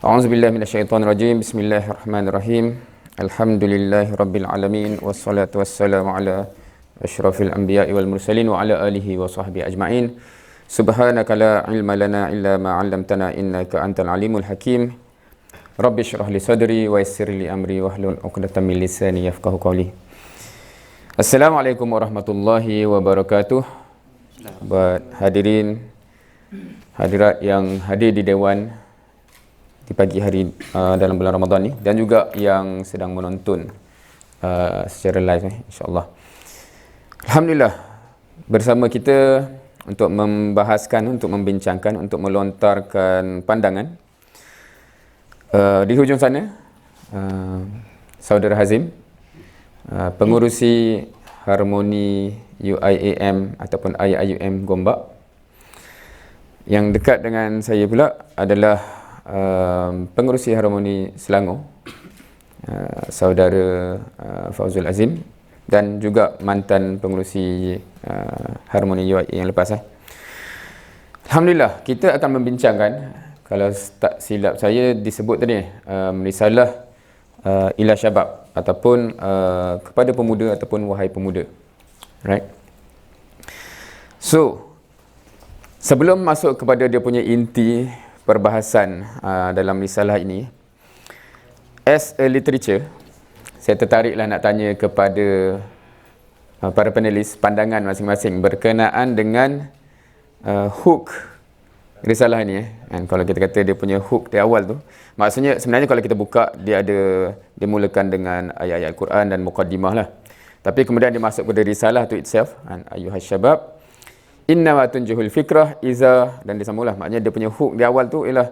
A'udzubillahi minasyaitonirrajim. Bismillahirrahmanirrahim. Alhamdulillahirabbil alamin wassalatu wassalamu ala asyrafil anbiya'i wal mursalin wa ala alihi wa sahbihi ajma'in. Subhanaka la ilma lana illa ma 'allamtana innaka antal alimul hakim. Rabbi shrah li sadri wa yassir li amri wahlul 'uqdatam min lisani yafqahu qawli. Assalamualaikum warahmatullahi wabarakatuh. Buat hadirat yang hadir di Dewan di pagi hari dalam bulan Ramadan ni, dan juga yang sedang menonton secara live insya-Allah. Alhamdulillah, bersama kita untuk membahaskan, untuk membincangkan, untuk melontarkan pandangan di hujung sana Saudara Hazim, pengurusi Harmoni UIAM ataupun IIUM Gombak. Yang dekat dengan saya pula adalah pengurusi Harmoni Selangor, Saudara Fauzul Azim, dan juga mantan pengurusi Harmoni UI yang lepas. Alhamdulillah, kita akan membincangkan, kalau tak silap saya disebut tadi, risalah ila syabab ataupun kepada pemuda ataupun wahai pemuda. Right? So, sebelum masuk kepada dia punya inti perbahasan dalam risalah ini, as a literature, saya tertariklah nak tanya kepada para panelis pandangan masing-masing berkenaan dengan hook risalah ini. And kalau kita kata dia punya hook di awal tu, maksudnya sebenarnya kalau kita buka, dia dimulakan dengan ayat-ayat Quran dan muqaddimah lah. Tapi kemudian dia masuk pada risalah tu itself, ayyuhas syabab, innama tunjuhul fikrah iza, dan dia sambunglah. Maknanya dia punya hook di awal tu ialah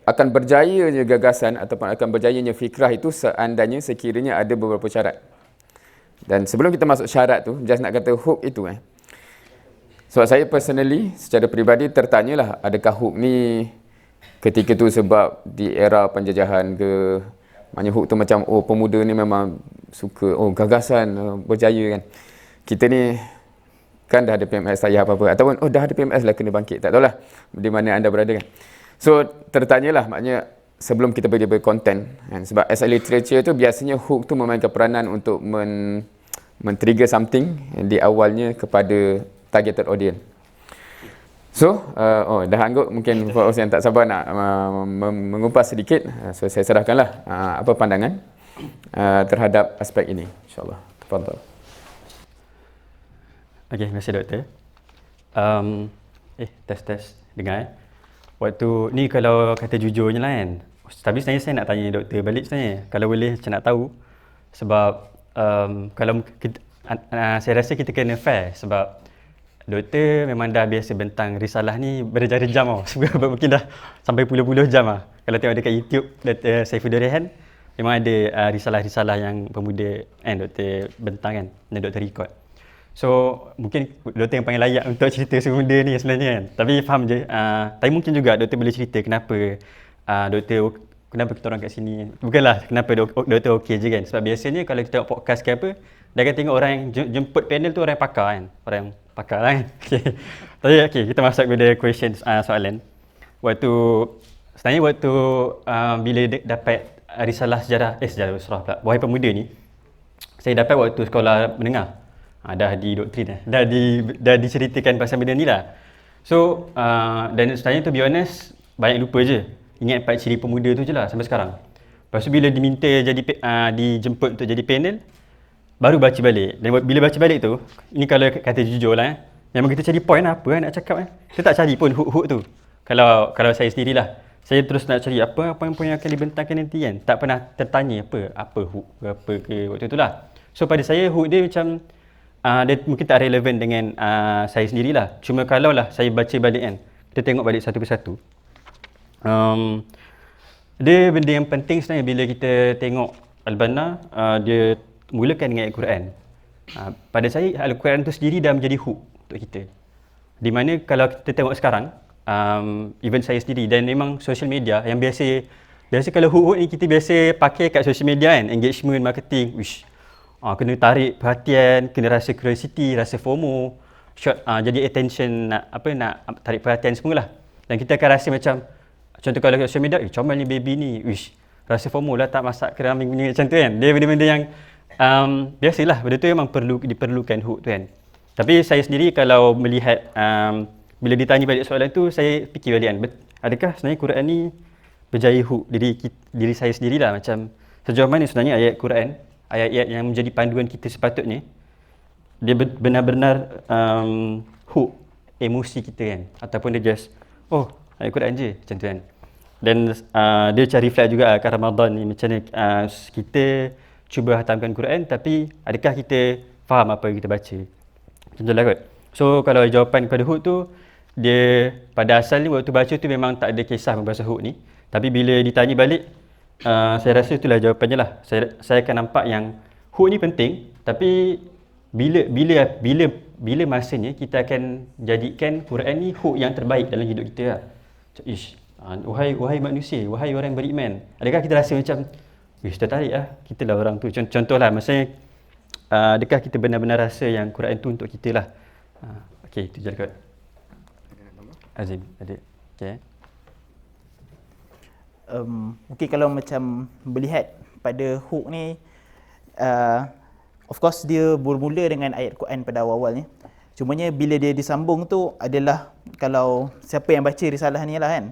akan berjayanya gagasan ataupun akan berjayanya fikrah itu seandainya sekiranya ada beberapa syarat. Dan sebelum kita masuk syarat tu, just nak kata hook itu sebab saya personally secara peribadi tertanyalah, adakah hook ni ketika tu sebab di era penjajahan ke? Maknanya hook tu macam, oh pemuda ni memang suka, oh gagasan, berjaya kan. Kita ni kan dah ada PMS, saya apa-apa, ataupun oh dah ada PMS lah, kena bangkit, tak tahulah di mana anda berada kan. So tertanyalah, maknanya sebelum kita pergi berkonten kan, sebab as a literature tu biasanya hook tu memainkan peranan untuk men-trigger something di awalnya kepada targeted audience. So dah anggap mungkin for yang tak sabar nak mengupas sedikit, so saya serahkanlah apa pandangan terhadap aspek ini, insyaAllah. Tafadhal. Okey, terima kasih doktor. Test dengar. Waktu ni kalau kata jujurnya lah kan, tapi sebenarnya saya nak tanya doktor balik sebenarnya, kalau boleh saya nak tahu. Sebab kalau kita, saya rasa kita kena fair, sebab doktor memang dah biasa bentang risalah ni berjam-jam tau. Sebab mungkin dah sampai puluh-puluh jam lah. Kalau tengok dekat YouTube Dr. Saifuddin Rehan, memang ada risalah-risalah yang pemuda doktor bentang kan, dan doktor record. So mungkin doktor yang paling layak untuk cerita semua benda ni sebenarnya kan. Tapi faham je, tapi mungkin juga doktor boleh cerita kenapa kenapa kita orang kat sini. Bukanlah kenapa doktor okey je kan. Sebab biasanya kalau kita tengok podcast ke apa, dia akan tengok orang yang jemput panel tu orang yang pakar kan. Orang yang pakar lah kan. Okay. Tapi okay, kita masuk kepada questions, soalan. Sebenarnya waktu bila dapat risalah sejarah usrah pula, wahai pemuda ni, saya dapat waktu sekolah menengah. Dah didoktrin dah diceritakan pasal benda ni lah. So dan sebenarnya to be honest, banyak lupa je. Ingat 4 ciri pemuda tu je lah sampai sekarang. Lepas tu bila diminta dijemput untuk jadi panel, baru baca balik. Dan bila baca balik tu, ini kalau kata jujur lah, memang kita cari point apa nak cakap Kita tak cari pun hook tu. Kalau saya sendirilah, saya terus nak cari apa poin-poin yang akan dibentangkan nanti kan. Tak pernah tertanya apa hook apa ke waktu tu lah. So pada saya hook dia macam dia mungkin tak relevan dengan saya sendirilah. Cuma kalau lah saya baca balik kan, kita tengok balik satu persatu, dia benda yang penting sebenarnya bila kita tengok Al-Banna, dia mulakan dengan Al-Quran. Pada saya Al-Quran tu sendiri dah menjadi hook untuk kita. Di mana kalau kita tengok sekarang, even saya sendiri, dan memang social media yang biasa kalau hook ni kita biasa pakai kat social media kan, engagement, marketing, kena tarik perhatian, kena rasa curiosity, rasa FOMO, jadi attention, nak tarik perhatian semualah. Dan kita akan rasa macam Contoh kalau social media, comel ni baby ni, wish, rasa FOMO lah tak masak keramik ni macam tu kan. Dia benda-benda yang biasalah, benda tu memang diperlukan hook tu kan. Tapi saya sendiri kalau melihat bila ditanya balik soalan tu, saya fikir balik kan, adakah sebenarnya Quran ni berjaya hook diri saya sendirilah, macam sejauh mana sebenarnya ayat Quran, ayat-ayat yang menjadi panduan kita sepatutnya, dia benar-benar hook emosi kita kan, ataupun dia just ayat Quran je macam tu kan. Dan dia macam reflect juga kat Ramadan ni, macam mana kita cuba hatamkan Quran tapi adakah kita faham apa yang kita baca, contohlah kot. So kalau jawapan kepada hook tu, dia pada asalnya waktu baca tu memang tak ada kisah membahas hook ni, tapi bila ditanya balik, saya rasa itulah jawapannya lah. Saya akan nampak yang hook ni penting, tapi bila masanya kita akan jadikan Quran ni hook yang terbaik dalam hidup kita lah. Wahai manusia, wahai orang beriman, adakah kita rasa macam tertarik lah, kita lah orang tu. Contohlah, maksudnya adakah kita benar-benar rasa yang Quran tu untuk kita lah. Okey, itu je kot. Azim, adik. Okay. Mungkin kalau macam melihat pada hook ni, of course dia bermula dengan ayat Quran pada awal-awalnya. Cumanya bila dia disambung tu adalah, kalau siapa yang baca risalah ni lah kan,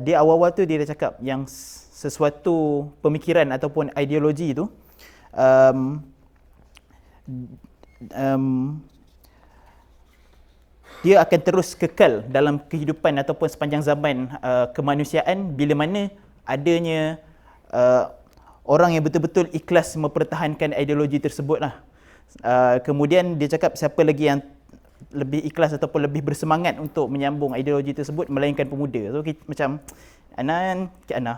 dia awal-awal tu dia dah cakap yang sesuatu pemikiran ataupun ideologi tu dia akan terus kekal dalam kehidupan ataupun sepanjang zaman kemanusiaan bila mana adanya orang yang betul-betul ikhlas mempertahankan ideologi tersebut lah. Kemudian dia cakap siapa lagi yang lebih ikhlas ataupun lebih bersemangat untuk menyambung ideologi tersebut melainkan pemuda. So macam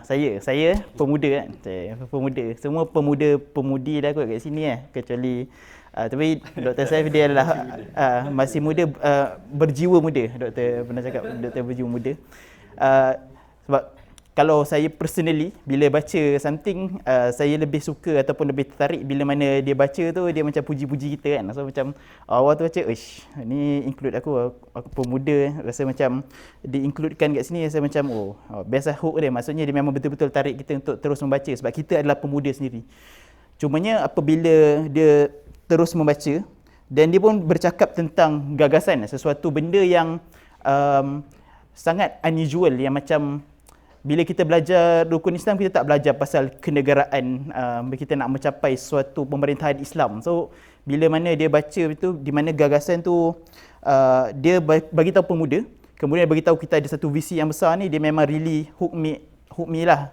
saya pemuda kan, saya pemuda, semua pemuda-pemudi dah kot kat sini lah, kecuali tapi Dr. Saif dia adalah masih muda, berjiwa muda. Doktor pernah cakap doktor berjiwa muda. Sebab kalau saya personally bila baca something, saya lebih suka ataupun lebih tertarik bila mana dia baca tu dia macam puji-puji kita kan. So macam awal tu baca, ni include aku pemuda, rasa macam di-includekan kat sini, rasa macam biasa hook dia, maksudnya dia memang betul-betul tarik kita untuk terus membaca sebab kita adalah pemuda sendiri. Cumanya apabila dia terus membaca dan dia pun bercakap tentang gagasan, sesuatu benda yang sangat unusual, yang macam bila kita belajar rukun Islam, kita tak belajar pasal kenegaraan, kita nak mencapai suatu pemerintahan Islam. So bila mana dia baca itu, di mana gagasan tu dia bagi tahu pemuda, kemudian bagi tahu kita ada satu visi yang besar ni, dia memang really hook me lah,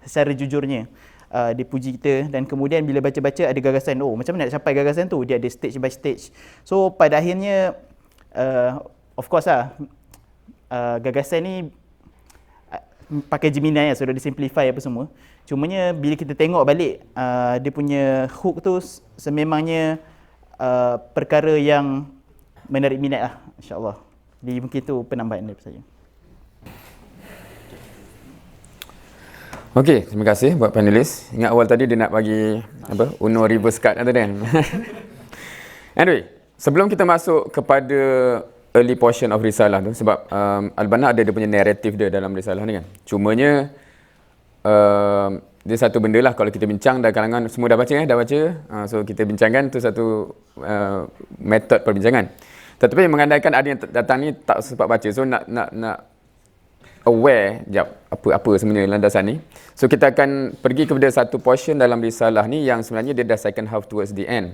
secara jujurnya. Dia puji kita, dan kemudian bila baca-baca ada gagasan, macam mana nak capai gagasan tu, dia ada stage by stage. So pada akhirnya of course lah, gagasan ni pakai Gemini sudah disimplify apa semua. Cumanya bila kita tengok balik dia punya hook tu sememangnya perkara yang menarik minat lah, insya-Allah. Jadi mungkin itu penambahan daripada saya. Okey, terima kasih buat panelis. Ingat awal tadi dia nak bagi Uno reverse card tadi kan. Anyway, sebelum kita masuk kepada early portion of risalah tu, sebab Al-Banna ada dia punya narrative dia dalam risalah ni kan. Cumanya dia satu benda lah kalau kita bincang dah kalangan semua dah baca so kita bincangkan tu satu metod perbincangan. Tetapi mengandaikan ada yang datang ni tak sempat baca, so nak aware apa sebenarnya landasan ni. So kita akan pergi kepada satu portion dalam risalah ni yang sebenarnya dia dah second half towards the end.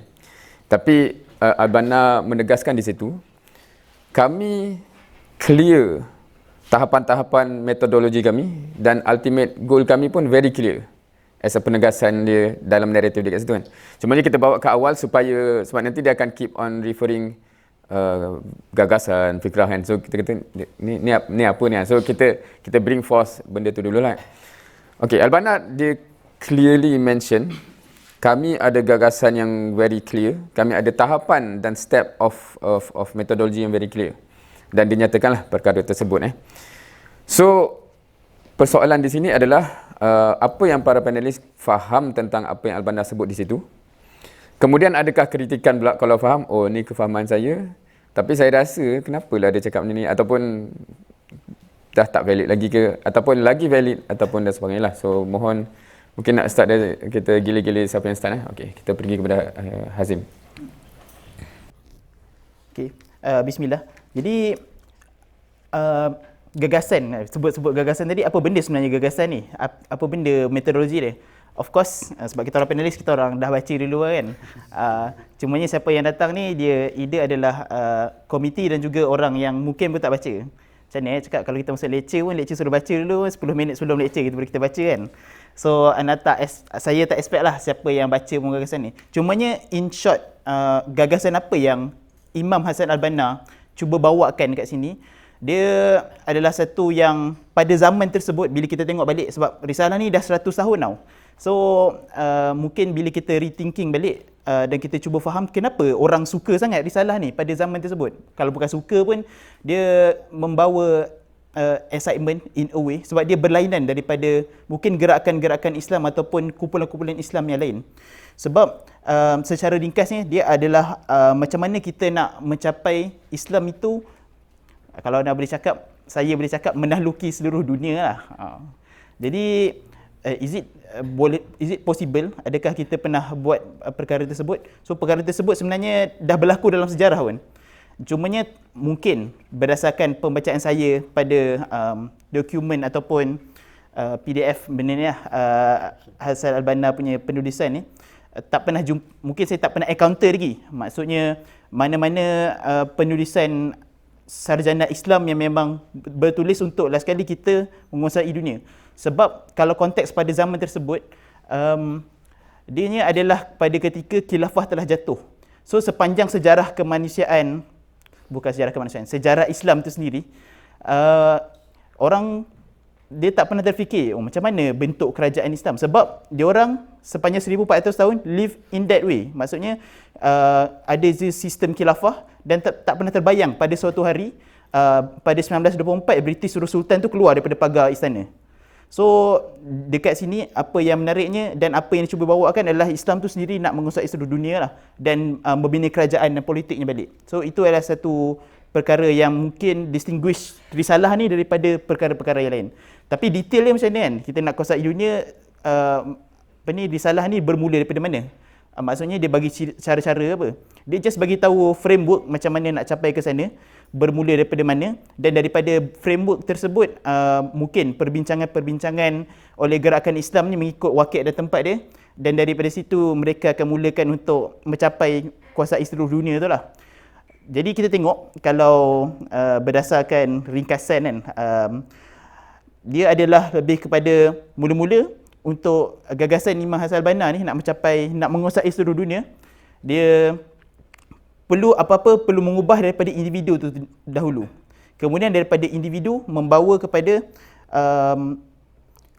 Tapi Al-Banna menegaskan di situ, kami clear tahapan-tahapan metodologi kami dan ultimate goal kami pun very clear as a penegasan dia dalam narrative dia kat situ kan. Cuma kita bawa ke awal supaya, sebab nanti dia akan keep on referring gagasan, fikrahan. So kita kata ni apa ni. So kita bring forth benda tu dulu lah. Okay, Al-Banna dia clearly mention kami ada gagasan yang very clear, kami ada tahapan dan step of metodologi yang very clear, dan dinyatakanlah perkara tersebut. So persoalan di sini adalah apa yang para panelis faham tentang apa yang Al-Banna sebut di situ. Kemudian adakah kritikan pula kalau faham, ni kefahaman saya, tapi saya rasa kenapalah dia cakap ni, ataupun dah tak valid lagi ke, ataupun lagi valid ataupun dan sebagainya lah. So mohon, mungkin nak start dari kita gila-gila siapa yang start. Okey, kita pergi kepada Hazim. Okey, bismillah. Jadi gagasan, sebut gagasan tadi, apa benda sebenarnya gagasan ni? Apa benda metodologi dia? Of course, sebab kita orang panelis, kita orang dah baca dulu kan. Cumanya siapa yang datang ni, dia either adalah komiti dan juga orang yang mungkin pun tak baca. Macam ni cakap, kalau kita masuk lecture suruh baca dulu, 10 minit sebelum lecture kita baca kan. So saya tak expect lah siapa yang baca pun gagasan ni. Cumanya in short, gagasan apa yang Imam Hassan Al-Banna cuba bawakan kat sini, dia adalah satu yang pada zaman tersebut, bila kita tengok balik, sebab risalah ni dah 100 tahun tau. So mungkin bila kita rethinking balik dan kita cuba faham kenapa orang suka sangat risalah ni pada zaman tersebut. Kalau bukan suka pun, dia membawa excitement in a way, sebab dia berlainan daripada mungkin gerakan-gerakan Islam ataupun kumpulan-kumpulan Islam yang lain. Sebab secara ringkasnya, dia adalah macam mana kita nak mencapai Islam itu, kalau nak boleh cakap, saya boleh cakap menahluki seluruh dunia lah. Jadi is it possible? Adakah kita pernah buat perkara tersebut? So perkara tersebut sebenarnya dah berlaku dalam sejarah pun. Cumanya mungkin berdasarkan pembacaan saya pada dokumen ataupun PDF benda ni lah, Hassan Al-Banna punya penulisan ni, tak pernah jumpa, mungkin saya tak pernah encounter lagi. Maksudnya mana-mana penulisan sarjana Islam yang memang bertulis untuk last kali kita menguasai dunia. Sebab kalau konteks pada zaman tersebut, dia adalah pada ketika khilafah telah jatuh. So sepanjang sejarah kemanusiaan, sejarah Islam itu sendiri, orang dia tak pernah terfikir macam mana bentuk kerajaan Islam. Sebab dia orang sepanjang 1400 tahun live in that way. Maksudnya ada sistem khilafah dan tak pernah terbayang pada suatu hari pada 1924 British suruh Sultan tu keluar daripada pagar istana. So dekat sini apa yang menariknya dan apa yang cuba bawakan adalah Islam tu sendiri nak menguasai seluruh dunia lah, dan membina kerajaan dan politiknya balik. So itu adalah satu perkara yang mungkin distinguish risalah ni daripada perkara-perkara yang lain. Tapi detail dia macam ni kan, kita nak kuasai dunia, risalah ni bermula daripada mana? Maksudnya dia bagi cara-cara apa? Dia just bagi tahu framework macam mana nak capai ke sana, bermula daripada mana, dan daripada framework tersebut mungkin perbincangan-perbincangan oleh gerakan Islam ni mengikut wakil dan tempat dia, dan daripada situ mereka akan mulakan untuk mencapai kuasai seluruh dunia tu lah. Jadi kita tengok kalau berdasarkan ringkasan kan, dia adalah lebih kepada mula-mula untuk gagasan Imam Hassan Al-Banna ni nak menguasai seluruh dunia, dia perlu mengubah daripada individu tu dahulu. Kemudian daripada individu membawa kepada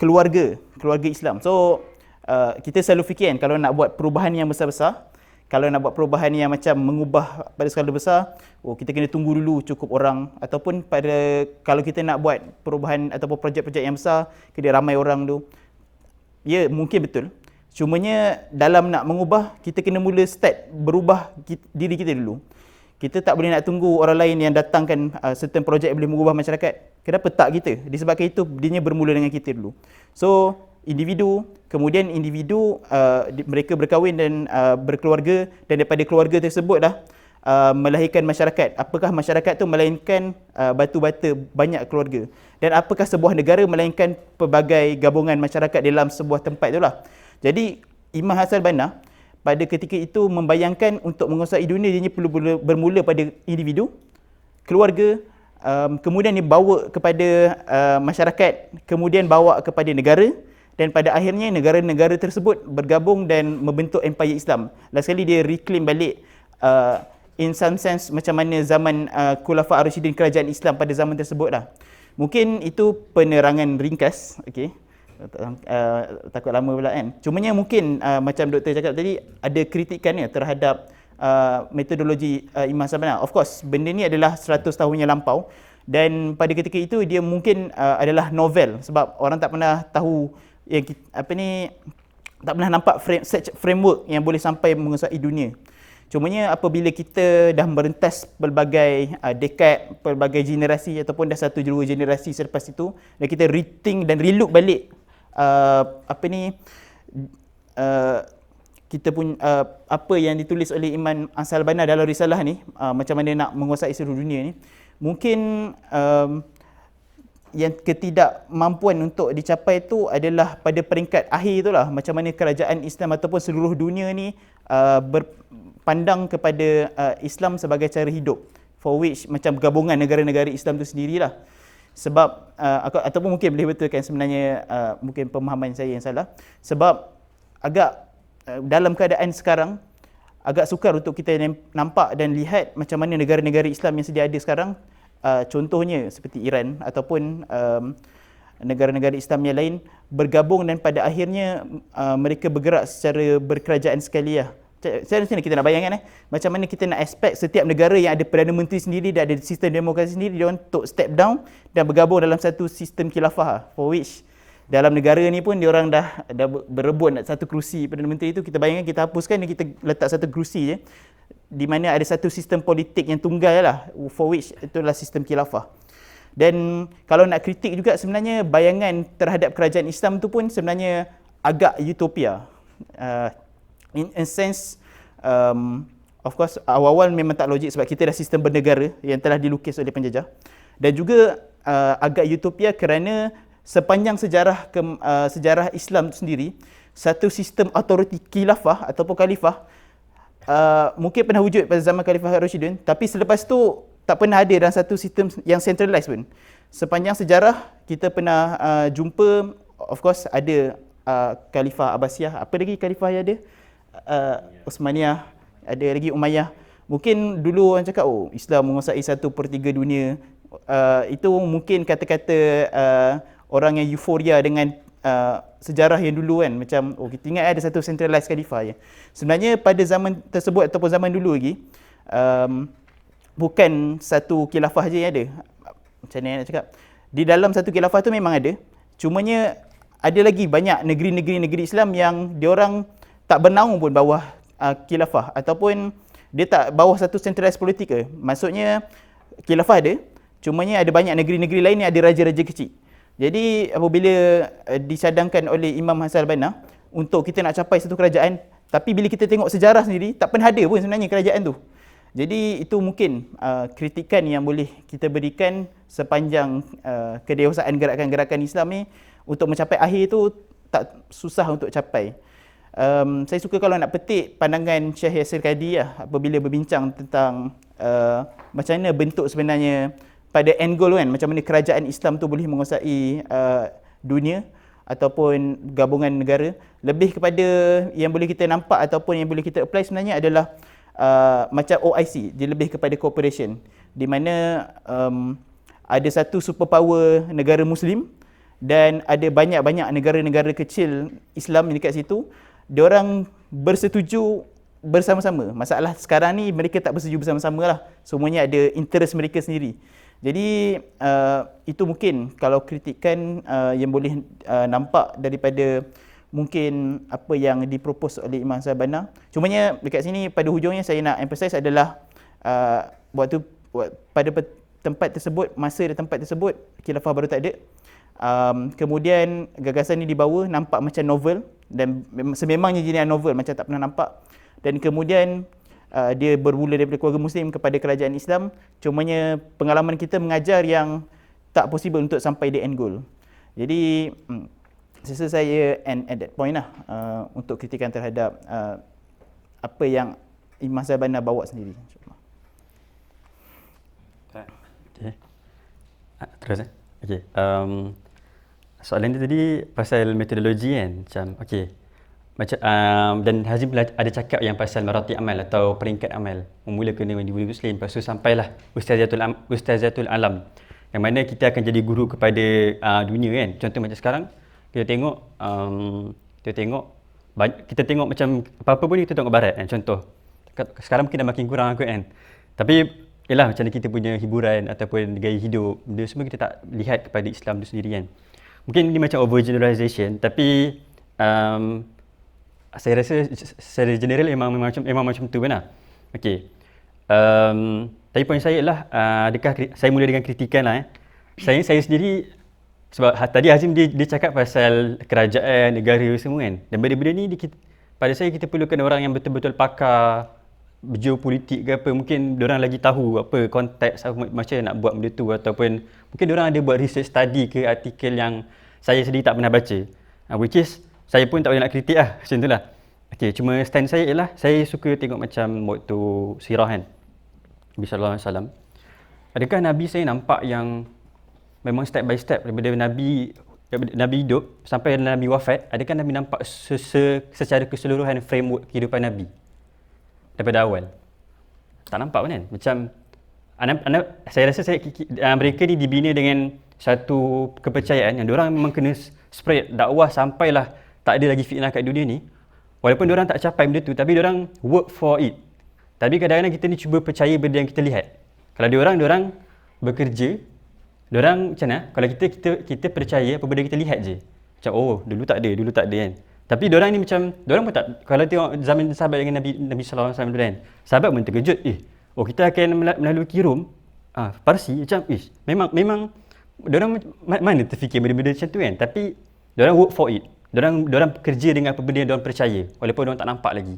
keluarga Islam. So kita selalu fikir kan, kalau nak buat perubahan yang besar-besar, kalau nak buat perubahan yang macam mengubah pada skala besar, kita kena tunggu dulu cukup orang, ataupun kalau kita nak buat perubahan ataupun projek-projek yang besar, kena ramai orang tu. Ya, mungkin betul. Cumanya dalam nak mengubah, kita kena mula start berubah diri kita dulu. Kita tak boleh nak tunggu orang lain yang datangkan certain projek yang boleh mengubah masyarakat. Kenapa tak kita? Disebabkan itu, dia bermula dengan kita dulu. So, individu, kemudian mereka berkahwin dan berkeluarga, dan daripada keluarga tersebutlah melahirkan masyarakat. Apakah masyarakat tu melainkan batu-bata banyak keluarga, dan apakah sebuah negara melainkan pelbagai gabungan masyarakat dalam sebuah tempat itulah. Jadi Imam Hassan Al-Banna pada ketika itu membayangkan untuk menguasai dunia, dia perlu bermula pada individu, keluarga, kemudian dia bawa kepada masyarakat, kemudian bawa kepada negara, dan pada akhirnya negara-negara tersebut bergabung dan membentuk empire Islam. Last kali dia reclaim balik in some sense macam mana zaman Khulafa Ar-Rasyidin, kerajaan Islam pada zaman tersebut lah. Mungkin itu penerangan ringkas, okey. Takut lama pula kan. Cumanya mungkin macam doktor cakap tadi, ada kritikannya terhadap metodologi Imam Hassan Al-Banna. Of course, benda ni adalah 100 tahun yang lampau, dan pada ketika itu dia mungkin adalah novel, sebab orang tak pernah tahu yang tak pernah nampak framework yang boleh sampai menguasai dunia. Cumanya apabila kita dah merentas pelbagai dekad, pelbagai generasi ataupun dah 1-2 generasi selepas itu, dan kita rethink dan relook balik kita pun apa yang ditulis oleh Imam Hassan al-Banna dalam risalah ni, macam mana nak menguasai seluruh dunia ni, mungkin yang ketidakmampuan untuk dicapai tu adalah pada peringkat akhir itulah, macam mana kerajaan Islam ataupun seluruh dunia ni berpandang kepada Islam sebagai cara hidup, for which macam gabungan negara-negara Islam tu sendirilah. Sebab ataupun mungkin boleh betulkan sebenarnya mungkin pemahaman saya yang salah, sebab agak dalam keadaan sekarang agak sukar untuk kita nampak dan lihat macam mana negara-negara Islam yang sedia ada sekarang, contohnya seperti Iran ataupun negara-negara Islam yang lain bergabung dan pada akhirnya mereka bergerak secara berkerajaan sekali lah. Macam mana kita nak bayangkan macam mana kita nak expect setiap negara yang ada Perdana Menteri sendiri dan ada sistem demokrasi sendiri, dia orang untuk step down dan bergabung dalam satu sistem khilafah, for which dalam negara ni pun diorang dah berebut nak satu kerusi Perdana Menteri itu. Kita bayangkan kita hapuskan dan kita letak satu kerusi je, di mana ada satu sistem politik yang tunggal lah, for which itulah sistem khilafah. Dan kalau nak kritik juga, sebenarnya bayangan terhadap kerajaan Islam tu pun sebenarnya agak utopia. In a sense, of course awal-awal memang tak logik sebab kita dah sistem bernegara yang telah dilukis oleh penjajah, dan juga agak utopia kerana sepanjang sejarah Islam itu sendiri, satu sistem autoriti khilafah ataupun khalifah mungkin pernah wujud pada zaman Khalifah Rashidun, tapi selepas tu tak pernah ada dalam satu sistem yang centralized pun. Sepanjang sejarah kita pernah jumpa, of course ada Khalifah Abbasiyah, apa lagi Khalifah yang ada? Uthmaniyah, ada lagi Umayyah. Mungkin dulu orang cakap, oh Islam menguasai 1/3 dunia. Itu mungkin kata-kata orang yang euforia dengan sejarah yang dulu kan, macam oh kita ingat ada satu centralized khalifah je. Sebenarnya pada zaman tersebut ataupun zaman dulu lagi, bukan satu khilafah je yang ada. Macam mana nak cakap, di dalam satu khilafah tu memang ada, cumanya ada lagi banyak negeri-negeri Islam yang diorang tak bernaung pun bawah khilafah, ataupun dia tak bawah satu centralized politik ke. Maksudnya khilafah ada, cumanya ada banyak negeri-negeri lain yang ada raja-raja kecil. Jadi apabila dicadangkan oleh Imam Hassan al-Banna untuk kita nak capai satu kerajaan, tapi bila kita tengok sejarah sendiri, tak pernah ada pun sebenarnya kerajaan tu. Jadi itu mungkin kritikan yang boleh kita berikan sepanjang kedewasaan gerakan-gerakan Islam ni, untuk mencapai akhir tu tak susah untuk capai. Saya suka kalau nak petik pandangan Syekh Yasir Qadhi lah, apabila berbincang tentang macam mana bentuk sebenarnya pada end goal kan, macam mana kerajaan Islam tu boleh menguasai dunia ataupun gabungan negara. Lebih kepada yang boleh kita nampak ataupun yang boleh kita apply sebenarnya adalah macam OIC, dia lebih kepada cooperation, di mana ada satu superpower negara Muslim dan ada banyak-banyak negara-negara kecil Islam dekat situ. Diorang bersetuju bersama-sama. Masalah sekarang ni mereka tak bersetuju bersama-sama lah, semuanya ada interest mereka sendiri. Jadi itu mungkin kalau kritikan yang boleh nampak daripada mungkin apa yang dipropos oleh Imam Hassan al-Banna. Cumanya dekat sini pada hujungnya saya nak emphasize adalah pada tempat tersebut, masa dan tempat tersebut, khilafah baru tak ada. Kemudian gagasan ni dibawa nampak macam novel, dan sememangnya jenis novel, macam tak pernah nampak. Dan kemudian dia bermula daripada keluarga Muslim kepada kerajaan Islam. Cumanya pengalaman kita mengajar yang tak possible untuk sampai di end goal. Jadi saya end at that point lah untuk kritikan terhadap apa yang Imam Hassan al-Banna bawa sendiri. Okay. Terus okay. Soalan dia tadi pasal metodologi kan, macam okay. Macam dan Hazim ada cakap yang pasal maratib amal atau peringkat amal. Memula kena di Muslim, lepas tu sampailah Ustazatul Alam, yang mana kita akan jadi guru kepada dunia kan. Contoh macam sekarang kita tengok macam apa-apa pun kita tengok barat kan. Contoh sekarang mungkin dah makin kurang kot kan. Tapi yalah, macam mana kita punya hiburan ataupun gaya hidup, benda semua kita tak lihat kepada Islam tu sendiri kan. Mungkin ini macam overgeneralization, tapi saya rasa secara general memang macam tu kan lah. Okey. Tapi poin saya ialah adakah saya mula dengan kritikan lah. Saya sendiri sebab tadi Hazim dia cakap pasal kerajaan, negara semua kan. Dan benda-benda ni pada saya kita perlukan orang yang betul-betul pakar geopolitik ke apa. Mungkin diorang lagi tahu apa konteks macam nak buat benda tu, ataupun mungkin diorang ada buat research study ke artikel yang saya sendiri tak pernah baca. Which is saya pun tak boleh nak kritik lah, macam tu lah. Okay, cuma stand saya ialah saya suka tengok macam waktu sirah kan, Nabi sallallahu alaihi wasallam. Adakah Nabi saya nampak yang memang step by step daripada Nabi hidup sampai Nabi wafat, adakah Nabi nampak secara keseluruhan framework kehidupan Nabi daripada awal? Tak nampak kan? Macam saya rasa mereka ni dibina dengan satu kepercayaan yang diorang memang kena spread dakwah sampailah tak ada lagi fitnah kat dunia ni. Walaupun diorang tak capai benda tu, tapi diorang work for it. Tapi kadang-kadang kita ni cuba percaya benda yang kita lihat. Kalau diorang bekerja, diorang macam mana? Kalau kita percaya apa benda kita lihat je. Macam oh, dulu tak ada kan. Tapi diorang ni macam, diorang pun tak, kalau tengok zaman sahabat dengan Nabi sallallahu alaihi wasallam kan, sahabat pun terkejut, kita akan melalui Rum, Parsi, macam memang diorang mana terfikir benda-benda macam tu kan. Tapi diorang work for it. Diorang kerja dengan apa benda yang diorang percaya, walaupun diorang tak nampak lagi.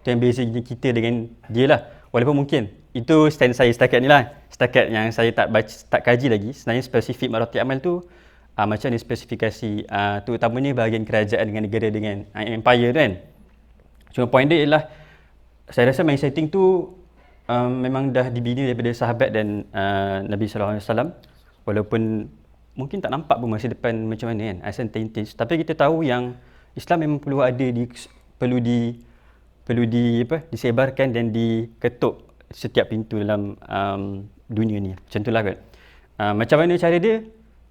Itu yang beza kita dengan dia lah. Walaupun mungkin itu stand saya setakat ni lah, setakat yang saya tak kaji lagi. Sebenarnya spesifik Marati Amal tu macam ni spesifikasi terutamanya bahagian kerajaan dengan negara dengan empire tu kan. Cuma point dia ialah saya rasa main setting tu memang dah dibina daripada sahabat dan Nabi sallallahu alaihi wasallam. Walaupun mungkin tak nampak pun masa depan macam mana kan, asal tintage. Tapi kita tahu yang Islam memang perlu disebarkan dan diketuk setiap pintu dalam dunia ni. Macam itulah kot. Macam mana cara dia?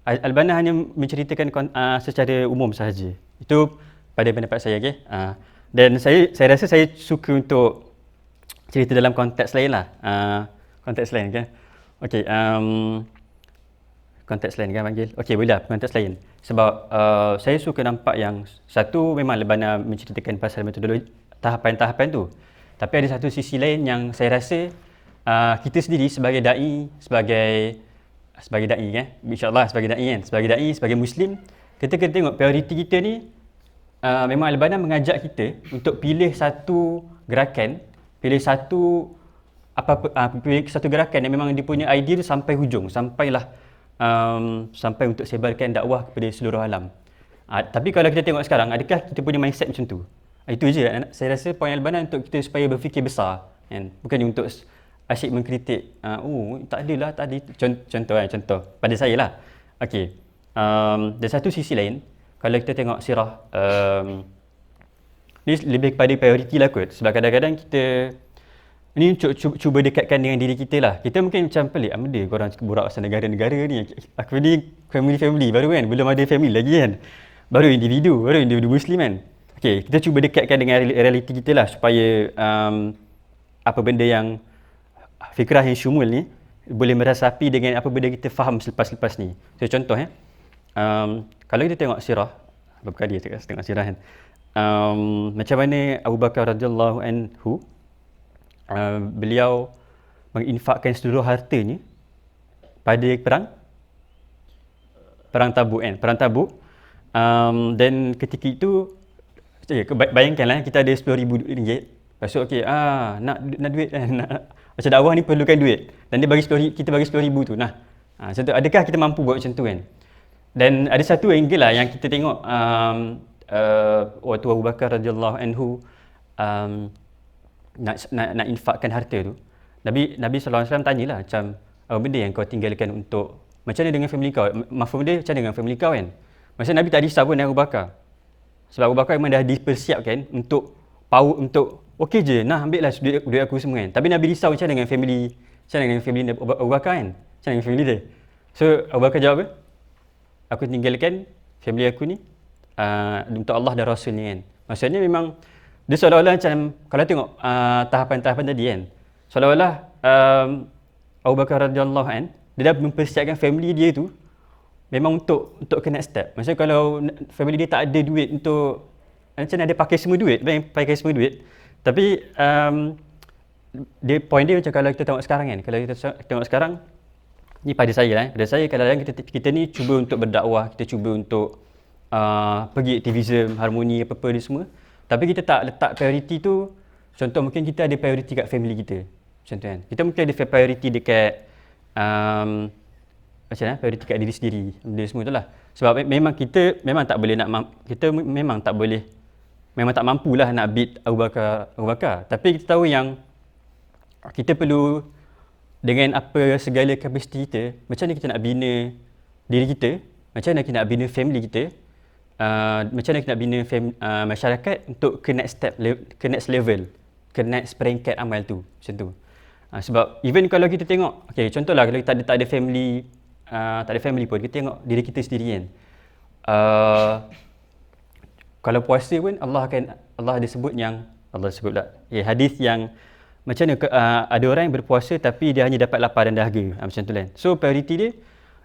Al-Banna hanya menceritakan secara umum sahaja. Itu pada pendapat saya, okey. Dan saya rasa saya suka untuk cerita dalam konteks lain lah. Konteks lain kan. Okey, konteks lain kan panggil? Okey, boleh lah, konteks lain. Sebab saya suka nampak yang satu memang Al-Banna menceritakan pasal metodologi tahapan-tahapan tu. Tapi ada satu sisi lain yang saya rasa kita sendiri sebagai da'i, sebagai da'i kan, insya-Allah sebagai da'i kan, sebagai Muslim, kita kena tengok prioriti kita ni. Memang Al-Banna mengajak kita untuk pilih satu gerakan, pilih satu gerakan yang memang dia punya idea tu sampai hujung, sampai untuk sebarkan dakwah kepada seluruh alam. Tapi kalau kita tengok sekarang, adakah kita punya mindset macam tu? Itu je saya rasa poin Al-Banna untuk kita supaya berfikir besar kan? Bukan untuk asyik mengkritik, tak adalah, tak ada. Contoh pada saya lah. Okey. Dan satu sisi lain, kalau kita tengok sirah, ni lebih kepada prioriti lah kot. Sebab kadang-kadang kita ni cuba dekatkan dengan diri kita lah. Kita mungkin macam pelik, benda korang borak pasal negara-negara ni. Aku ni family baru kan, belum ada family lagi kan. Baru individu Muslim kan. Okey, kita cuba dekatkan dengan realiti kita lah supaya apa benda yang fikrah yang syumul ni boleh merasapi dengan apa benda kita faham selepas ni. So contoh kalau kita tengok sirah, beberapa kali saya tengok sirah kan. Macam mana Abu Bakar radhiyallahu anhu beliau menginfakkan seluruh hartanya pada perang Tabuk kan, perang Tabuk. Dan ketika itu bayangkanlah kita ada RM10,000. Lepas tu okey, nak duit nak macam dakwah ni perlukan duit dan dia kita bagi RM10,000 tu. Macam tu, adakah kita mampu buat macam tu kan? Dan ada satu angle lah yang kita tengok waktu Abu Bakar radhiyallahu anhu nak infakkan harta tu. Nabi sallallahu alaihi wasallam tanyalah macam apa benda yang kau tinggalkan untuk macam mana dengan family kau? Mafhum dia macam mana dengan family kau kan? Maksudnya Nabi tak risau pun dengan Abu Bakar. Sebab Abu Bakar memang dah dipersiapkan untuk okey je, ambil lah duit aku semua kan. Tapi Nabi risau macam dengan family Abu Bakar kan? Macam dengan family dia. So Abu Bakar jawab apa? Aku tinggalkan family aku ni untuk Allah dan Rasul ni kan. Maksudnya memang dia seolah-olah macam kalau tengok tahapan-tahapan tadi kan, seolah-olah Abu Bakar radhiyallahu an dia dah mempersiapkan family dia tu memang untuk ke next step. Maksudnya kalau family dia tak ada duit untuk macam ada pakai semua duit, tapi point dia macam kalau kita tengok sekarang kan, kalau kita tengok sekarang ni pada saya lah, pada saya kadang-kadang kita ni cuba untuk berdakwah, kita cuba untuk pergi aktivism, harmoni apa-apa ni semua, tapi kita tak letak priority tu. Contoh mungkin kita ada priority kat family kita, contoh kan, kita mungkin ada priority dekat macam mana, priority kat diri sendiri, benda semua tu lah. Sebab memang kita memang tak boleh kita memang tak boleh, memang tak mampulah nak beat Abu Bakar. Tapi kita tahu yang kita perlu dengan apa segala kapasiti kita, macam mana kita nak bina diri kita, macam mana kita nak bina family kita, macam mana kita nak bina masyarakat untuk ke next step, ke next level, ke next peringkat amal tu, macam tu. Sebab even kalau kita tengok, okay, contohlah kalau kita tak ada family, tak ada family pun, kita tengok diri kita sendiri kan. Kalau puasa pun Allah ada sebut yang, Allah sebut pula, hadis yang macam mana ada orang yang berpuasa tapi dia hanya dapat lapar dan dahaga, macam tu kan. So priority dia,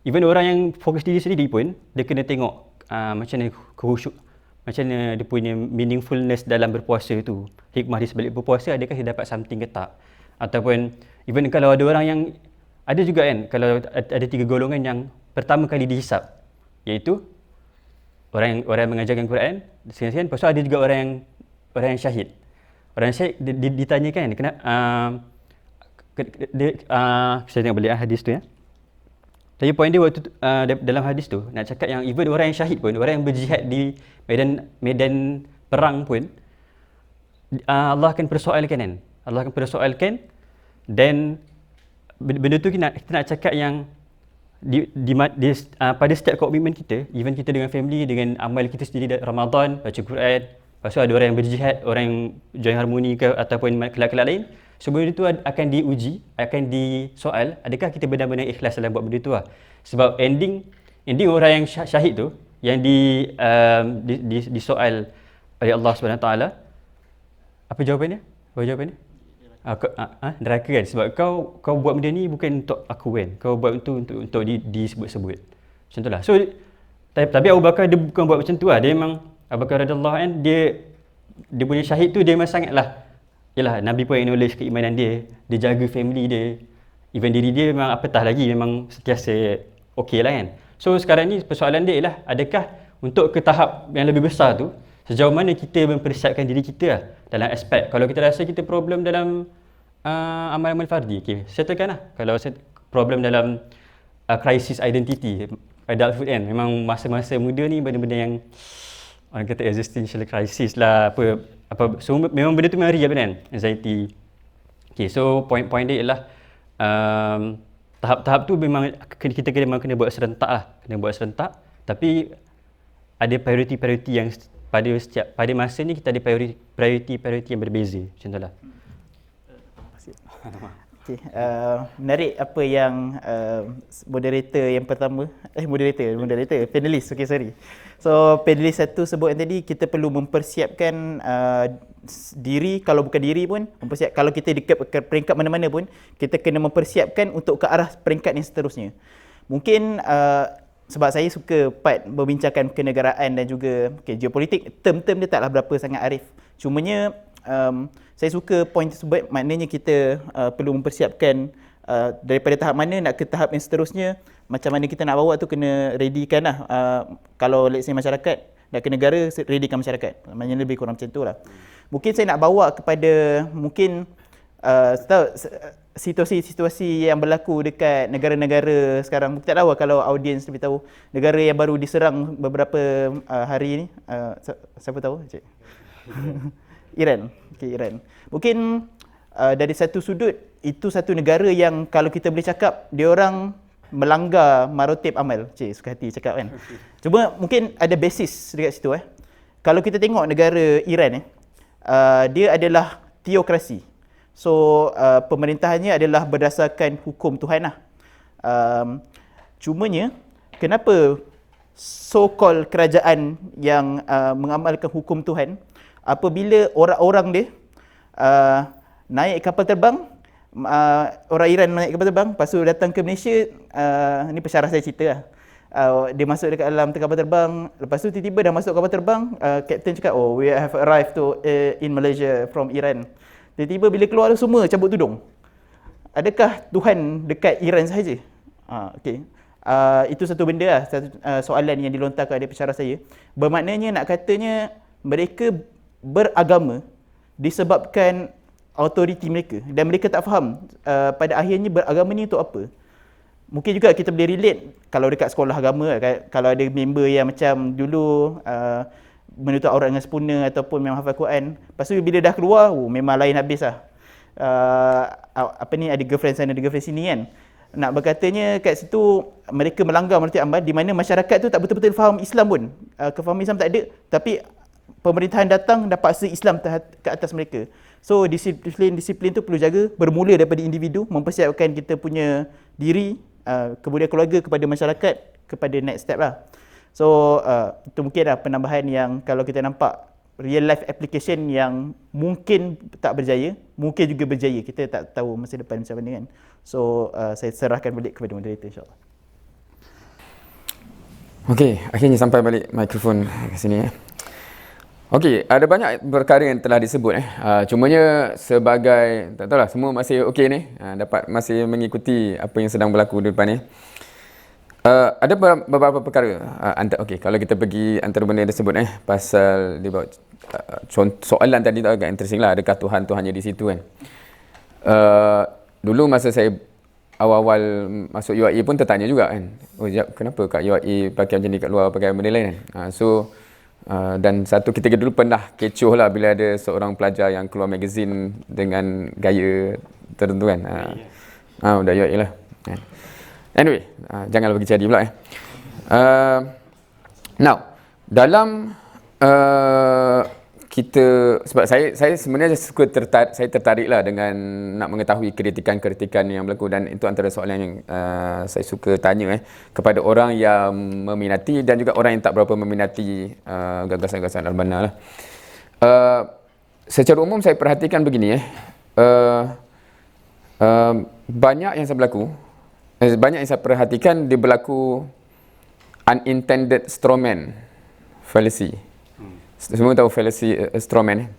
even orang yang fokus diri sendiri pun, dia kena tengok macam mana khusyuk, macam mana dia punya meaningfulness dalam berpuasa tu, hikmah di sebalik berpuasa, adakah dia dapat something ke tak. Ataupun even kalau ada orang yang, ada juga kan, kalau ada 3 golongan yang pertama kali dihisap, iaitu orang yang mengajarkan Quran, sekian-sekian, lepas tu ada juga orang yang syahid. Orang yang syahid ditanyakan, saya tengok balik hadis tu ya. Tapi point dia waktu dalam hadis tu nak cakap yang even orang yang syahid pun, orang yang berjihad di medan perang pun, Allah akan persoalkan kan. Allah akan persoalkan, dan benda tu kita nak cakap yang pada setiap komitmen kita, even kita dengan family, dengan amal kita sendiri, Ramadan, baca Quran, lepas tu ada orang yang berjihad, orang yang join harmoni ke ataupun kelak-kelak lain, semua itu akan diuji, akan disoal, adakah kita benar-benar ikhlas dalam buat benda tu lah. Sebab ending orang yang syahid tu, yang disoal oleh Allah SWT, apa jawapannya? Neraka kan, sebab kau buat benda ni bukan untuk aku kan, kau buat itu untuk disebut-sebut, macam tu lah. So tapi Abu Bakar dia bukan buat macam tu lah. Dia memang, Abu Bakar radhiyallahu anhu, dia punya syahid tu, dia memang sangatlah, yalah, Nabi pun acknowledge keimanan dia jaga family dia, even diri dia memang apatah lagi, memang sentiasa okey lah kan. So sekarang ni persoalan dia ialah, adakah untuk ke tahap yang lebih besar tu, sejauh mana kita mempersiapkan diri kita lah, dalam aspek, kalau kita rasa kita problem dalam amal-amal fardi, okay, settlekan lah. Kalau problem dalam krisis identity, adulthood kan, memang masa-masa muda ni benda-benda yang orang kata existential crisis lah, apa so memang benda tu memang real kan, anxiety. Okay, so point dia ialah tahap-tahap tu memang kita kena buat serentak lah, tapi ada priority yang pada masa ni kita ada priority yang berbeza, macam tu lah. Okay, menarik apa yang moderator yang pertama, panelis, okay, sorry. So panelis satu sebut yang tadi, kita perlu mempersiapkan diri, kalau bukan diri pun, kalau kita di peringkat mana-mana pun, kita kena mempersiapkan untuk ke arah peringkat yang seterusnya. Mungkin sebab saya suka part membincangkan kenegaraan dan juga geopolitik, term-term dia taklah berapa sangat arif. Cumanya saya suka point tersebut, maknanya kita perlu mempersiapkan daripada tahap mana nak ke tahap yang seterusnya, macam mana kita nak bawa tu kena readykan lah. Kalau let's say masyarakat nak ke negara, readykan masyarakat, maknanya lebih kurang macam tu lah. Mungkin saya nak bawa kepada mungkin situasi-situasi yang berlaku dekat negara-negara sekarang. Tak tahu kalau audiens lebih tahu negara yang baru diserang beberapa hari ni. Siapa tahu? Cik. Iran. Okay, Iran. Mungkin dari satu sudut, itu satu negara yang kalau kita boleh cakap, dia orang melanggar marotib amal. Cik, suka hati cakap kan. Cuma mungkin ada basis dekat situ. Kalau kita tengok negara Iran, dia adalah teokrasi. So pemerintahannya adalah berdasarkan hukum Tuhan lah. Cumanya kenapa so-called kerajaan yang mengamalkan hukum Tuhan, apabila orang-orang dia naik kapal terbang, orang Iran naik kapal terbang, lepas tu datang ke Malaysia, ni pensyarah saya cerita lah. Dia masuk dekat dalam kapal terbang, lepas tu tiba-tiba dah masuk kapal terbang, kapten cakap, oh, we have arrived in Malaysia from Iran. Tiba-tiba bila keluar tu semua cabut tudung. Adakah Tuhan dekat Iran sahaja? Okey. Itu satu benda lah, satu soalan yang dilontarkan oleh pensyarah saya. Bermaknanya nak katanya mereka beragama disebabkan autoriti mereka dan mereka tak faham pada akhirnya beragama ni untuk apa. Mungkin juga kita boleh relate kalau dekat sekolah agama, kalau ada member yang macam dulu menutup aurat dengan sempurna ataupun memang hafal Quran, lepas tu bila dah keluar, memang lain habis lah. Ada girlfriend sana, ada girlfriend sini kan. Nak berkatanya kat situ mereka melanggar martabat amal di mana masyarakat tu tak betul-betul faham Islam pun. Kefahaman Islam tak ada, tapi pemerintahan datang dah paksa Islam ke atas mereka. So disiplin tu perlu jaga, bermula daripada individu, mempersiapkan kita punya diri, kemudian keluarga, kepada masyarakat, kepada next step lah. So itu mungkin lah penambahan yang kalau kita nampak real life application yang mungkin tak berjaya, mungkin juga berjaya. Kita tak tahu masa depan macam mana kan. So saya serahkan balik kepada moderator insyaAllah. Okey, akhirnya sampai balik mikrofon ke sini. Okey, ada banyak perkara yang telah disebut. Cumanya sebagai, tak tahulah, semua masih okey ni, dapat masih mengikuti apa yang sedang berlaku di depan ni. Ada beberapa perkara. Okey, kalau kita pergi antara benda yang disebut pasal dia bawa soalan tadi tu agak interesting lah. Adakah Tuhan-Tuhannya di situ kan? Dulu masa saya awal-awal masuk UIA pun tertanya juga kan. Oh, kenapa kat UIA pakai macam ni, kat luar pakai benda lain kan? Dan satu ketika dulu pernah kecoh lah bila ada seorang pelajar yang keluar magazin dengan gaya tertentu kan. Dah UIA lah. Anyway, janganlah bagi jadi pula. Now, dalam kita, sebab saya sebenarnya saya tertarik lah dengan nak mengetahui kritikan-kritikan yang berlaku, dan itu antara soalan yang saya suka tanya kepada orang yang meminati dan juga orang yang tak berapa meminati gagasan-gagasan Al-Banna lah. Secara umum saya perhatikan begini banyak yang saya perhatikan dia berlaku unintended strawman fallacy. Semua tahu fallacy strawman.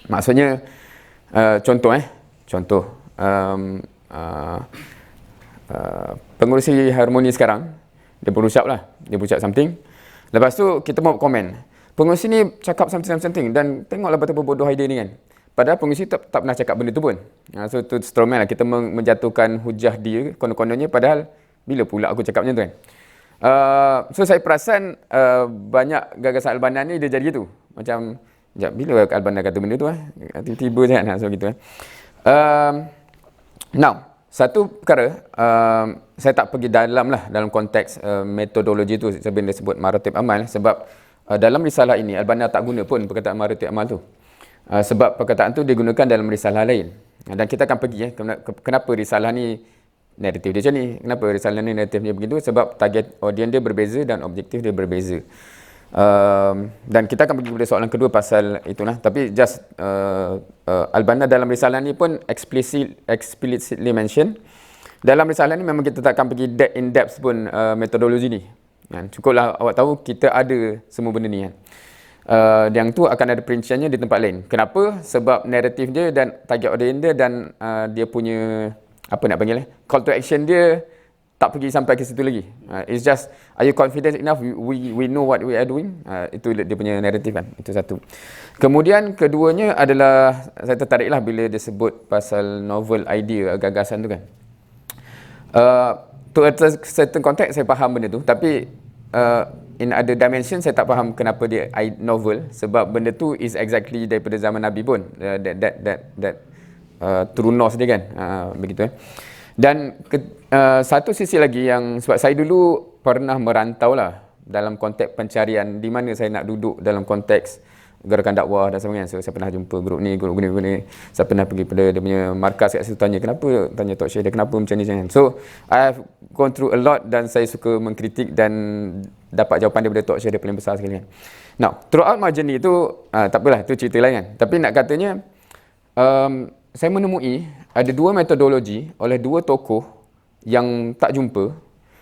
Maksudnya contoh pengurusi harmoni sekarang dia berucap something, lepas tu kita mau komen, pengurusi ni cakap something dan tengoklah betapa bodoh idea ni kan. Padahal pengurusi tak pernah cakap benda tu pun. So tu strawman lah, kita menjatuhkan hujah dia konon-kononnya, padahal bila pula aku cakap macam tu kan. So saya perasan banyak gagasan Al-Banna ni dia jadi gitu. Macam bila Al-Banna kata benda tu tiba-tiba je kan. So gitu Now, satu perkara saya tak pergi dalam konteks metodologi tu sebenarnya disebut maratib amal, sebab dalam risalah ini Al-Banna tak guna pun perkataan maratib amal tu. Sebab perkataan tu digunakan dalam risalah lain. Dan kita akan pergi kenapa risalah ni naratif dia macam ni, kenapa risalah ni naratif dia begitu, sebab target audience dia berbeza dan objektif dia berbeza. Dan kita akan pergi kepada soalan kedua pasal itulah. Tapi just Al-Banna dalam risalah ni pun explicitly mention, dalam risalah ni memang kita tak akan pergi in depth pun metodologi ni kan. Cukuplah awak tahu kita ada semua benda ni kan. Yang tu akan ada perinciannya di tempat lain. Kenapa? Sebab naratif dia dan target audience dia dan dia punya call to action dia tak pergi sampai ke situ lagi. It's just, are you confident enough, we know what we are doing. Itu dia punya naratif kan. Itu satu. Kemudian keduanya adalah, saya tertarik lah bila dia sebut pasal novel idea, gagasan tu kan. To a certain context saya faham benda tu, tapi in other dimension saya tak faham kenapa dia novel, sebab benda tu is exactly daripada zaman Nabi pun. That true north dia kan, begitu Dan satu sisi lagi yang, sebab saya dulu pernah merantau lah dalam konteks pencarian di mana saya nak duduk dalam konteks gerakan dakwah dan sebagainya. So saya pernah jumpa grup ni. Saya pernah pergi pada dia punya markas kat situ, tanya Tok Syekh dia kenapa macam ni. So I have gone through a lot dan saya suka mengkritik dan dapat jawapan daripada Tok Syekh dia paling besar sekali kan. Now, throughout my journey tu tak apalah, tu cerita lain kan. Tapi nak katanya saya menemui ada dua metodologi oleh dua tokoh yang tak jumpa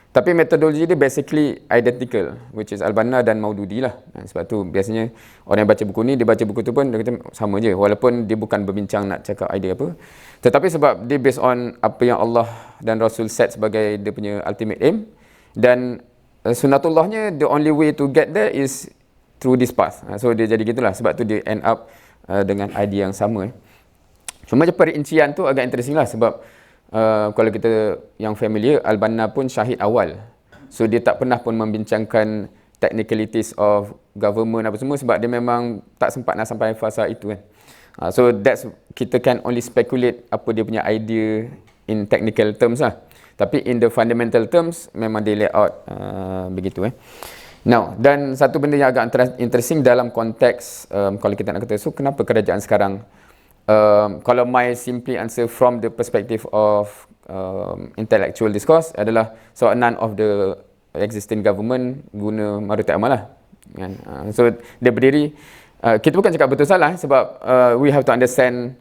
Tapi metodologi dia basically identical, which is Al-Banna dan Maududi lah. Sebab tu biasanya orang yang baca buku ni, dia baca buku tu pun dia kata sama je, walaupun dia bukan berbincang nak cakap idea apa. Tetapi sebab dia based on apa yang Allah dan Rasul set sebagai dia punya ultimate aim, dan sunnatullahnya the only way to get there is through this path. So dia jadi gitulah, sebab tu dia end up dengan idea yang sama. Cuma je perincian tu agak interesting lah, sebab kalau kita yang familiar, Al-Banna pun syahid awal. So dia tak pernah pun membincangkan technicalities of government apa semua, sebab dia memang tak sempat nak sampai fasa itu kan. So kita can only speculate apa dia punya idea in technical terms lah. Tapi in the fundamental terms memang dia lay out begitu. Now, dan satu benda yang agak interesting dalam konteks kalau kita nak kata, so kenapa kerajaan sekarang, kalau my simply answer from the perspective of intellectual discourse adalah so none of the existing government guna Maruti Amal lah kan? So dia berdiri, kita bukan cakap betul salah, sebab we have to understand,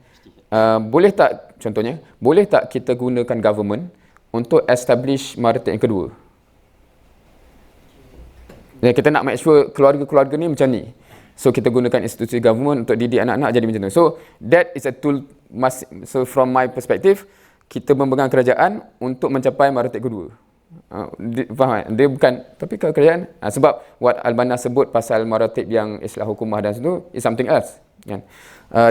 boleh tak, contohnya, boleh tak kita gunakan government untuk establish Maruti yang kedua? Dan kita nak make sure keluarga-keluarga ni macam ni, so kita gunakan institusi government untuk didik anak-anak jadi macam tu. So that is a tool. So from my perspective, kita memegang kerajaan untuk mencapai Maruti kedua. Faham? Dia bukan, tapi kalau kerajaan, sebab what Al-Banna sebut pasal Maruti yang islah hukumah dan situ is something else kan?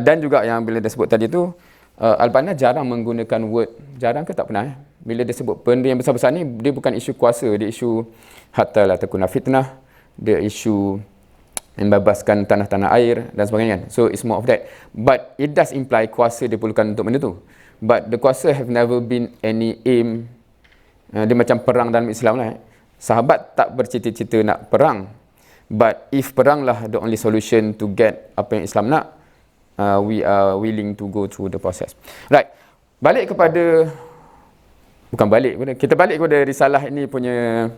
Dan juga yang bila dia sebut tadi tu, Al-Banna jarang menggunakan word, jarang ke tak pernah bila dia sebut benda yang besar-besar ni, dia bukan isu kuasa, dia isu hatta la takuna fitnah, dia isu membebaskan tanah-tanah air dan sebagainya. So it's more of that. But it does imply kuasa dia perlukan untuk benda tu. But the kuasa have never been any aim. Dia macam perang dalam Islam lah. Sahabat tak bercita-cita nak perang. But if perang lah the only solution to get apa yang Islam nak, we are willing to go through the process. Right. Balik kepada, bukan balik, kita balik kepada risalah ini punya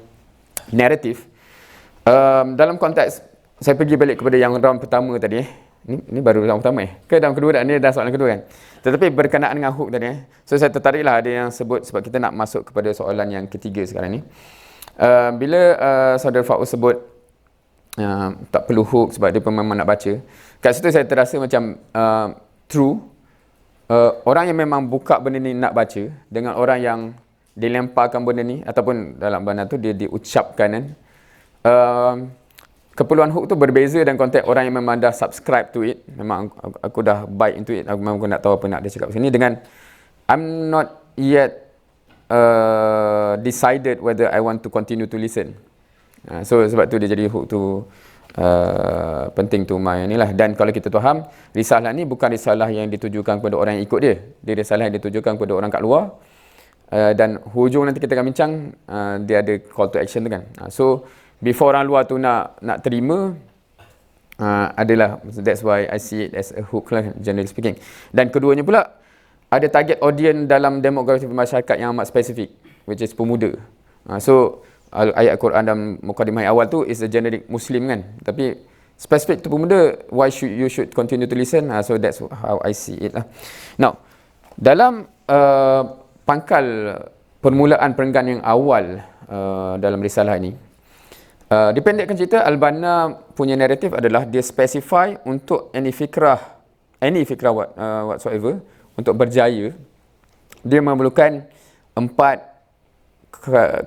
narrative. Dalam konteks, saya pergi balik kepada yang round pertama tadi. Ini baru round pertama ke round kedua dah? Ini dah soalan kedua kan? Tetapi berkenaan dengan hook tadi. So saya tertariklah ada yang sebut, sebab kita nak masuk kepada soalan yang ketiga sekarang ni. Bila Saudara Fauzi sebut tak perlu hook sebab dia memang nak baca, kat situ saya terasa macam true. Orang yang memang buka benda ni nak baca, dengan orang yang dilemparkan benda ni, ataupun dalam benda tu dia diucapkan kan, keperluan hook tu berbeza dan konteks orang yang memang dah subscribe to it, memang aku dah buy into it, aku memang nak tahu apa nak dia cakap sini, dengan I'm not yet decided whether I want to continue to listen. So sebab tu dia jadi hook tu penting tu main ni lah. Dan kalau kita faham, risalah ni bukan risalah yang ditujukan kepada orang yang ikut dia, dia risalah yang ditujukan kepada orang kat luar. Dan hujung nanti kita akan bincang, dia ada call to action tu kan. So before orang luar tu nak terima, adalah, that's why I see it as a hook lah, generally speaking. Dan keduanya pula ada target audience dalam demografi masyarakat yang amat spesifik, which is pemuda. So ayat Quran dalam mukadimah awal tu is a generic Muslim kan, tapi spesifik tu pemuda, why you should continue to listen. So that's how I see it lah. Now dalam pangkal permulaan perenggan yang awal dalam risalah ini, dipendekkan cerita, Al-Banna punya naratif adalah dia specify untuk any fikrah whatsoever, untuk berjaya dia memerlukan 4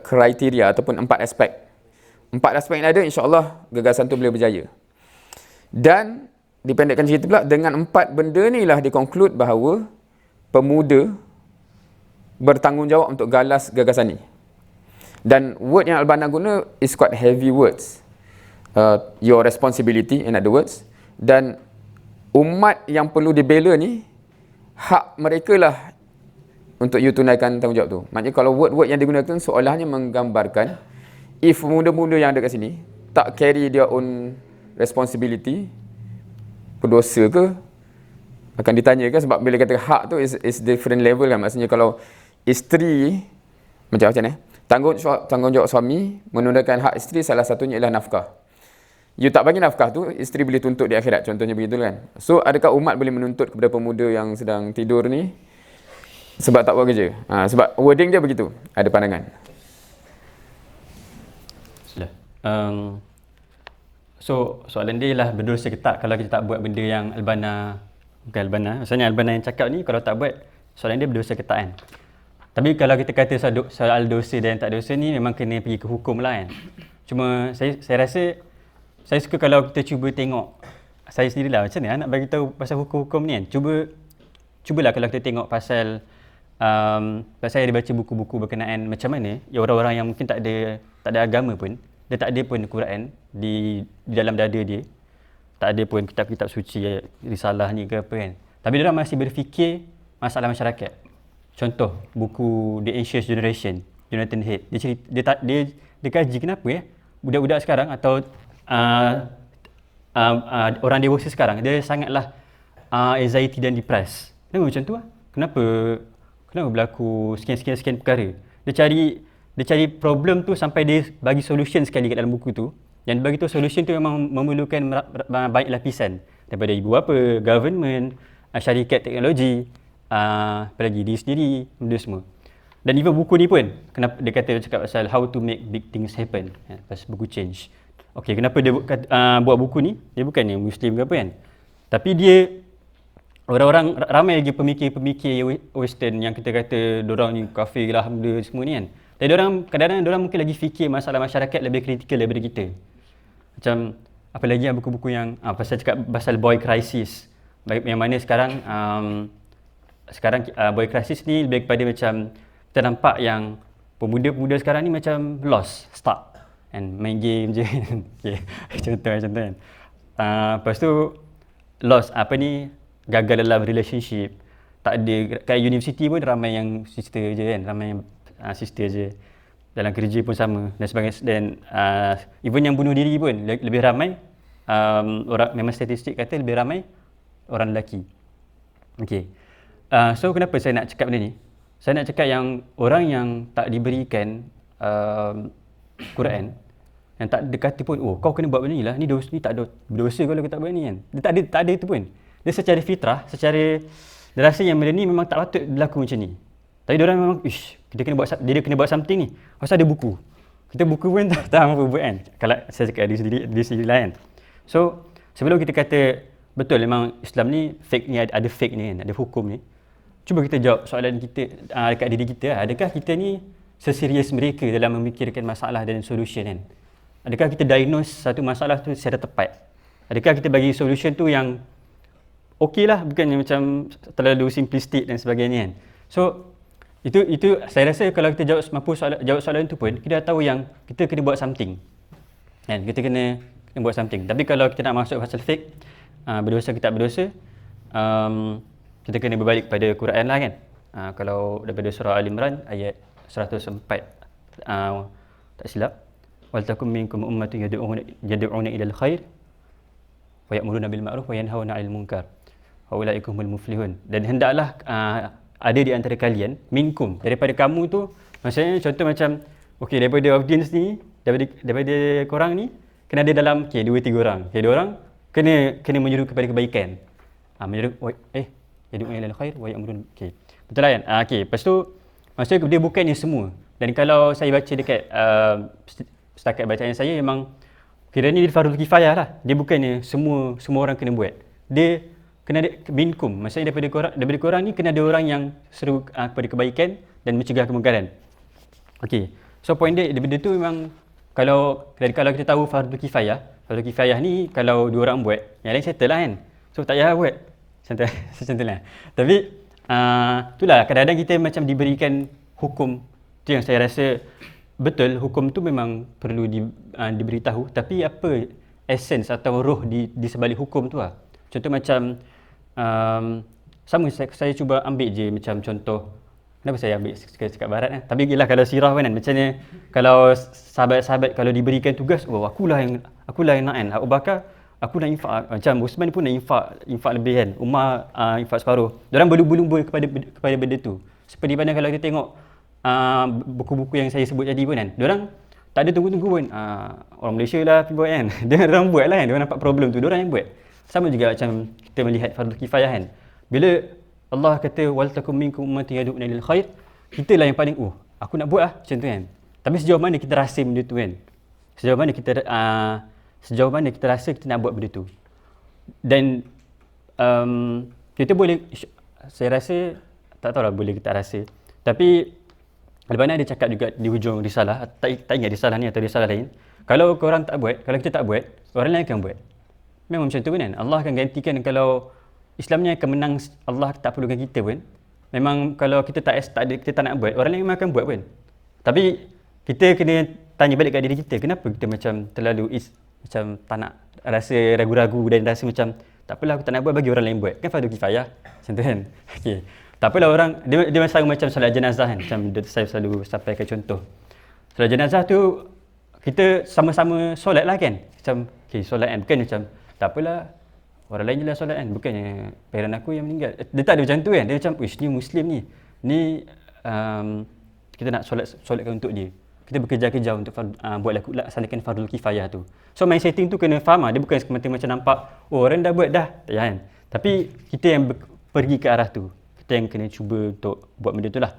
kriteria ataupun 4 aspek. 4 aspek yang ada, insya-Allah gagasan tu boleh berjaya. Dan dipendekkan cerita pula, dengan 4 benda ni lah dikonklude bahawa pemuda bertanggungjawab untuk galas gagasan ni. Dan word yang Al-Banna guna is quite heavy words. Your responsibility, in other words. Dan umat yang perlu dibela ni, hak mereka lah untuk you tunaikan tanggungjawab tu. Maknanya kalau word-word yang digunakan seolahnya menggambarkan, if pemuda-pemuda yang ada kat sini tak carry their own responsibility, berdosa ke, akan ditanyakan. Sebab bila kata hak tu is different level kan. Maksudnya kalau isteri, macam ni, tanggungjawab suami menunaikan hak isteri, salah satunya ialah nafkah. You tak bagi nafkah tu, isteri boleh tuntut di akhirat, contohnya begitu kan. So adakah umat boleh menuntut kepada pemuda yang sedang tidur ni sebab tak buat kerja? Sebab wording dia begitu, ada pandangan. So soalan dia ialah berdosa ke tak kalau kita tak buat benda yang bukan Albana, maksudnya Albana yang cakap ni, kalau tak buat, soalan dia berdosa ke tak kan. Tapi kalau kita kata soal dosa dan tak dosa ni memang kena pergi ke hukum lah kan. Cuma saya rasa saya suka kalau kita cuba tengok saya sendirilah macam mana nak bagi tahu pasal hukum-hukum ni kan. Cubalah kalau kita tengok pasal saya ada baca buku-buku berkenaan macam mana ya orang-orang yang mungkin tak ada agama pun, dia tak ada pun Quran di dalam dada dia. Tak ada pun kitab-kitab suci, risalah ni ke apa kan. Tapi dia orang masih berfikir masalah masyarakat. Contoh buku The Anxious Generation, Jonathan Haidt. Dia kaji kenapa budak-budak sekarang atau orang dewasa sekarang dia sangatlah anxiety dan depressed. Kenapa macam tu lah? Kenapa berlaku sekian perkara? Dia cari problem tu sampai dia bagi solution sekali kat dalam buku tu. Yang dia bagi tu solution tu memang memerlukan banyak lapisan. Daripada ibu bapa, government, syarikat teknologi, apa lagi, diri sendiri, benda semua. Dan even buku ni pun, kenapa dia kata cakap pasal how to make big things happen, pasal buku Change. Okey, kenapa dia buat buku ni? Dia bukannya Muslim ke apa kan? Tapi dia, orang-orang ramai lagi pemikir-pemikir Western yang kita kata diorang ni kafir lah, benda semua ni kan. Dan kadang-kadang diorang mungkin lagi fikir masalah masyarakat lebih kritikal daripada kita. Macam, apa lagi buku-buku yang pasal cakap pasal boy crisis. Yang mana sekarang boy crisis ni lebih kepada macam kita nampak yang pemuda-pemuda sekarang ni macam lost, stuck and main game je. Okay. Contoh kan. Lepas tu lost gagal dalam relationship. Tak ada kat universiti pun ramai yang sister je kan, ramai yang sister je. Dalam kerja pun sama dan sebagainya. Dan even yang bunuh diri pun lebih ramai, orang memang statistik kata lebih ramai orang lelaki. Okey. So kenapa saya nak cakap benda ni? Saya nak cakap yang orang yang tak diberikan Quran, yang tak dekati pun, kau kena buat benda ni lah, ni tak ada berdosa kalau kau tak buat ni kan. Dia tak ada itu pun. Dia secara fitrah, dia rasa yang benda ni memang tak patut berlaku macam ni. Tapi diorang memang, dia kena buat something ni. Pasal ada buku. Kita buku pun tak mampu buat kan. Kalau saya cakap diri sendiri lah kan. So, sebelum kita kata, betul memang Islam ni fake ni, ada fake ni kan, ada hukum ni. Cuba kita jawab soalan kita dekat diri kita lah. Adakah kita ni seserius mereka dalam memikirkan masalah dan solution kan? Adakah kita diagnose satu masalah tu secara tepat? Adakah kita bagi solution tu yang okey lah, bukannya macam terlalu simplistik dan sebagainya kan? So, itu saya rasa kalau kita mampu jawab soalan tu pun, kita dah tahu yang kita kena buat something. Kan? Kita kena buat something. Tapi kalau kita nak masuk pasal fake, berdosa ke tak berdosa, kita kena berbalik pada Quran lah kan. Kalau daripada surah Al-Imran ayat 104, tak silap, wal takum minkum ummatun yad'una ilal khair wa ya'muruna bil ma'ruf wa yanhauna 'anil munkar wa ulaiika humul muflihun. Dan hendaklah ada di antara kalian, minkum, daripada kamu tu, maksudnya contoh macam okey, daripada audience ni, daripada korang ni kena ada dalam 2-3 orang. 2 orang kena menyuruh kepada kebaikan. Menyuruh yad'una ilal khair wa ya'muruna. Okey. Betul lah kan? Okey, lepas tu maksudnya dia bukannya semua. Dan kalau saya baca dekat setakat bacaan saya, memang kira ni dia fardhu kifayah lah. Dia bukannya semua orang kena buat. Dia kena ada minkum. Maksudnya daripada korang ni kena ada orang yang seru kepada kebaikan dan mencegah kemungkaran. Okey. So point dia benda tu memang kalau kita tahu fardhu kifayah ni kalau 2 orang buat, yang lain settle lah kan. So tak payah buat. Macam tu lah. Tapi itulah kadang-kadang kita macam diberikan hukum. Tu yang saya rasa betul, hukum tu memang perlu diberitahu, tapi apa essence atau roh di sebalik hukum tu lah. Contoh macam sama saya cuba ambil je macam contoh, kenapa saya ambil cakap barat kan? Tapi gila kalau sirah kan, macamnya kalau sahabat-sahabat kalau diberikan tugas, akulah yang nak kan. Abu Bakar aku nak infak, macam Uthman pun nak infak lebih kan. Umar infak separuh. Diorang berlumba-lumba kepada benda tu. Seperti mana kalau kita tengok buku-buku yang saya sebut tadi pun kan, diorang tak ada tunggu-tunggu pun. Orang Malaysia lah buat kan. Diorang buat lah kan. Diorang nampak problem tu, diorang yang buat. Sama juga macam kita melihat fardhu kifayah kan. Bila Allah kata wal takum minkum ummatun yad'una ilal khair, kita lah yang paling aku nak buat lah macam tu kan. Tapi sejauh mana kita rasa benda tu kan? sejauh mana kita rasa kita nak buat benda tu. Dan kita boleh, saya rasa, tak tahulah boleh kita rasa, tapi Al-Banna ada cakap juga di hujung risalah, tak ingat risalah ni atau risalah lain, kalau korang tak buat, kalau kita tak buat, orang lain akan buat. Memang macam tu kan? Allah akan gantikan. Kalau Islam ni akan menang, Allah tak perlukan kita pun. Memang kalau kita kita tak nak buat, orang lain memang akan buat pun. Tapi kita kena tanya balik kat diri kita, kenapa kita macam terlalu macam tak nak, rasa ragu-ragu dan rasa macam tak apalah aku tak nak buat, bagi orang lain buat. Kan fardu kifayah. Macam tu kan? Okey. Tak apalah orang, dia macam solat jenazah kan. Macam saya selalu sampaikan contoh. Solat jenazah tu kita sama-sama solat lah kan. Macam solat kan, bukan macam tak apalah orang lain je lah solat kan, bukannya parent aku yang meninggal. Dia tak ada macam tu kan. Dia macam ni Muslim ni kita nak solatkan untuk dia. Kita bekerja-kerja untuk laksanakan fardul kifayah tu. So mind setting tu kena faham lah. Dia bukan semata macam nampak orang dah buat dah, tak kan. Tapi kita yang pergi ke arah tu, kita yang kena cuba untuk buat benda tu lah.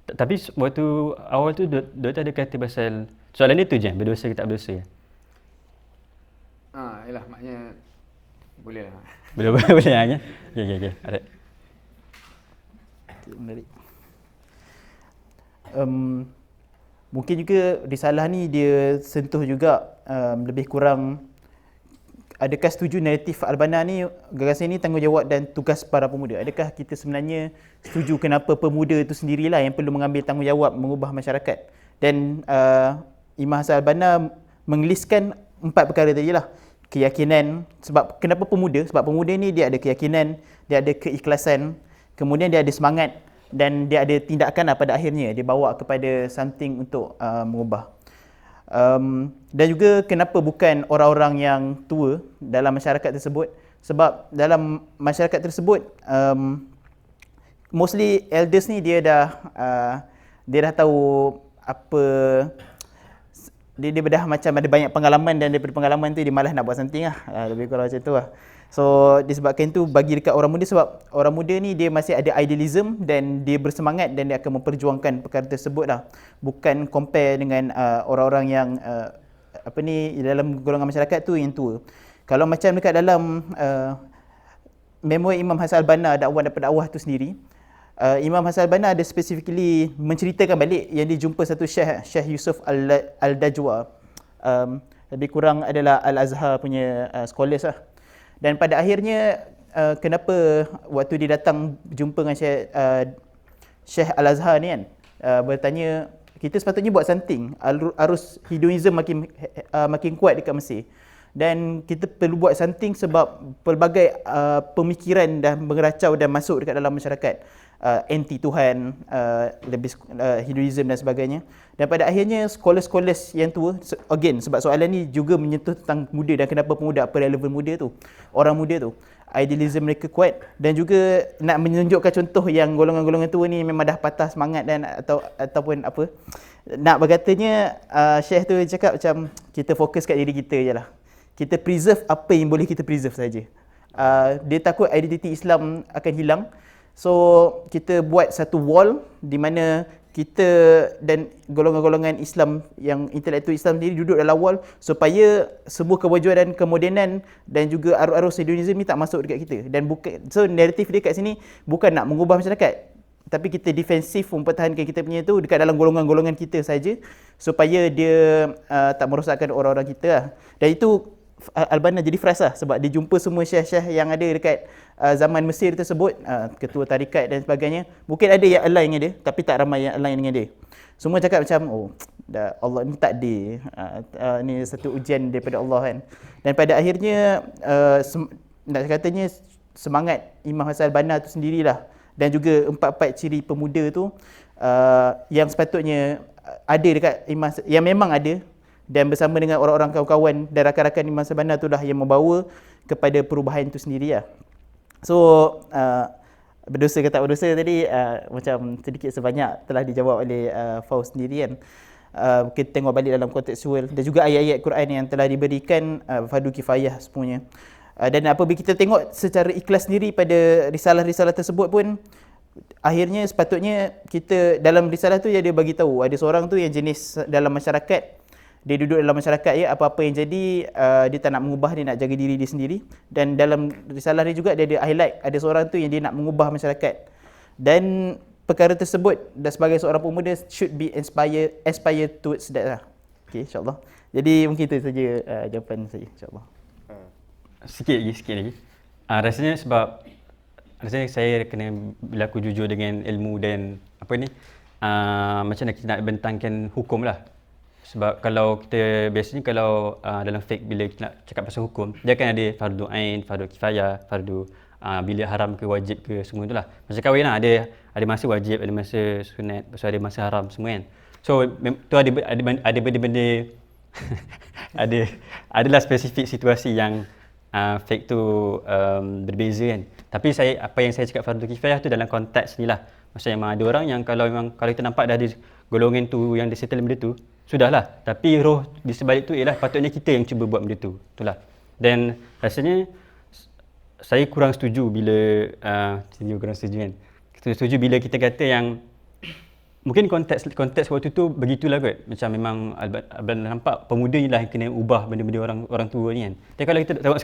Tapi waktu awal tu Doktor ada kata pasal soalan dia tu je, berdosa ke tak berdosa. Yalah, maknanya boleh lah. Boleh lah kan? Okay. Ada. Menarik. Mungkin juga risalah ni dia sentuh juga lebih kurang, adakah setuju naratif Al-Banna ni, gagasan ni tanggungjawab dan tugas para pemuda? Adakah kita sebenarnya setuju kenapa pemuda itu sendirilah yang perlu mengambil tanggungjawab mengubah masyarakat? Dan Imam Hassan Al-Banna mengeliskan 4 perkara tadi lah. Keyakinan, sebab kenapa pemuda? Sebab pemuda ni dia ada keyakinan, dia ada keikhlasan, kemudian dia ada semangat dan dia ada tindakan lah pada akhirnya. Dia bawa kepada something untuk mengubah. Dan juga kenapa bukan orang-orang yang tua dalam masyarakat tersebut? Sebab dalam masyarakat tersebut mostly elders ni dia dah tahu apa, dia dah macam ada banyak pengalaman, dan daripada pengalaman tu dia malas nak buat something lah. Lebih kurang macam tu lah. So disebabkan tu bagi dekat orang muda, sebab orang muda ni dia masih ada idealism dan dia bersemangat dan dia akan memperjuangkan perkara tersebut lah. Bukan compare dengan orang-orang yang dalam golongan masyarakat tu yang tua. Kalau macam dekat dalam memori Imam Hassan Al-Banna, dakwah tu sendiri, Imam Hassan Al-Banna ada specifically menceritakan balik yang dia jumpa satu Syekh Yusuf Al-Dajwa, lebih kurang adalah Al-Azhar punya scholars lah. Dan pada akhirnya kenapa waktu dia datang jumpa dengan Syekh Al-Azhar ni kan, bertanya, kita sepatutnya buat something, arus Hinduism makin kuat dekat Mesir, dan kita perlu buat something sebab pelbagai pemikiran dah mengeracau dan masuk dekat dalam masyarakat, anti Tuhan, lebih Hinduism dan sebagainya. Dan pada akhirnya scholars yang tua, again sebab soalan ni juga menyentuh tentang muda dan kenapa pemuda, apa relevan muda tu, orang muda tu, idealism mereka kuat, dan juga nak menunjukkan contoh yang golongan-golongan tua ni memang dah patah semangat dan ataupun apa, nak berkatanya Syekh tu cakap macam kita fokus kat diri kita je lah, kita preserve apa yang boleh kita preserve saja. Dia takut identiti Islam akan hilang, so kita buat satu wall di mana kita dan golongan-golongan Islam yang intelektual Islam sendiri duduk dalam wall, supaya sebuah kewujudan kemodenan dan juga arus Hinduism ni tak masuk dekat kita. Dan bukan, so naratif dia kat sini bukan nak mengubah masyarakat, tapi kita defensif mempertahankan kita punya tu dekat dalam golongan-golongan kita saja, supaya dia tak merosakkan orang-orang kita lah. Dan itu Al-Banna jadi frasa sebab dia jumpa semua syekh-syekh yang ada dekat zaman Mesir tersebut, ketua tarikat dan sebagainya. Mungkin ada yang align dengan dia, tapi tak ramai yang align dengan dia. Semua cakap macam, Allah ni takdir, ni satu ujian daripada Allah kan. Dan pada akhirnya nak katanya semangat Imam Hassan Al-Banna tu sendirilah, dan juga 4 ciri pemuda tu yang sepatutnya ada dekat Imam, yang memang ada, dan bersama dengan orang-orang kawan-kawan dan rakan-rakan Imam Hassan Al-Banna itulah yang membawa kepada perubahan itu sendiri lah. So berdosa ke tak berdosa tadi macam sedikit sebanyak telah dijawab oleh Fauz sendiri kan. Kita tengok balik dalam kontekstual dan juga ayat-ayat Quran yang telah diberikan fardu kifayah semuanya. Dan apabila kita tengok secara ikhlas sendiri pada risalah-risalah tersebut pun, akhirnya sepatutnya kita dalam risalah tu dia bagi tahu ada seorang tu yang jenis dalam masyarakat dia duduk dalam masyarakat ya, apa-apa yang jadi dia tak nak mengubah, dia nak jaga diri dia sendiri. Dan dalam risalah dia juga dia ada highlight ada seorang tu yang dia nak mengubah masyarakat. Dan perkara tersebut dan sebagai seorang pemuda should be aspire towards that lah. Okey, insya-Allah. Jadi mungkin itu saja jawapan saya, insya-Allah. Sikit lagi. Rasanya saya kena berlaku jujur dengan ilmu dan macam mana kita nak bentangkan hukum lah. Sebab kalau kita biasanya dalam fiqh bila kita nak cakap pasal hukum, dia akan ada fardu ain, fardu kifayah, fardu bila haram ke wajib ke, semua itulah. Macam kahwin lah, ada masa wajib, ada masa sunat, lepas tu ada masa haram semua kan. So tu ada benda-benda adalah spesifik situasi yang fiqh tu berbeza kan. Tapi apa yang saya cakap fardu kifayah tu dalam konteks ni lah. Maksudnya memang ada orang yang kalau kita nampak dah ada golongan tu yang dia settle benda tu, sudahlah. Tapi roh di sebalik tu ialah patutnya kita yang cuba buat benda tu. Itulah. Dan rasanya saya kurang setuju bila setuju bila kita kata yang mungkin konteks waktu tu begitulah kot. Macam memang Abang nampak pemuda ni lah yang kena ubah benda-benda orang tua ni kan. Tapi kalau kita tengok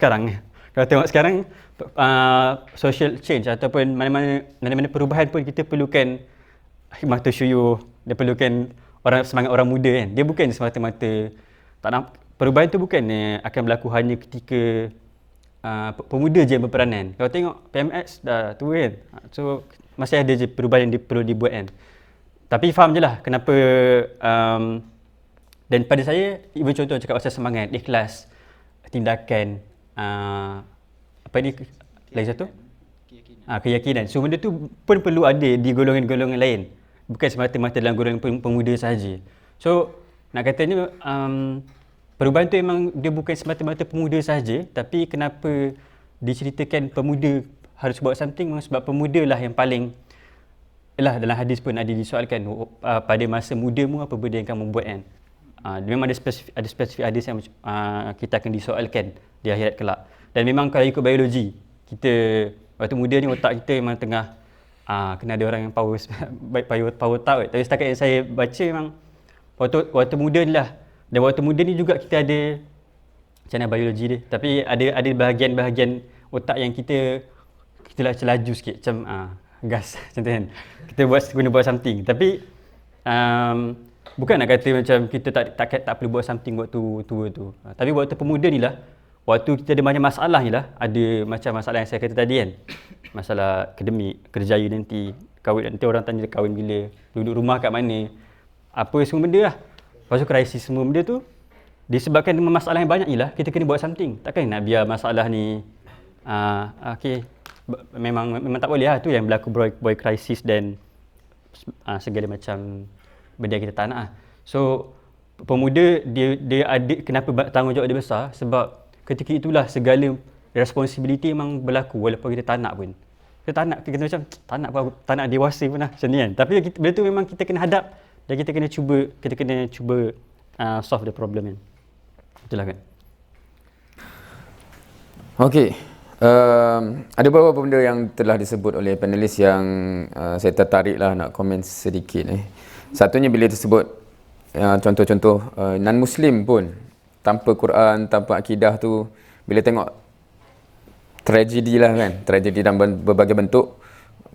sekarang social change ataupun mana-mana perubahan pun kita perlukan hikmah tasyuyuh, dia perlukan semangat orang muda kan. Dia bukan semata-mata perubahan tu bukan akan berlaku hanya ketika pemuda je yang berperanan. Kalau tengok PMX dah tua kan. So masih ada je perubahan yang perlu dibuat kan. Tapi faham je lah kenapa dan pada saya even contoh cakap pasal semangat, ikhlas, tindakan, lagi satu? Keyakinan. So benda tu pun perlu ada di golongan-golongan lain. Bukan semata-mata dalam golongan pemuda sahaja. So nak katanya perubahan tu memang dia bukan semata-mata pemuda sahaja, tapi kenapa diceritakan pemuda harus buat something sebab pemuda lah yang paling dalam hadis pun ada disoalkan pada masa mudamu apa benda yang kamu buat kan. Memang ada spesifik hadis yang kita akan disoalkan di akhirat kelak. Dan memang kalau ikut biologi, kita waktu muda ni otak kita memang tengah kena ada orang yang power tak. Tapi setakat yang saya baca memang waktu muda ni lah. Dan waktu muda ni juga kita ada macam mana biologi dia. Tapi ada bahagian-bahagian otak yang kita lah laju sikit macam gas macam tu kan. Kita guna buat something. Tapi bukan nak kata macam kita tak perlu buat something waktu tua tu. Tapi waktu pemuda ni lah, waktu kita ada banyak masalah ni lah, ada macam masalah yang saya kata tadi kan. Masalah akademik, kerjaya nanti, kahwin nanti orang tanya kahwin bila, duduk rumah kat mana, apa semua benda lah. Lepas tu krisis semua benda tu disebabkan dengan masalah yang banyak ni lah, kita kena buat something. Takkan nak biar masalah ni memang tak boleh lah. Tu yang berlaku boy crisis dan segala macam benda yang kita tak nak lah. So pemuda dia ada kenapa tanggungjawab dia besar, sebab ketika itulah segala responsibility memang berlaku walaupun kita tak nak pun. Kita macam tak nak dewasa pun lah macam ni kan. Tapi benda tu memang kita kena hadap dan kita kena cuba solve the problem kan. Itulah kan. Okey. Ada beberapa benda yang telah disebut oleh panelis yang saya tertarik lah nak komen sedikit. Satunya bila disebut contoh-contoh non-Muslim pun tanpa Quran, tanpa akidah tu, bila tengok tragedi lah kan, tragedi dalam berbagai bentuk,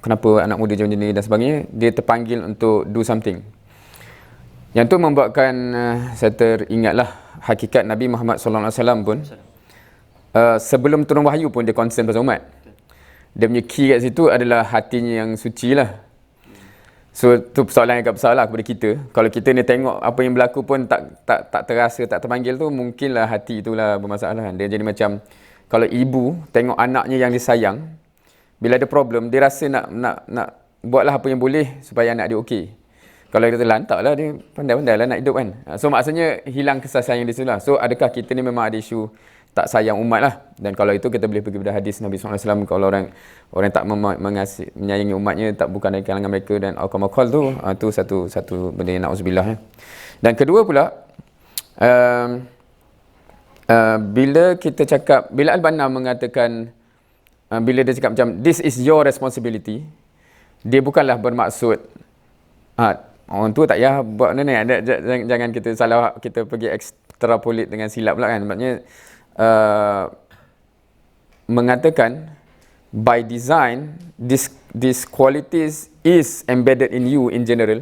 kenapa anak muda macam ni dan sebagainya, dia terpanggil untuk do something. Yang tu membuatkan saya teringatlah hakikat Nabi Muhammad SAW pun sebelum turun wahyu pun dia concern pasal umat. Dia punya key kat situ adalah hatinya yang suci lah. So tu persoalan yang agak besar lah kepada kita. Kalau kita ni tengok apa yang berlaku pun tak terasa, tak terpanggil tu, mungkinlah hati itulah bermasalah. Dia jadi macam kalau ibu tengok anaknya yang disayang, bila ada problem dia rasa nak buatlah apa yang boleh supaya anak dia okey. Kalau dia terlantak lah, dia pandai-pandai lah nak hidup kan. So maksudnya hilang kesah sayang di situ lah. So adakah kita ni memang ada isu tak sayang umat lah? Dan kalau itu kita boleh pergi pada hadis Nabi SAW, kalau orang tak menyayangi umatnya, tak bukan dari kalangan mereka, dan al-qamakal tu satu benda yang na'udzubillah. Dan kedua pula, bila kita cakap, bila Al-Banna mengatakan, bila dia cakap macam this is your responsibility, dia bukanlah bermaksud orang tua tak payah buat benda ni. Jangan kita salah, kita pergi extrapolate dengan silap pula kan. Maksudnya mengatakan by design this qualities is embedded in you in general,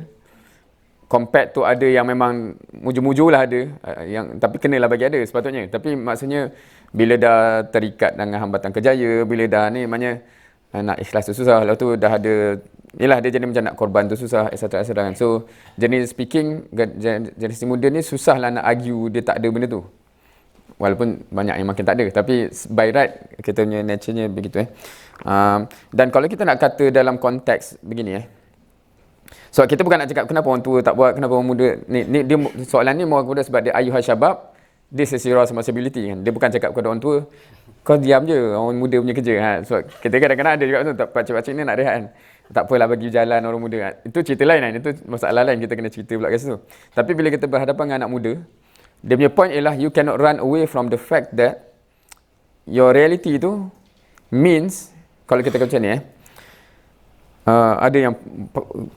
compared to ada yang memang muju-muju lah ada, yang tapi kenalah bagi ada sepatutnya. Tapi maksudnya bila dah terikat dengan hambatan kerjaya, bila dah ni maknanya nak ikhlas tu susah, lepas tu dah ada, yelah dia jadi macam nak korban tu susah, etc. kan. So jenis speaking, generasi muda ni susah lah nak argue dia tak ada benda tu, walaupun banyak yang makin tak ada, tapi by right kita punya nature-nya begitu dan kalau kita nak kata dalam konteks begini so kita bukan nak cakap kenapa orang tua tak buat, kenapa orang muda ni dia, soalan ni orang muda sebab dia ayuhal syabab, this is your responsibility kan. Dia bukan cakap kepada orang tua kau diam je, orang muda punya kerja so kita kadang-kadang ada juga tu, pakcik-pakcik ni nak rehat kan, tak apalah bagi jalan orang muda itu cerita lain kan, itu masalah lain, kita kena cerita pula kat situ. Tapi bila kita berhadapan dengan anak muda, dia punya point ialah you cannot run away from the fact that your reality tu means, kalau kita kata macam ni ada yang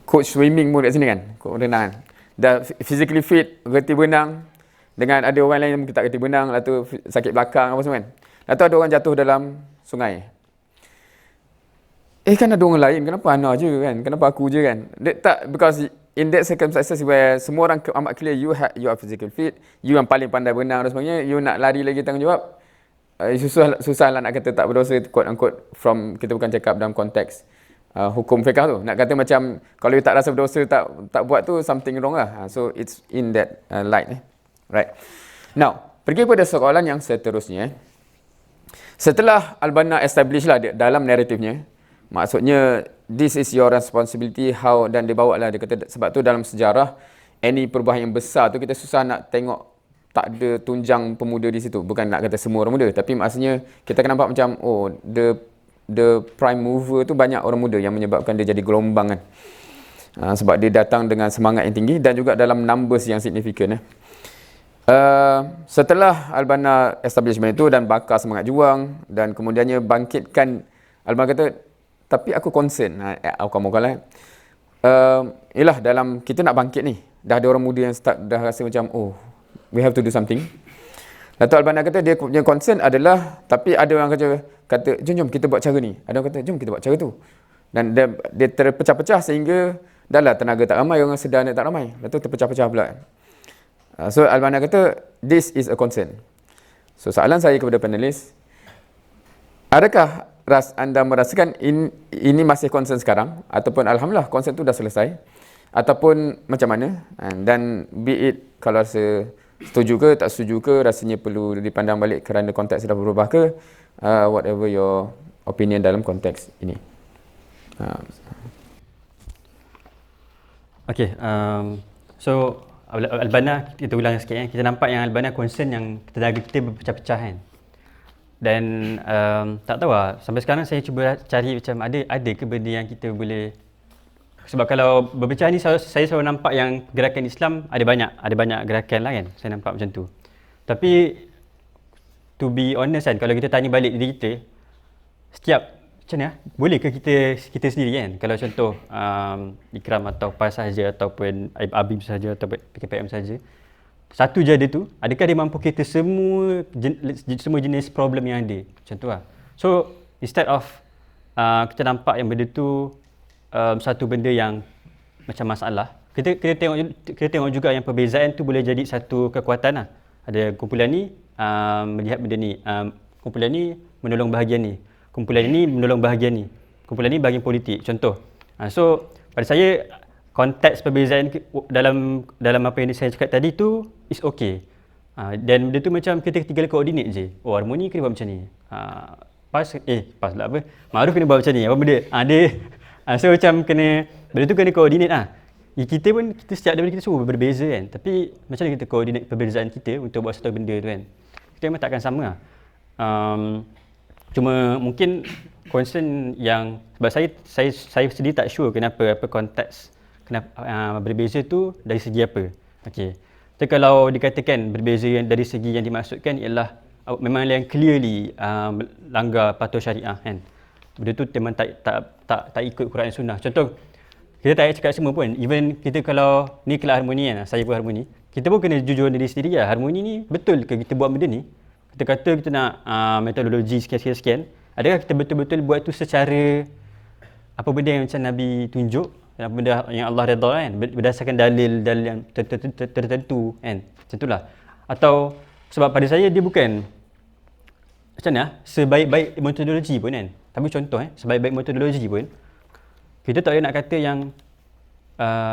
coach swimming pun kat sini kan, coach renang kan, dah physically fit, reti benang, dengan ada orang lain yang tak reti benang, lepas tu sakit belakang apa semua kan, lepas tu ada orang jatuh dalam sungai. Kan ada orang lain, kenapa Ana je kan, kenapa aku je kan. Tak, because in that circumstances where semua orang amat clear you are physical fit, you yang paling pandai benang dan sebagainya, you nak lari lagi tanggungjawab, susah lah nak kata tak berdosa, quote unquote, from, kita bukan cakap dalam konteks hukum fiqh tu, nak kata macam kalau you tak rasa berdosa tak buat tu something wrong lah. So it's in that light right. Now pergi pada soalan yang seterusnya. Setelah Al-Banna establish lah dalam naratifnya, maksudnya this is your responsibility, how, dan dia bawa lah, dia kata sebab tu dalam sejarah any perubahan yang besar tu kita susah nak tengok tak ada tunjang pemuda di situ. Bukan nak kata semua orang muda, tapi maksudnya kita akan nampak macam the prime mover tu banyak orang muda yang menyebabkan dia jadi gelombang kan. Sebab dia datang dengan semangat yang tinggi dan juga dalam numbers yang signifikan. Setelah Al-Banna establishment itu dan bakar semangat juang dan kemudiannya bangkitkan, Al-Banna kata tapi aku concern ialah dalam kita nak bangkit ni, dah ada orang muda yang start dah rasa macam we have to do something. Dato' Al-Banna kata dia punya concern adalah, tapi ada orang kata jom kita buat cara ni, ada orang kata jom kita buat cara tu, dan dia terpecah-pecah sehingga dah lah tenaga tak ramai, orang sedar tak ramai, lepas tu terpecah-pecah pula. So Al-Banna kata this is a concern. So soalan saya kepada panelis, adakah anda merasakan ini masih concern sekarang, ataupun alhamdulillah concern tu dah selesai, ataupun macam mana, dan be it kalau setuju ke tak setuju ke, rasanya perlu dipandang balik kerana konteks sudah berubah ke, whatever your opinion dalam konteks ini. Okay, so Al-Banna, kita ulang sikit kita nampak yang Al-Banna concern yang tenaga kita berpecah-pecah kan. Dan tak tahu lah, sampai sekarang saya cuba cari macam ada ke benda yang kita boleh, sebab kalau berpecah ni saya selalu nampak yang gerakan Islam ada banyak gerakan lah kan, saya nampak macam tu. Tapi to be honest kan, kalau kita tanya balik diri kita, setiap macam ni boleh ke kita sendiri kan, kalau contoh Ikram atau PAS saja ataupun Abim saja atau PKPM saja, satu je ada tu, adakah dia mampu kita semua jenis problem yang ada, macam tu lah. So instead of kita nampak yang benda tu satu benda yang macam masalah, kita tengok juga yang perbezaan tu boleh jadi satu kekuatan lah. Ada kumpulan ni melihat benda ni, kumpulan ni menolong bahagian ni, kumpulan ini menolong bahagian ni, kumpulan ni bahagian politik, contoh. So pada saya konteks perbezaan dalam apa yang saya cakap tadi tu is okay. Dan benda tu macam kita tinggal koordinate je. Harmoni kena buat macam ni. PAS lah apa? Ma'ruf kena buat macam ni. Apa benda? So macam benda tu kena koordinate lah. Kita setiap daripada kita semua berbeza kan. Tapi macam mana kita koordinate perbezaan kita untuk buat satu benda tu kan. Kita memang takkan sama lah. Cuma mungkin concern yang, sebab saya sendiri tak sure kenapa konteks berbeza tu dari segi apa. Okey. So kalau dikatakan berbeza yang dari segi yang dimaksudkan ialah memang yang clearly langgar patuh syariah kan. Benda tu memang tak ikut Quran dan Sunnah. Contoh kita tak payah cakap semua pun. Even kita kalau ni kelab harmoni kan, saya pun harmoni, kita pun kena jujur diri sendiri lah. Harmoni ni betul ke kita buat benda ni? Kita kata kita nak metodologi sekian, adakah kita betul-betul buat tu secara apa benda yang macam Nabi tunjuk, apa benda yang Allah redha kan, berdasarkan dalil yang tertentu kan, macam itulah. Atau sebab pada saya dia bukan macam mana sebaik-baik metodologi pun kan, tapi contoh sebaik-baik metodologi pun kita tak boleh nak kata yang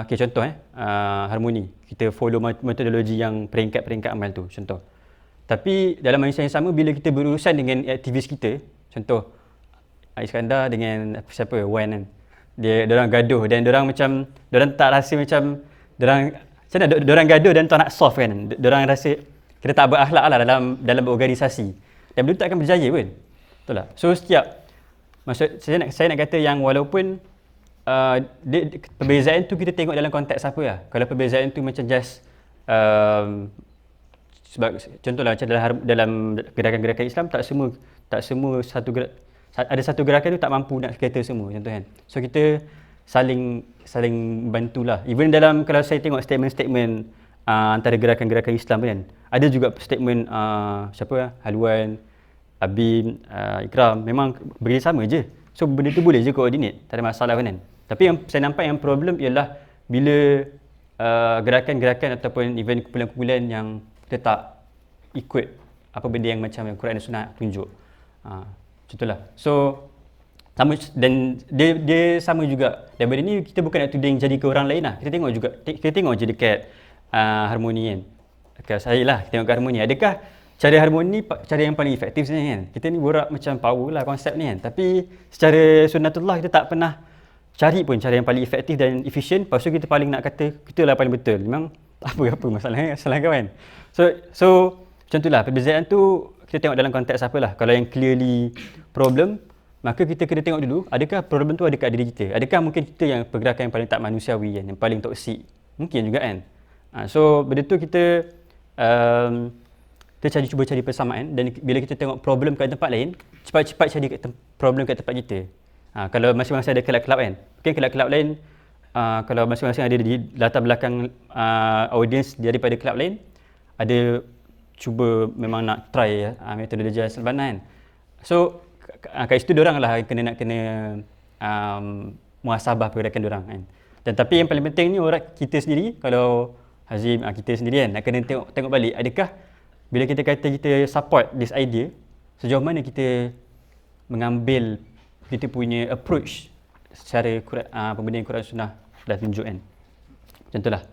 okay, contoh harmoni, kita follow metodologi yang peringkat-peringkat amal tu, contoh. Tapi dalam masa yang sama, bila kita berurusan dengan aktivis kita, contoh Iskandar dengan siapa, Wan kan, diorang gaduh dan diorang macam, diorang tak rasa macam macam mana, diorang gaduh dan tak nak solve kan, diorang rasa kita tak berakhlak lah dalam berorganisasi, dan benda tu tak akan berjaya pun, betul tak? So maksud saya nak kata yang walaupun perbezaan tu kita tengok dalam konteks apa lah. Kalau perbezaan tu macam just sebab contohlah macam dalam gerakan-gerakan Islam, tak semua ada satu gerakan tu tak mampu nak cater semua, contoh kan. So kita saling bantulah. Even dalam, kalau saya tengok statement-statement antara gerakan-gerakan Islam kan, ada juga statement siapa, Halwan, Abim, Ikram, memang bekerjasama je. So benda tu boleh je coordinate, tak ada masalah kan. Tapi yang saya nampak yang problem ialah bila gerakan-gerakan ataupun event kumpulan-kumpulan yang kita tak ikut apa benda yang macam yang Quran dan Sunnah tunjuk. Contohlah. So sama, dan dia sama juga. Dan benda ni kita bukan nak tuding jadi ke orang lain lah. Kita tengok je dekat harmoni kan. Dekat saya lah, kita tengok ke harmoni. Adakah cara harmoni cara yang paling efektif sebenarnya kan? Kita ni borak macam power lah konsep ni kan. Tapi secara sunnatullah kita tak pernah cari pun cara yang paling efektif dan efisien. Lepas tu kita paling nak kata kita lah paling betul. Memang tak apa masalahnya kan. So macam tu lah, perbezaan tu kita tengok dalam konteks apa lah. Kalau yang clearly problem, maka kita kena tengok dulu adakah problem tu ada kat diri kita. Adakah mungkin kita yang pergerakan yang paling tak manusiawi kan, yang paling toksik. Mungkin juga kan. So benda tu kita cuba cari persamaan, dan bila kita tengok problem kat tempat lain, cepat-cepat cari problem kat tempat kita. Kalau masing-masing ada kelab-kelab kan, mungkin kelab-kelab lain kalau masing-masing ada di latar belakang audience daripada kelab lain, ada cuba memang nak try metodologi Al-Banna kan. So kat situ diorang lah kena muhasabah pergerakan diorang kan. Dan tapi yang paling penting ni orang kita sendiri, kalau Hazim kita sendiri kan, nak kena tengok balik adakah bila kita kata kita support this idea, sejauh mana kita mengambil kita punya approach secara pembinaan Quran Sunnah dah tunjuk kan. Macam itulah.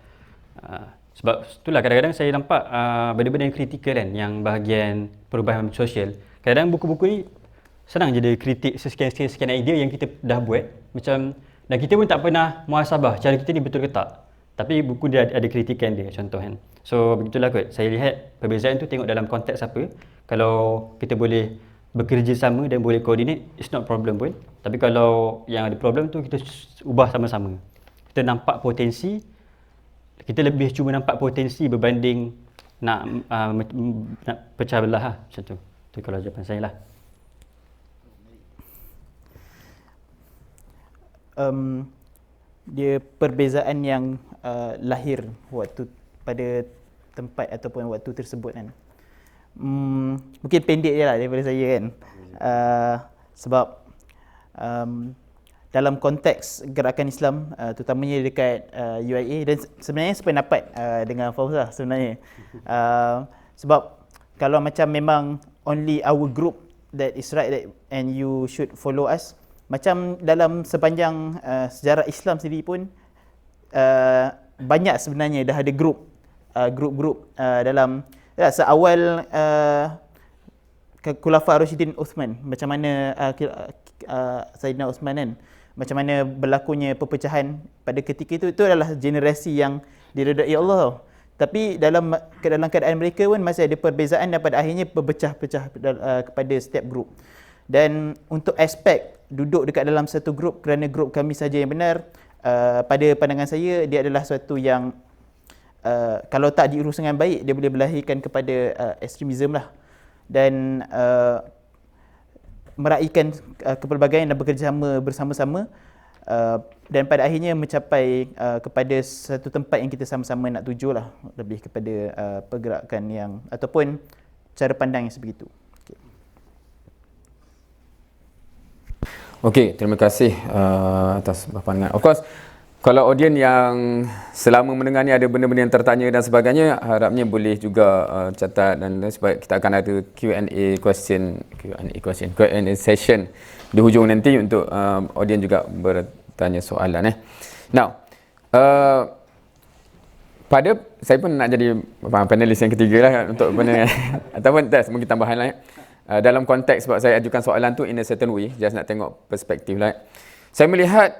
Sebab itulah kadang-kadang saya nampak benda-benda yang kritikal kan, yang bahagian perubahan sosial. Kadang-kadang buku-buku ni senang je dia kritik sekian idea yang kita dah buat. Macam, dan kita pun tak pernah muhasabah cara kita ni betul ke tak. Tapi buku dia ada kritikan dia, contoh kan. So begitulah kot. Saya lihat perbezaan tu tengok dalam konteks apa. Kalau kita boleh bekerja sama dan boleh coordinate, it's not problem pun. Tapi kalau yang ada problem tu, kita ubah sama-sama. Kita nampak potensi, kita lebih cuma nampak potensi berbanding nak pecah belah lah. Macam tu. Itu kalau jawapan saya lah. Dia perbezaan yang lahir waktu pada tempat ataupun waktu tersebut kan. Mungkin pendek je lah daripada saya kan. Sebab dalam konteks gerakan Islam, terutamanya dekat UIA, dan sebenarnya sependapat dengan Fauzah sebenarnya. Sebab kalau macam memang only our group that is right and you should follow us, macam dalam sepanjang sejarah Islam sendiri pun banyak sebenarnya dah ada grup-grup dalam seawal Khulafa Rashidin Uthman, macam mana Sayyidina Uthman kan, macam mana berlakunya perpecahan pada ketika itu adalah generasi yang diredai Allah. Tapi dalam keadaan mereka pun masih ada perbezaan dan pada akhirnya berpecah-pecah kepada setiap grup. Dan untuk aspek duduk dekat dalam satu grup kerana grup kami saja yang benar, pada pandangan saya dia adalah suatu yang kalau tak diurus dengan baik, dia boleh melahirkan kepada ekstremisme lah. Dan meraihkan kepelbagaian dan bekerjasama bersama-sama dan pada akhirnya mencapai kepada satu tempat yang kita sama-sama nak tuju lah, lebih kepada pergerakan yang ataupun cara pandang yang sebegitu. Okey, terima kasih atas pandangan. Of course, kalau audiens yang selama mendengar ni ada benda-benda yang tertanya dan sebagainya, harapnya boleh juga catat, dan sebab kita akan ada Q&A session di hujung nanti untuk audiens juga bertanya soalan. Now, saya pun nak jadi panelis yang ketiga lah untuk benda ataupun mungkin tambahan lah. Dalam konteks sebab saya ajukan soalan tu in a certain way, just nak tengok perspektif lah. Saya melihat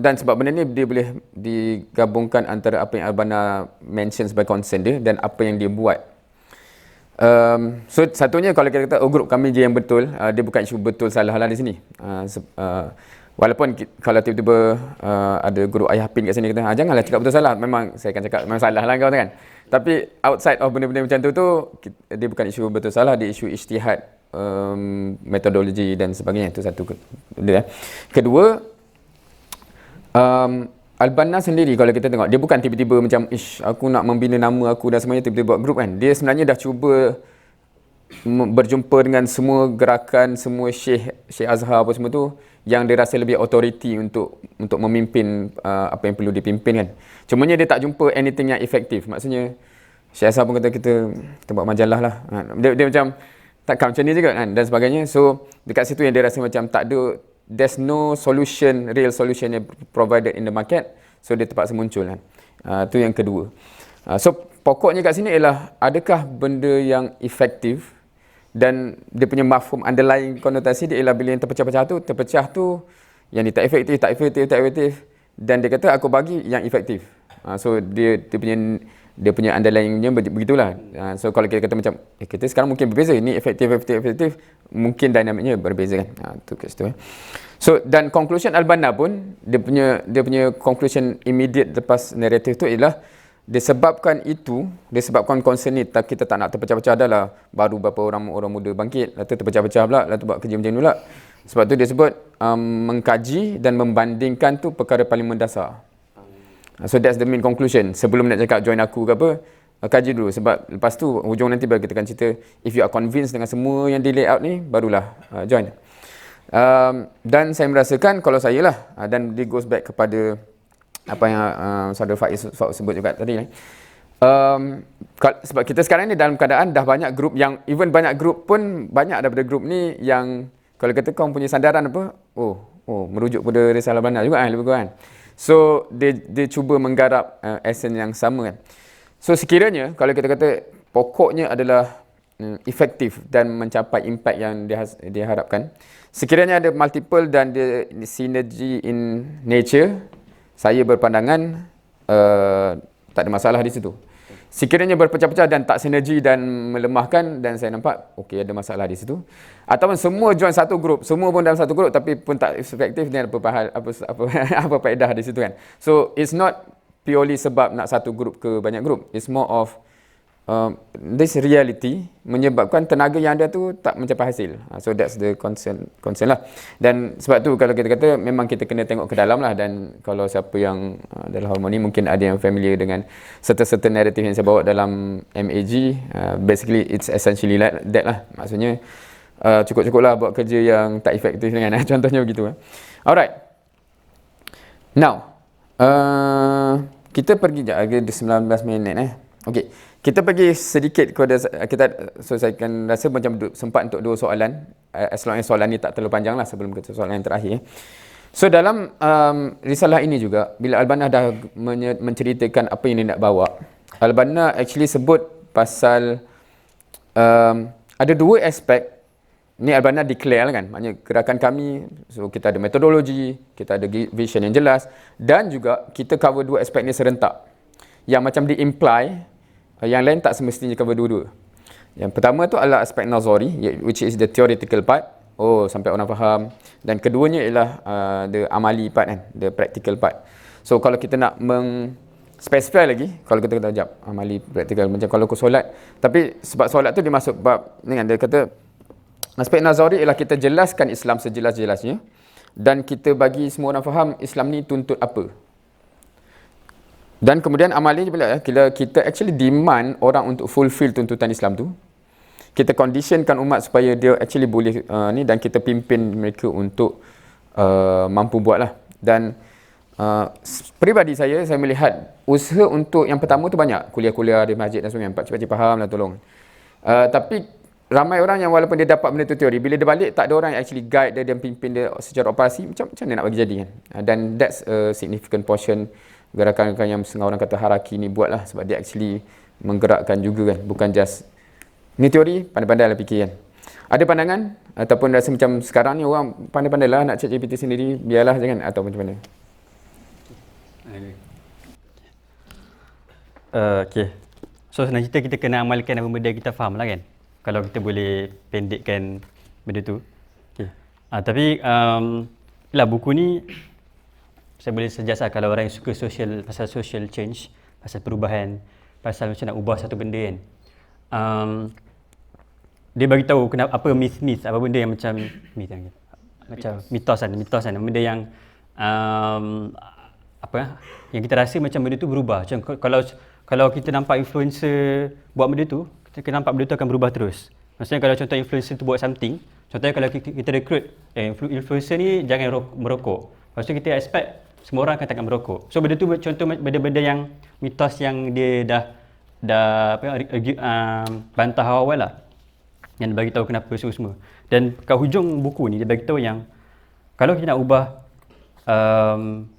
dan sebab benda ni dia boleh digabungkan antara apa yang Albana mention sebagai concern dia dan apa yang dia buat. So satunya kalau kita kata grup kami je yang betul, dia bukan isu betul salah lah di sini. Walaupun kalau tiba-tiba ada guru ayah pin kat sini kata, janganlah cakap betul salah. Memang saya akan cakap memang salah lah kau kan. Tapi outside of benda-benda macam tu dia bukan isu betul salah, dia isu ijtihad, metodologi dan sebagainya. Itu satu benda. Kedua, Albana sendiri kalau kita tengok, dia bukan tiba-tiba macam aku nak membina nama aku dan semuanya tiba-tiba buat grup kan. Dia sebenarnya dah cuba berjumpa dengan semua gerakan, semua Syekh Azhar apa semua tu yang dia rasa lebih authority untuk memimpin apa yang perlu dipimpin kan. Cumanya dia tak jumpa anything yang efektif. Maksudnya Syekh Azhar pun kata kita buat majalah lah. Dia macam takkan macam ni juga kan dan sebagainya. So dekat situ yang dia rasa macam tak ada, there's no solution, real solution yang provided in the market. So dia terpaksa muncul kan. Itu yang kedua. So pokoknya kat sini ialah adakah benda yang efektif, dan dia punya mafhum underlying konotasi dia ialah bila yang terpecah tu yang ni tak efektif, dan dia kata aku bagi yang efektif. So dia punya underlyingnya begitulah. So kalau kita kata macam kita sekarang mungkin berbeza, ni efektif, mungkin dinamiknya berbeza kan. Tu kat situ. So dan conclusion Albana pun dia punya conclusion immediate lepas naratif tu ialah disebabkan concern ni kita tak nak terpecah-pecah dah lah, baru berapa orang muda bangkit lepas tu terpecah-pecah pula, lepas tu buat kerja macam ni pula. Sebab tu dia sebut mengkaji dan membandingkan tu perkara paling mendasar. So that's the main conclusion. Sebelum nak cakap join aku ke apa, kaji dulu, sebab lepas tu hujung nanti baru kita akan cerita if you are convinced dengan semua yang di layout ni, barulah join. Dan saya merasakan kalau saya lah, dan it goes back kepada apa yang Saudara Faiz sebut juga tadi sebab kita sekarang ni dalam keadaan dah banyak grup yang even banyak grup pun banyak daripada grup ni yang kalau kata kau punya sandaran apa merujuk pada risalah Albana juga kan, lebih kurang. So dia cuba menggarap essence yang sama kan. So sekiranya kalau kita kata pokoknya adalah efektif dan mencapai impact yang dia harapkan, sekiranya ada multiple dan dia synergy in nature, saya berpandangan tak ada masalah di situ. Sekiranya berpecah-pecah dan tak sinergi dan melemahkan, dan saya nampak okey ada masalah di situ. Ataupun semua join satu grup, semua pun dalam satu grup tapi pun tak efektif, dan apa faedah di situ kan. So it's not purely sebab nak satu grup ke banyak grup. It's more of this reality menyebabkan tenaga yang ada tu tak mencapai hasil. So that's the concern lah. Dan sebab tu kalau kita kata memang kita kena tengok ke dalam lah, dan kalau siapa yang dalam harmoni mungkin ada yang familiar dengan serta-serta naratif yang saya bawa dalam MAG, basically it's essentially like that lah. Maksudnya cukup-cukup lah buat kerja yang tak efektif kan. Contohnya begitu. Alright. Now kita pergi sekejap, ada 19 minit Okey. Kita pergi sedikit kepada so saya akan rasa macam sempat untuk 2 soalan, as long as soalan ni tak terlalu panjang lah sebelum ke soalan yang terakhir. So dalam risalah ini juga, bila Albana dah menceritakan apa yang dia nak bawa, Albana actually sebut pasal ada 2 aspek. Ni Albana declare kan, maknanya gerakan kami, so kita ada metodologi, kita ada vision yang jelas, dan juga kita cover 2 aspek ni serentak. Yang macam di-imply, yang lain tak semestinya cover dua-dua. Yang pertama tu adalah aspek nazari, which is the theoretical part, sampai orang faham. Dan keduanya ialah the amali part kan, the practical part. So kalau kita nak specify lagi, kalau kita kata amali practical, macam kalau aku solat, tapi sebab solat tu dia masuk bab ni kan, dia kata aspek nazari ialah kita jelaskan Islam sejelas-jelasnya. dan kita bagi semua orang faham Islam ni tuntut apa. Dan kemudian amalnya bila kita actually demand orang untuk fulfill tuntutan Islam tu, kita conditionkan umat supaya dia actually boleh ni, dan kita pimpin mereka untuk mampu buat lah. Dan peribadi saya melihat usaha untuk yang pertama tu banyak, kuliah-kuliah di masjid dan sebagainya, pakcik-pakcik faham lah tolong. Tapi ramai orang yang walaupun dia dapat benda tu teori, bila dia balik tak ada orang yang actually guide dia dan pimpin dia secara operasi, macam mana nak bagi jadi kan. Dan that's a significant portion gerakan-gerakan yang setengah orang kata haraki ni buat lah, sebab dia actually menggerakkan juga kan, bukan just ni teori, pandai-pandai lah fikir kan. Ada pandangan ataupun rasa macam sekarang ni orang pandai-pandai lah nak ChatGPT sendiri, biarlah jangan, atau macam mana? Okay. So sebenarnya kita kena amalkan apa benda kita faham lah kan. Kalau kita boleh pendekkan benda tu. Okay. Tapi lah buku ni saya boleh suggest lah kalau orang yang suka pasal social change, pasal perubahan, pasal macam nak ubah satu benda kan. Dia bagi tahu kenapa apa myth, apa benda yang macam myth kan. Macam mitos kan, benda yang yang kita rasa macam benda tu berubah. Macam kalau kita nampak influencer buat benda tu, kita nampak benda tu akan berubah terus. Maksudnya kalau contoh influencer tu buat something, contohnya kalau kita rekrut influencer ni jangan merokok. Lepas tu kita expect semua orang akan takkan merokok. So benda tu contoh benda-benda yang mitos yang dia dah bantah awal lah. Yang dia bagi tahu kenapa semua. Dan kat hujung buku ni dia bagi tahu yang kalau kita nak ubah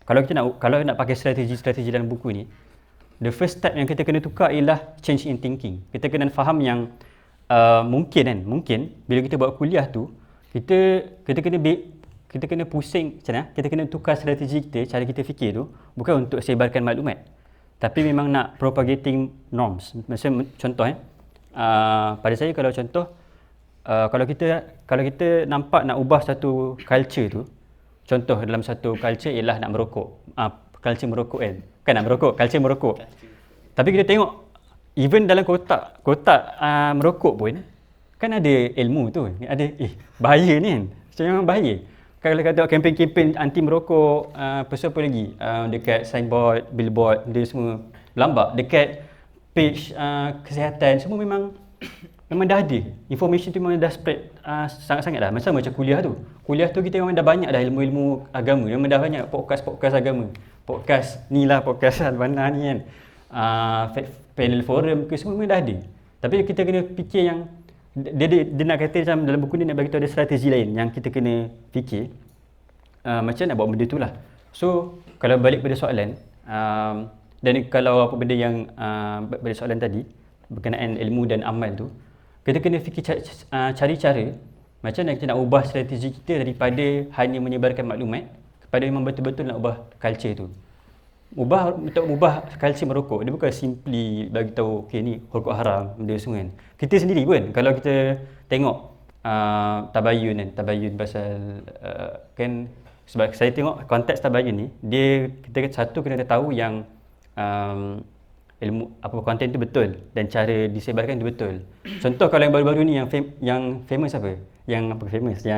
kalau nak pakai strategi dalam buku ni, the first step yang kita kena tukar ialah change in thinking. Kita kena faham yang mungkin bila kita buat kuliah tu, kita kena pusing macam mana? Kita kena tukar strategi kita, cara kita fikir tu bukan untuk sebarkan maklumat, tapi memang nak propagating norms. Maksudnya contoh pada saya kalau contoh kalau kita nampak nak ubah satu culture tu, contoh dalam satu culture ialah nak merokok. Culture merokok kan. Bukan nak merokok, culture merokok. Tapi kita tengok even dalam kotak merokok pun kan ada ilmu tu. Ada bahaya ni kan. Macam memang bahaya. Kalau kata kempen-kempen anti merokok, apa lagi? Dekat signboard, billboard, dia semua lambak. Dekat page kesihatan semua memang dah ada. Information tu memang dah spread sangat-sangat dah. Macam kuliah tu. Kuliah tu kita memang dah banyak dah ilmu-ilmu agama. Memang dah banyak podcast agama. Podcast ni lah, podcast Al-Bana ni kan. Panel forum ke semua memang dah ada. Tapi kita kena fikir yang dia nak kata macam dalam buku ni nak bagi tahu ada strategi lain yang kita kena fikir macam nak buat benda tu lah. So kalau balik pada soalan dan kalau apa benda yang pada soalan tadi berkenaan ilmu dan amal tu, kita kena fikir cari cara macam mana kita nak ubah strategi kita daripada hanya menyebarkan maklumat kepada memang betul-betul nak ubah culture tu. Untuk ubah culture merokok, dia bukan simply bagi tahu okey ni rokok haram benda semua kan. Kita sendiri pun kalau kita tengok tabayun pasal kan, sebab saya tengok konteks tabayun ni, kita satu kena tahu yang ilmu apa konten tu betul dan cara disebarkan tu betul. Contoh kalau yang baru-baru ni yang famous apa? Yang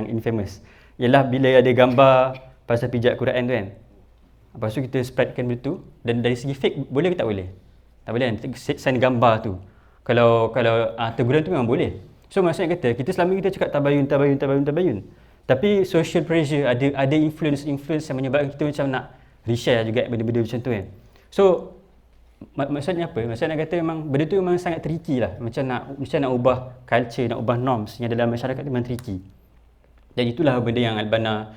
infamous. Ialah bila ada gambar pasal pijak Quran tu kan. Lepas tu kita spreadkan benda tu, dan dari segi fake boleh ke tak boleh? Tak boleh kan, send gambar tu. Kalau teguran tu memang boleh. So maksudnya kata, kita selama kita cakap tabayun. Tapi social pressure, ada influence yang menyebabkan kita macam nak reshare juga benda-benda macam tu kan. So maksudnya apa? Maksudnya nak kata memang benda tu memang sangat tricky lah. Macam nak ubah culture, nak ubah norms yang dalam masyarakat memang tricky. Dan itulah benda yang Al-Bana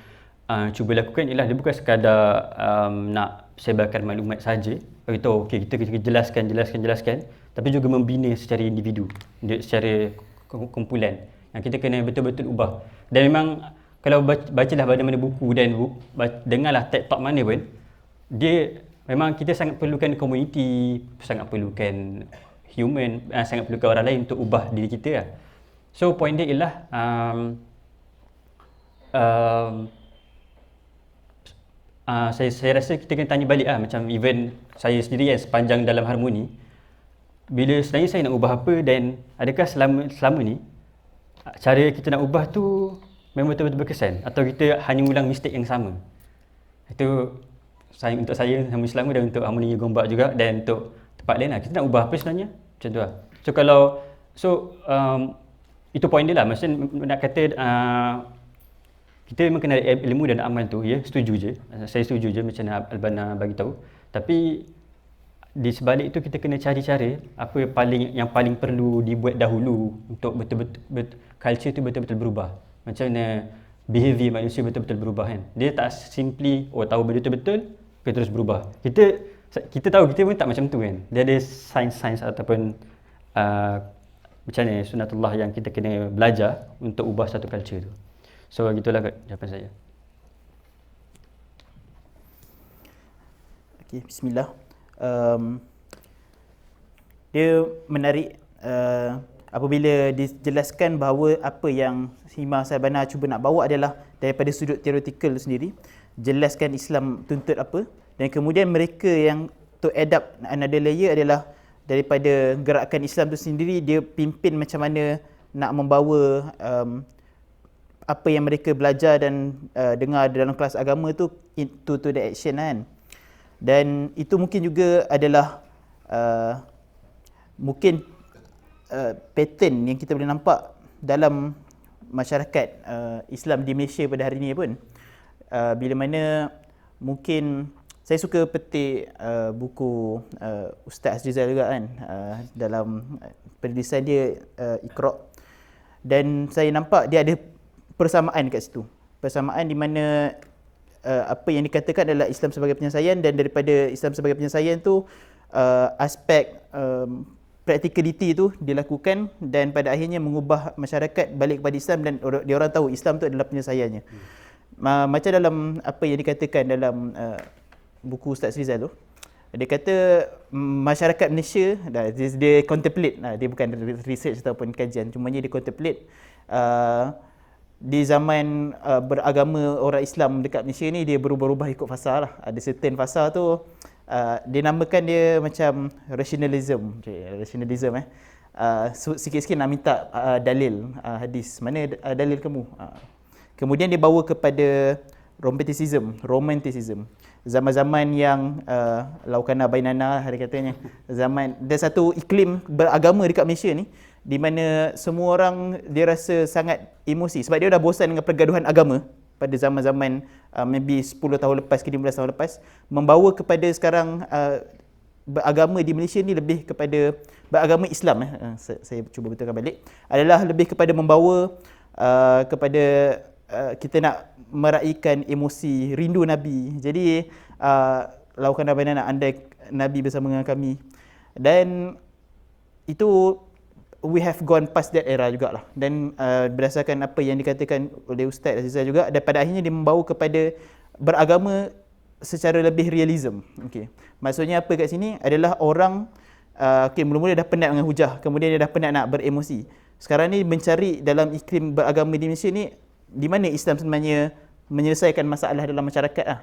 cuba lakukan, ialah dia bukan sekadar nak sebarkan maklumat saja, beritahu okey kita jelaskan, tapi juga membina secara individu, secara kumpulan yang kita kena betul-betul ubah. Dan memang kalau bacalah mana-mana buku dan dengarlah TED Talk mana pun, dia memang kita sangat perlukan community, sangat perlukan human, sangat perlukan orang lain untuk ubah diri kita lah. So point dia ialah saya rasa kita kena tanya balik lah, macam even saya sendiri kan sepanjang dalam harmoni, bila sebenarnya saya nak ubah apa, dan adakah selama ni cara kita nak ubah tu memang betul-betul berkesan atau kita hanya ulang mistake yang sama. Itu untuk saya sama Islam dan untuk Harmoni Gombak juga, dan untuk tempat lain lah. Kita nak ubah apa sebenarnya? Macam tu lah. Itu poin dia lah. Maksudnya nak kata kita memang kena ada ilmu dan amal tu, ya, setuju je. Saya setuju je macam Albana bagi tahu. Tapi di sebalik itu kita kena cari cara apa yang paling perlu dibuat dahulu untuk betul-betul culture tu betul-betul berubah. Macam mana behavior manusia betul-betul berubah kan. Dia tak simply tahu benda tu betul, kita terus berubah. Kita tahu kita pun tak macam tu kan. Dia ada sains-sains ataupun macam ni sunnatullah yang kita kena belajar untuk ubah satu culture tu. So gitulah jawapan saya. Okey, bismillah. Dia menarik apabila dijelaskan bahawa apa yang Hima Albana cuba nak bawa adalah daripada sudut teoretikal sendiri, jelaskan Islam tuntut apa, dan kemudian mereka yang to adapt another layer adalah daripada gerakan Islam tu sendiri, dia pimpin macam mana nak membawa apa yang mereka belajar dan dengar dalam kelas agama tu into to the action kan. Dan itu mungkin juga adalah mungkin pattern yang kita boleh nampak dalam masyarakat Islam di Malaysia pada hari ini pun. Bila mana mungkin saya suka petik buku Ustaz Azrizal juga kan, dalam penulisan dia Iqra', dan saya nampak dia ada persamaan kat situ. Persamaan di mana apa yang dikatakan adalah Islam sebagai penyelesaian, dan daripada Islam sebagai penyelesaian tu aspek practicality tu dilakukan, dan pada akhirnya mengubah masyarakat balik kepada Islam, dan dia orang tahu Islam tu adalah penyelesaiannya. Macam dalam apa yang dikatakan dalam buku Ustaz Rizal tu, dia kata masyarakat Malaysia dia contemplate, dia bukan research ataupun kajian, cuma dia contemplate di zaman beragama orang Islam dekat Malaysia ni, dia berubah-ubah ikut fasa lah. Ada certain fasa tu dia namakan dia macam rationalism. Sikit-sikit nak minta dalil hadis. Mana dalil kamu? Kemudian dia bawa kepada romanticism. Zaman-zaman yang laukana bainana, hari katanya. Zaman dan satu iklim beragama dekat Malaysia ni, di mana semua orang dia rasa sangat emosi sebab dia dah bosan dengan pergaduhan agama pada zaman-zaman maybe 10 tahun lepas ke 15 tahun lepas, membawa kepada sekarang beragama di Malaysia ni lebih kepada beragama Islam. Saya cuba betulkan balik, adalah lebih kepada membawa kepada kita nak meraihkan emosi rindu Nabi. Jadi laukan abana andai Nabi bersama dengan kami, dan itu we have gone past that era jugalah. Dan berdasarkan apa yang dikatakan oleh Ustaz Azizah juga, dan pada akhirnya dia membawa kepada beragama secara lebih realism. Okey, maksudnya apa kat sini adalah orang mula-mula dah penat dengan hujah, kemudian dia dah penat nak beremosi. Sekarang ni mencari dalam iklim beragama di Malaysia ni, di mana Islam sebenarnya menyelesaikan masalah dalam masyarakat lah.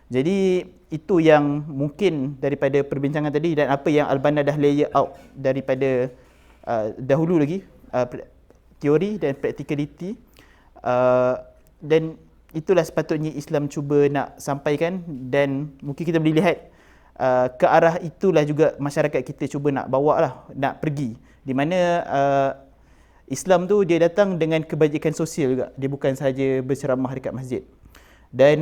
Jadi itu yang mungkin daripada perbincangan tadi, dan apa yang Albana dah layer out daripada dahulu lagi, teori dan practicality, dan itulah sepatutnya Islam cuba nak sampaikan, dan mungkin kita boleh lihat ke arah itulah juga masyarakat kita cuba nak bawa lah, nak pergi, di mana Islam tu dia datang dengan kebajikan sosial juga. Dia bukan sahaja berceramah dekat masjid. Dan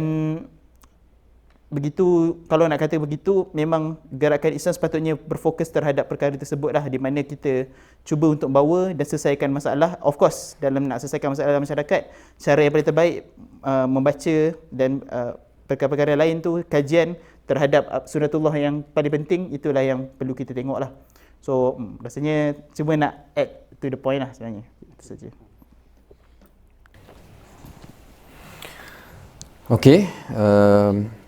begitu, kalau nak kata begitu, memang gerakan Islam sepatutnya berfokus terhadap perkara tersebut lah, di mana kita cuba untuk bawa dan selesaikan masalah. Of course, dalam nak selesaikan masalah dalam masyarakat, cara yang paling terbaik membaca, dan perkara-perkara lain tu kajian terhadap sunnatullah yang paling penting, itulah yang perlu kita tengok lah. So rasanya cuma nak add to the point lah sebenarnya. Itu saja. Okey,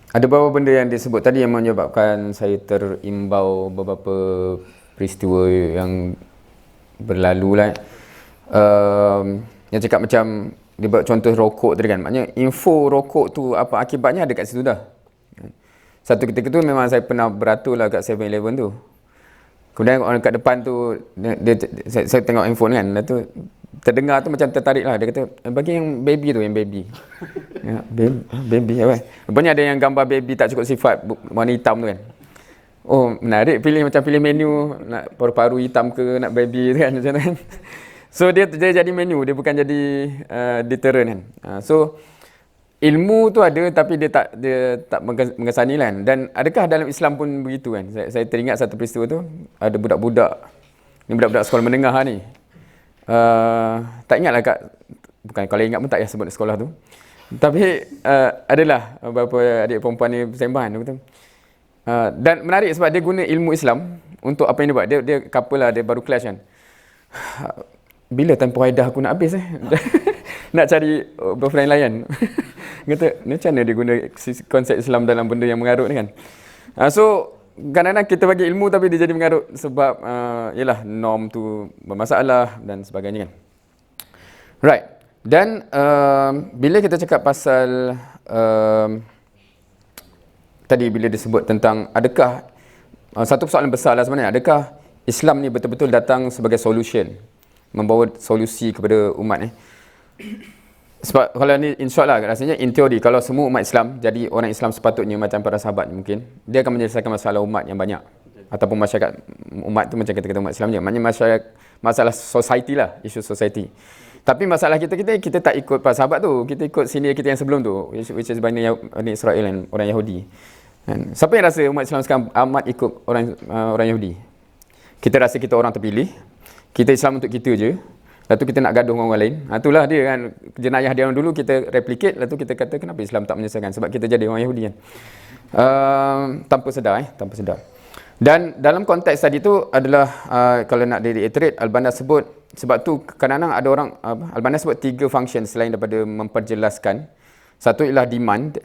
ada beberapa benda yang disebut tadi yang menyebabkan saya terimbau beberapa peristiwa yang berlalu lah. Yang cakap macam dia buat contoh rokok tadi kan, maknanya info rokok tu apa akibatnya ada kat situ dah. Satu ketika tu memang saya pernah beratur lah kat 7-Eleven tu. Kemudian orang kat depan tu saya tengok handphone kan, tu terdengar tu macam tertarik lah. Dia kata, bagi yang baby tu, yang baby. Ya, baby apa? Rupanya ada yang gambar baby tak cukup sifat, warna hitam tu kan. Oh, menarik, macam pilih menu, nak paru-paru hitam ke, nak baby tu kan, macam tu kan. So, dia jadi menu, dia bukan jadi deterrent kan. So, ilmu tu ada tapi dia tak mengesani kan. Dan adakah dalam Islam pun begitu kan? Saya teringat satu peristiwa tu, ada budak-budak, ni budak-budak sekolah menengah ni. Tak ingatlah bukan kalau ingat pun tak payah sebut sekolah tu. Tapi adalah beberapa adik perempuan ni bersembang betul. Dan menarik sebab dia guna ilmu Islam untuk apa yang dia buat. Dia couple lah, dia baru clash kan. Bila tempoh haidah aku nak habis nak cari boyfriend lain. Kata, macam mana dia guna konsep Islam dalam benda yang mengarut ni kan. So, kadang-kadang kita bagi ilmu tapi dia jadi mengarut sebab yalah norm tu bermasalah dan sebagainya kan. Right. Dan bila kita cakap pasal tadi bila disebut tentang adakah satu persoalan besar lah sebenarnya, adakah Islam ni betul-betul datang sebagai solution, membawa solusi kepada umat ni. Sebab kalau ni insyaAllah rasanya in teori kalau semua umat Islam jadi orang Islam sepatutnya macam para sahabat mungkin, dia akan menyelesaikan masalah umat yang banyak. Ataupun masyarakat umat tu macam kita kata umat Islam je, maknanya masalah society lah, isu society. Tapi masalah kita tak ikut para sahabat tu, kita ikut senior kita yang sebelum tu, which is Bani Israel dan orang Yahudi. Dan siapa yang rasa umat Islam sekarang amat ikut orang Yahudi? Kita rasa kita orang terpilih, kita Islam untuk kita je. Lepas tu kita nak gaduh dengan orang lain. Itulah dia kan, jenayah dia orang dulu kita replicate, lepas tu kita kata kenapa Islam tak menyelesaikan? Sebab kita jadi orang Yahudi kan. Tanpa sedar. Dan dalam konteks tadi tu adalah kalau nak reiterate, Al-Banna sebut, sebab tu kadang-kadang ada orang, Al-Banna sebut 3 function selain daripada memperjelaskan. Satu ialah demand.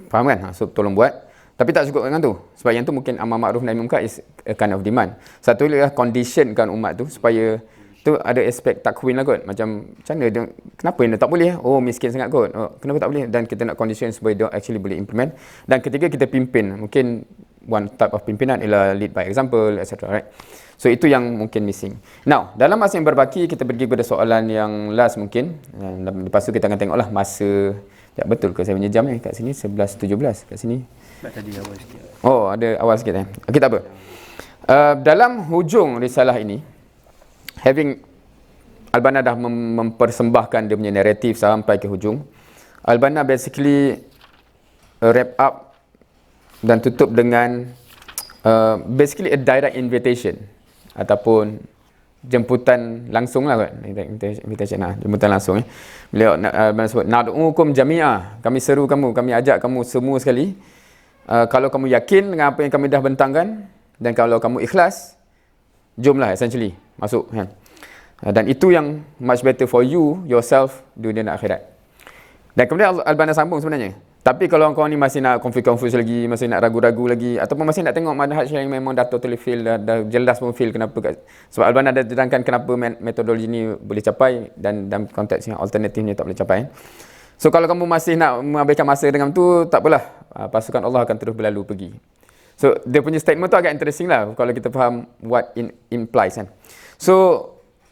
Faham kan? So tolong buat. Tapi tak cukup dengan tu. Sebab yang tu mungkin amar ma'ruf nahi munkar is a kind of demand. Satu ialah conditionkan umat tu supaya tu ada aspek takwin lah kot. Macam mana dia, kenapa dia tak boleh? Oh, miskin sangat kot. Oh, kenapa tak boleh? Dan kita nak condition supaya dia actually boleh implement. Dan ketiga, kita pimpin. Mungkin one type of pimpinan ialah lead by example, etc. Right? So itu yang mungkin missing. Now, dalam masa yang berbaki, kita pergi kepada soalan yang last mungkin. Lepas tu kita akan tengoklah masa. Ya, betul ke saya punya jam ni? Kat sini 11.17. Kat sini. Tadi awal sikit. Oh, ada awal sikit Okey, tak apa. Dalam hujung risalah ini, Al-Banna dah mempersembahkan dia punya naratif sampai ke hujung. Al-Banna basically wrap up dan tutup dengan basically a direct invitation ataupun jemputan langsung lah kan. Invitation lah, jemputan langsung. Beliau Al-Banna sebut, na'du'ukum jami'ah, kami seru kamu, kami ajak kamu semua sekali. Kalau kamu yakin dengan apa yang kami dah bentangkan dan kalau kamu ikhlas, jomlah essentially masuk kan. Dan itu yang much better for you yourself dunia dan akhirat. Dan kemudian Al-Banna sambung sebenarnya. Tapi kalau kau ni masih nak confuse lagi, masih nak ragu-ragu lagi ataupun masih nak tengok manhaj yang memang dah totally fail, dah jelas pun fail kenapa sebab Al-Banna dah terangkan kenapa metodologi ni boleh capai dan dalam konteks yang alternatifnya tak boleh capai. So kalau kamu masih nak menghabiskan masa dengan tu, tak apalah. Pasukan Allah akan terus berlalu pergi. So dia punya statement tu agak interesting lah kalau kita faham what implies kan. So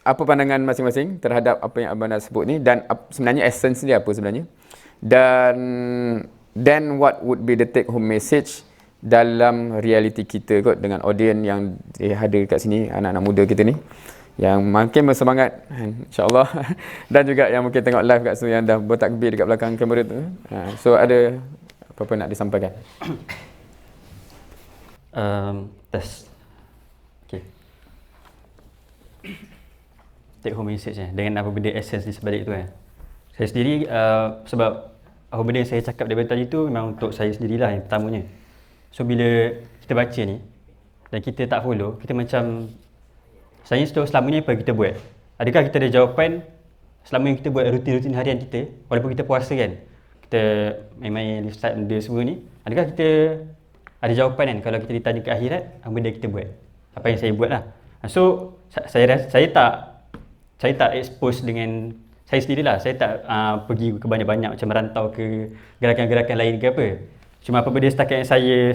apa pandangan masing-masing terhadap apa yang Al-Banna sebut ni dan sebenarnya essence dia apa sebenarnya? Dan then what would be the take home message dalam realiti kita kot dengan audience yang hadir kat sini, anak-anak muda kita ni yang makin bersemangat insya-Allah dan juga yang mungkin tengok live kat sini yang dah bertakbir dekat belakang kamera tu. So ada apa-apa nak disampaikan? Test. Okay. Take home message dengan apa benda essence di sebalik tu kan. Saya sendiri sebab apa benda yang saya cakap daripada tadi tu memang untuk saya sendirilah yang pertamanya. So bila kita baca ni dan kita tak follow, kita macam saya selama ni apa kita buat? Adakah kita ada jawapan selama yang kita buat rutin-rutin harian kita walaupun kita puasa kan? Kita main-main lifestyle benda semua ni, adakah kita ada jawapan kan kalau kita ditanya ke akhirat apa benda kita buat? Apa yang saya buat lah. So saya tak expose dengan saya sendirilah. Saya tak pergi ke banyak-banyak macam merantau ke gerakan-gerakan lain ke apa. Cuma apa benda setakat yang saya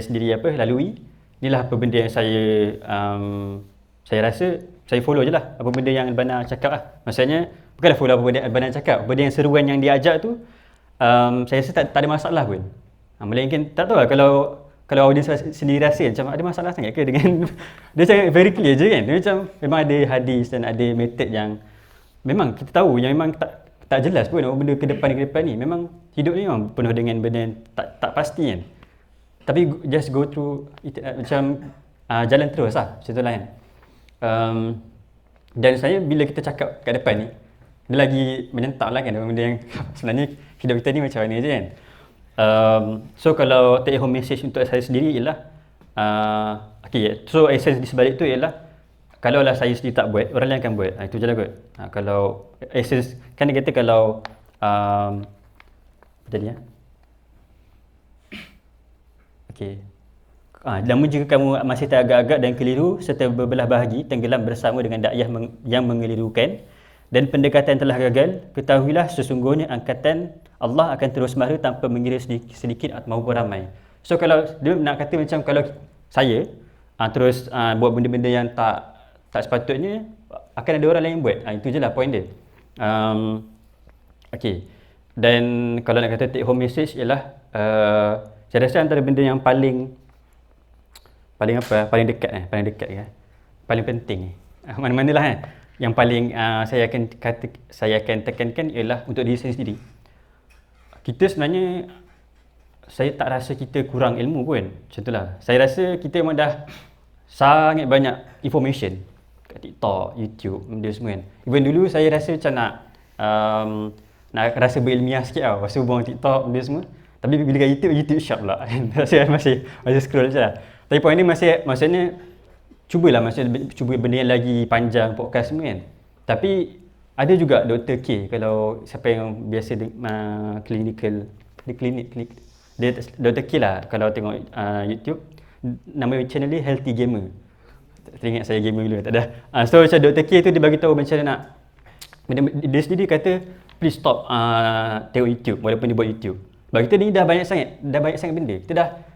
sendiri lalui, inilah apa benda yang saya rasa saya follow je lah apa benda yang Albana cakap lah. Maksudnya bukanlah follow apa benda Albana cakap, benda yang seruan yang dia ajak tu saya rasa tak ada masalah pun. Melainkan tak tahu lah kalau audience sendiri rasa macam ada masalah sangat ke dengan dia macam very clear je kan. Dia macam memang ada hadis dan ada method yang memang kita tahu yang memang tak jelas pun apa benda ke depan ni. Memang hidup ni memang penuh dengan benda yang tak pasti kan. Tapi just go through macam jalan terus lah macam tu lah kan. Dan saya bila kita cakap kat depan ni dia lagi menyentak lah kan benda yang sebenarnya hidup kita ni macam mana je kan. So kalau take home message untuk saya sendiri ialah okay, so essence di sebalik tu ialah kalau lah saya sendiri tak buat, orang lain akan buat. Itu je lah kot. Kalau essence kan dia kata kalau apa tadi ya? Okay. Namun jika kamu masih teragak-agak dan keliru serta berbelah bahagi, tenggelam bersama dengan dakwah yang mengelirukan dan pendekatan telah gagal, ketahuilah sesungguhnya angkatan Allah akan terus mara tanpa mengira sedikit maupun ramai. So kalau dia nak kata macam kalau saya terus buat benda-benda yang tak sepatutnya, akan ada orang lain buat. Itu je lah point dia. Okay. Dan kalau nak kata take home message ialah saya rasa antara benda yang paling dekat paling penting mana-manalah kan yang paling saya akan tekankan ialah untuk diri saya sendiri. Kita sebenarnya saya tak rasa kita kurang ilmu pun. Macam itulah. Saya rasa kita memang dah sangat banyak information kat TikTok, YouTube, benda semua kan. Even dulu saya rasa macam nak rasa berilmiah sikit tau. Masa buang TikTok, benda semua. Tapi bila kat YouTube sharp pula. Saya masih scroll je lah. Tapi point ni maksudnya cuba benda yang lagi panjang podcast semua kan. Tapi ada juga Dr. K, kalau siapa yang biasa clinical dia Dr. K lah kalau tengok YouTube, nama channel dia Healthy Gamer. Teringat saya gamer dulu, tak ada. So macam Dr. K tu dia bagi tahu macam mana nak dia sendiri kata please stop tengok YouTube walaupun dia buat YouTube. Bagi kita ni dah banyak sangat benda. Kita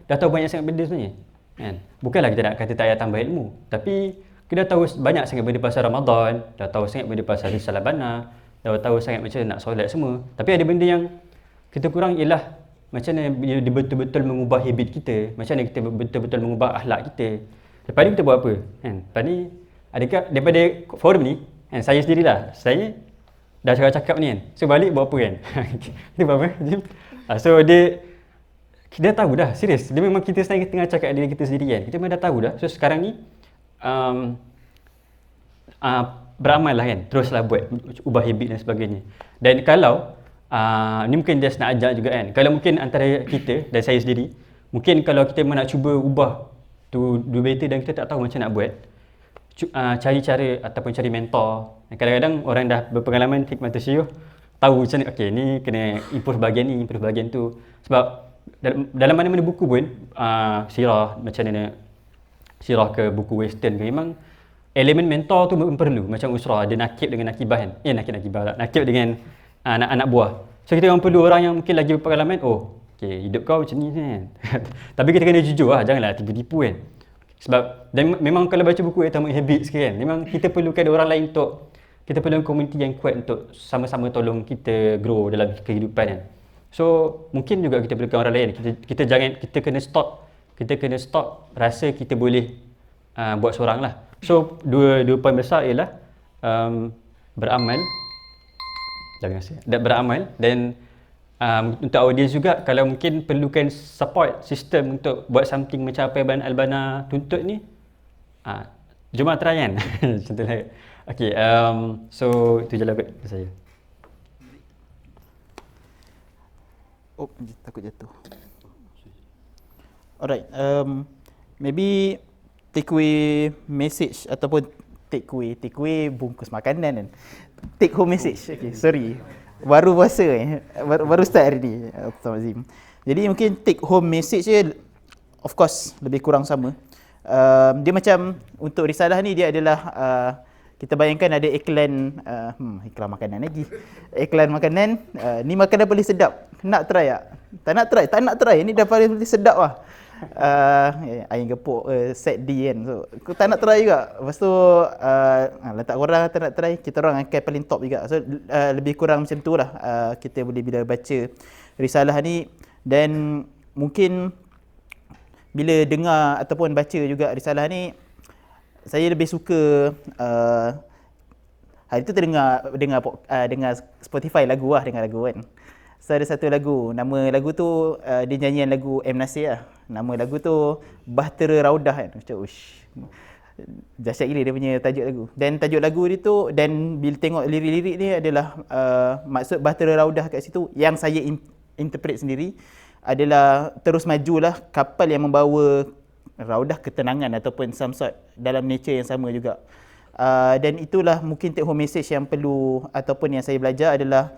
dah tahu banyak sangat benda sebenarnya. Kan? Bukanlah kita nak kata tak payah tambah ilmu, tapi kita dah tahu banyak sangat benda pasal Ramadan, dah tahu sangat benda pasal Risalah Bana, dah tahu sangat macam nak solat semua. Tapi ada benda yang kita kurang ialah macam mana dia betul-betul mengubah habit kita, macam mana kita betul-betul mengubah akhlak kita. Lepas ni kita buat apa? Kan? Lepas ni adakah daripada forum ni, kan, saya sendirilah, saya dah cakap ni kan. So balik buat apa kan? Kita buat apa? So kita dah tahu dah, serius. Dia memang kita sebenarnya tengah cakap diri kita sendiri kan. Kita memang dah tahu dah. So sekarang ni beramal lah kan. Teruslah buat, ubah habit dan sebagainya. Dan kalau ni mungkin just nak ajak juga kan. Kalau mungkin antara kita dan saya sendiri, mungkin kalau kita memang nak cuba ubah to do better dan kita tak tahu macam nak buat, cari cara ataupun cari mentor. Kadang-kadang orang dah berpengalaman hikmatus syuyukh, tahu macam ni, okay ni kena improve bahagian ni, improve bahagian tu. Sebab dalam mana-mana buku pun sirah macam mana, sirah ke buku western ke, memang elemen mentor tu perlu. Macam usrah ada nakib dengan nakibah kan. Nakib dengan anak buah. So kita memang perlu orang yang mungkin lagi berpengalaman. Oh, okay, hidup kau macam ni kan. Tapi kita kena jujur lah, janganlah tipu-tipu kan. Sebab memang kalau baca buku Atomic Habits kan, memang kita perlukan orang lain untuk, kita perlu komuniti yang kuat untuk sama-sama tolong kita grow dalam kehidupan kan. So mungkin juga kita perlukan orang lain. Kita kena stop rasa kita boleh buat seorang lah. So dua poin besar ialah beramal, dan untuk audience juga, kalau mungkin perlukan support system untuk buat something macam apa yang Albana tuntut ni, jom try kan. Macam tu lah. Okay, so itu je lah kot saya. Oh, takut jatuh. Alright, maybe takeaway message ataupun takeaway bungkus makanan kan. Take home message. Okay, sorry. Baru puasa baru start hari ni. Astagfirullahalazim. Jadi mungkin take home message je of course lebih kurang sama. Dia macam untuk risalah ni dia adalah kita bayangkan ada iklan makanan lagi. Iklan makanan, ni makanan paling sedap. Nak try tak? Tak nak try. Ni dah paling sedap lah. Ayam gepuk set D kan. So aku tak nak try juga. Lepas tu letak korang tak nak try, kita orang akan paling top juga. So lebih kurang macam tu lah kita boleh bila baca risalah ni. Dan mungkin bila dengar ataupun baca juga risalah ni, saya lebih suka hari tu dengar Spotify lagu kan. So ada satu lagu, nama lagu tu dia nyanyian lagu M. Nasir lah. Nama lagu tu Bahtera Raudah kan. Macam ush, dahsyat gila dia punya tajuk lagu. Dan tajuk lagu dia tu, dan bila tengok lirik-lirik ni adalah maksud Bahtera Raudah kat situ yang saya interpret sendiri adalah terus majulah kapal yang membawa raudah ketenangan ataupun some sort dalam nature yang sama juga. Dan itulah mungkin take home message yang perlu ataupun yang saya belajar adalah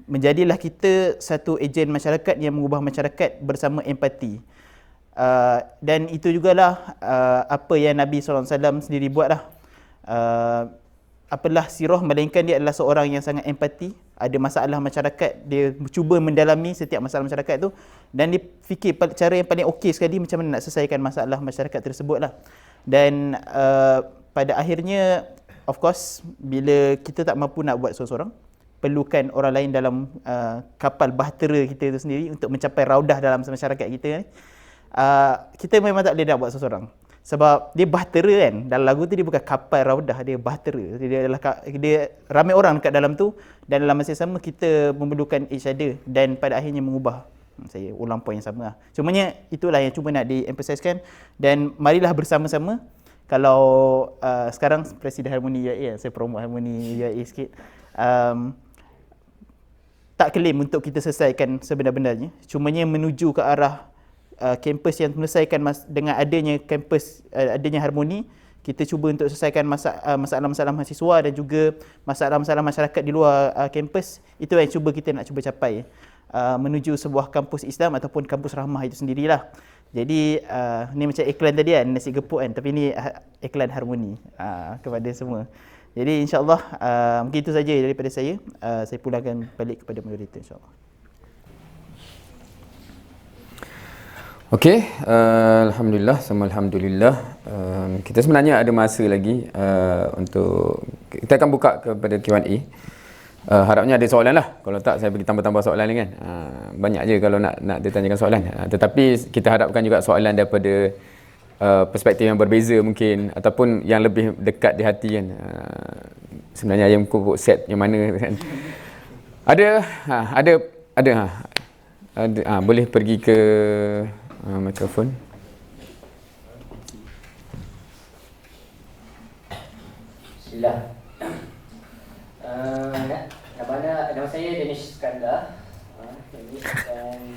menjadilah kita satu ejen masyarakat yang mengubah masyarakat bersama empati. Dan itu jugalah apa yang Nabi SAW sendiri buatlah. Apalah sirah, melainkan dia adalah seorang yang sangat empati. Ada masalah masyarakat, dia cuba mendalami setiap masalah masyarakat tu, dan dia fikir cara yang paling okey sekali macam mana nak selesaikan masalah masyarakat tersebut lah. Dan pada akhirnya, of course, bila kita tak mampu nak buat seorang-seorang, perlukan orang lain dalam kapal bahtera kita itu sendiri untuk mencapai raudah dalam masyarakat kita ni. Kita memang tak boleh nak buat seorang-seorang. Sebab dia bahtera kan. Dalam lagu tu dia bukan kapal raudah, dia bahtera. Dia ramai orang dekat dalam tu, dan dalam masa yang sama kita memerlukan each other dan pada akhirnya mengubah. Saya ulang poin yang sama lah. Cumanya itulah yang cuba nak di-emphasizekan, dan marilah bersama-sama. Kalau sekarang Presiden Harmoni UIA, saya promote Harmoni UIA sikit. Tak claim untuk kita selesaikan sebenar-benarnya. Cumanya menuju ke arah kampus yang menyelesaikan dengan adanya kampus, adanya Harmoni, kita cuba untuk selesaikan masalah-masalah mahasiswa dan juga masalah-masalah masyarakat di luar kampus. Itu yang kita nak cuba capai, menuju sebuah kampus Islam ataupun kampus rahmah itu sendirilah. Jadi ni macam iklan tadi kan, nasi gepuk kan, tapi ni iklan Harmoni kepada semua. Jadi insyaAllah mungkin itu saja daripada saya. Saya pulangkan balik kepada moderator insyaAllah. Okey, alhamdulillah, sama alhamdulillah. Kita sebenarnya ada masa lagi untuk kita akan buka kepada Q&A. Harapnya ada soalan lah. Kalau tak, saya bagi tambah-tambah soalan lagi kan. Banyak je kalau nak ditanyakan soalan. Tetapi kita harapkan juga soalan daripada perspektif yang berbeza mungkin, ataupun yang lebih dekat di hati kan. Sebenarnya ayam kubuk set yang mana kan. Ada boleh pergi ke mikrofon. Bismillah. Nama saya Danish Iskandar. Dan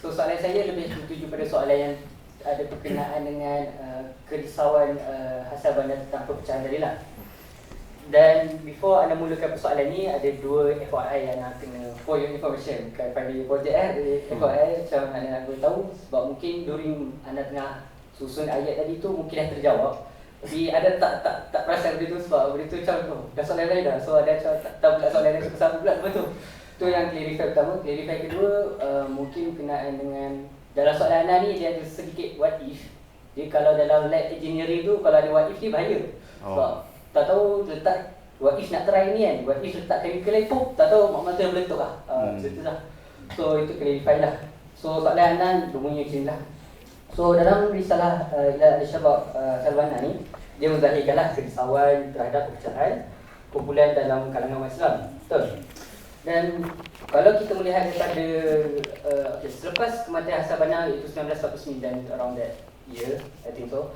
soalan saya lebih tertuju pada soalan yang ada berkenaan dengan kerisauan Hassan Banna tentang perpecahan tadi lah. Dan before anda mulakan persoalan ni, ada dua FYI yang nak kena, for your information, bukan pandai projek FYI macam anda boleh tahu. Sebab mungkin during anda tengah susun ayat tadi tu mungkin dah terjawab, tapi ada tak perasan benda tu, sebab benda tu macam dah soalan lain dah. So ada macam tak tahu pula soalan lain bersama pula, betul. Tu yang clarify pertama. Clarify kedua, mungkin berkenaan dengan dalam soalan anda ni dia ada sedikit what if. Jadi kalau dalam lab engineering tu, kalau ada what if ni bahaya. Sebab tak tahu letak what if nak try ni kan, what if letak chemical lain pun tak tahu mak mata meletup lah. Macam tu lah. So itu clarify lah. So soalan anda bunyi macam ni lah. So dalam risalah Ila Al-Syabab Salwana ni, dia menzahirkanlah kerisauan terhadap perpecahan kumpulan dalam kalangan umat Islam. Betul? Dan kalau kita melihat daripada selepas kematian Hassan Banna, iaitu 1949, around that year, I think so,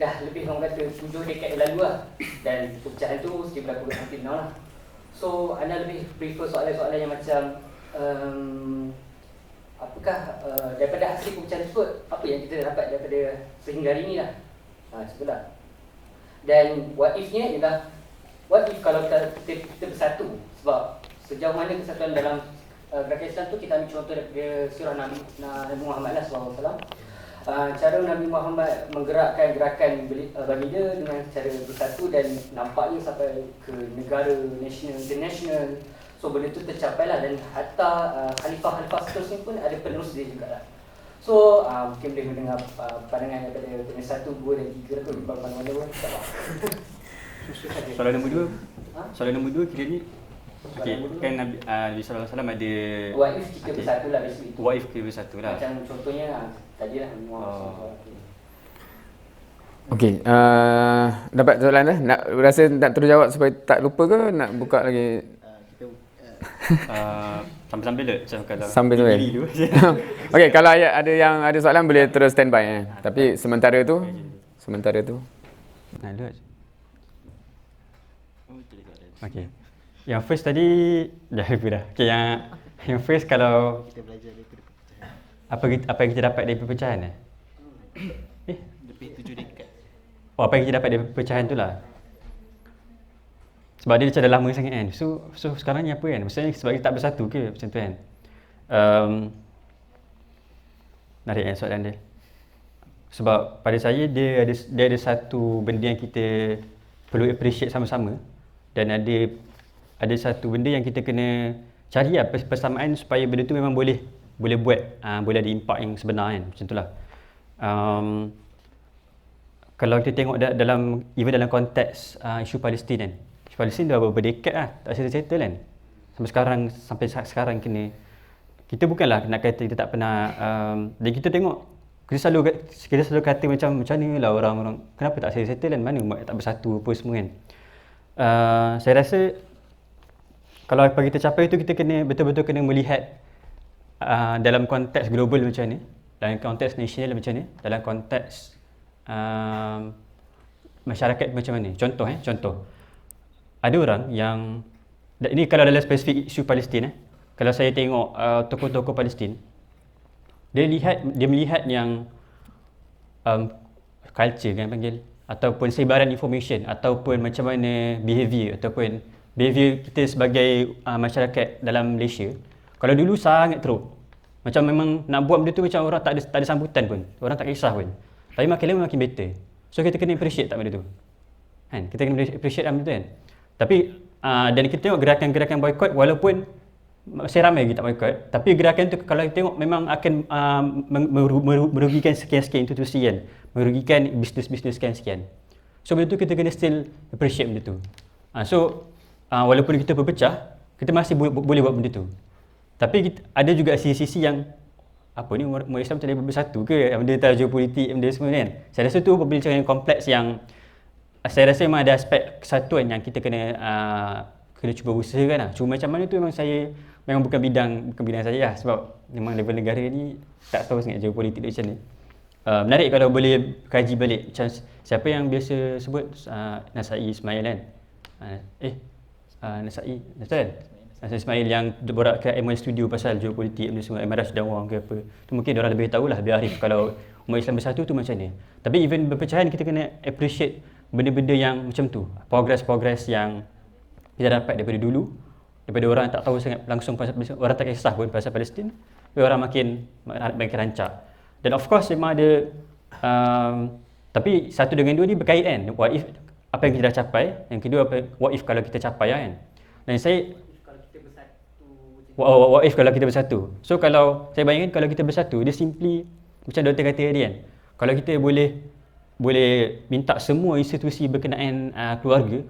dah lebih orang kata 7 dekad yang lalu lah. Dan perpecahan tu sejak berlaku hampir now lah. So anda lebih prefer soalan-soalan yang macam apakah daripada hasil perpecahan tersebut, apa yang kita dapat daripada sehingga hari ni lah. Macam tu lah. Dan what if-nya ialah, what if kalau kita bersatu. Sebab sejauh mana kesatuan dalam gerakan Islam tu, kita ambil contoh daripada surah Nabi Muhammad SAW. Cara Nabi Muhammad menggerakkan gerakan Banida dengan cara bersatu, dan nampaknya sampai ke negara, national, international. So benda tu tercapai lah, dan hatta khalifah-khalifah seterusnya pun ada penerus dia juga lah. So mungkin boleh mendengar pandangan daripada penyelesaian 1, 2 dan 3 tu mana-mana pun tak apa. Soalan nombor 2. Ha? Soalan nombor 2 kira ni okey, nombor dua. kan Nabi sallallahu alaihi wasallam ada What if kita bersatu lah basically. what if kita bersatu lah. Macam contohnya tadi lah Okey, dapat soalan dah? Nak rasa nak terus jawab supaya tak lupa ke nak buka lagi? Sambil-sambil je macam kalau Sambil tu. diri tu. Okey, kalau ada yang ada soalan boleh terus standby Tapi sementara tu Nak load. Okey. Yang first tadi dah lupa dah. Okey, yang first kalau Kita belajar daripada perpecahan. apa yang kita dapat dari perpecahan Lebih 7 dekat. Oh, apa yang kita dapat dari perpecahan tu lah. Sebab dia macam dah lama sangat kan. So sekarang ni apa kan? Maksudnya sebab kita tak bersatu ke macam tu kan? Menarik kan soalan dia. Sebab pada saya dia ada satu benda yang kita perlu appreciate sama-sama, dan ada satu benda yang kita kena cari lah persamaan supaya benda tu memang boleh buat, boleh ada impak yang sebenar kan, macam tu lah. Kalau kita tengok dalam konteks isu Palestin kan, isu Palestin dah beberapa dekad lah tak settle kan, sampai sekarang kita bukanlah nak kata kita tak pernah, dan kita tengok kita selalu kata macam mana lah orang kenapa tak settle kan, mana tak bersatu apa semua kan. Saya rasa kalau apa kita capai itu, kita kena betul-betul kena melihat dalam konteks global macam ni, dalam konteks nasional macam ni, dalam konteks masyarakat macam mana. Contoh ada orang yang, ini kalau dalam spesifik isu Palestin kalau saya tengok tokoh-tokoh Palestin, dia melihat yang culture kan panggil, ataupun sebaran information, ataupun macam mana behavior kita sebagai masyarakat dalam Malaysia. Kalau dulu sangat teruk, macam memang nak buat benda tu macam orang tak ada sambutan pun, orang tak kisah pun. Tapi makin lama makin better. So kita kena appreciate tak benda tu kan? Kita kena appreciate benda tu kan. Tapi dan kita tengok gerakan-gerakan boycott, walaupun masih ramai lagi tak boycott, tapi gerakan tu kalau kita tengok memang akan merugikan sekian-sekian institusi kan, merugikan bisnes-bisnes sekian-sekian. So benda tu kita kena still appreciate benda tu. Walaupun kita berpecah, kita masih boleh buat benda tu. Tapi ada juga sisi-sisi yang ni umat Islam tak boleh bersatu ke, benda tajuk politik, benda semua kan. Saya rasa tu perbincangan yang kompleks yang saya rasa memang ada aspek kesatuan yang kita kena cuba usahakan lah. Cuma macam mana tu memang bukan bidang saya lah, sebab memang level negara ni tak tahu sangat geopolitik macam ni. Menarik kalau boleh kaji balik macam siapa yang biasa sebut Nasai Ismail kan. Nasai Ismail yang borak ke MY Studio pasal geopolitik benda semua, Emirates dan Wang ke apa. Tu mungkin diorang lebih tahulah, lebih arif kalau umat Islam bersatu tu macam ni. Tapi even berpecahan, kita kena appreciate benda-benda yang macam tu. Progress yang kita dapat daripada dulu, daripada orang tak tahu sangat langsung pasal Palestin, orang tak kisah pun pasal Palestin, tapi orang makin rancak. Dan of course memang ada tapi satu dengan dua ni berkait kan. What if apa yang kita dah capai, yang kedua what if kalau kita capai kan. Dan saya what if kalau kita bersatu. So kalau saya bayangkan kalau kita bersatu, dia simply macam doktor kata tadi kan, kalau kita boleh minta semua institusi berkenaan keluarga,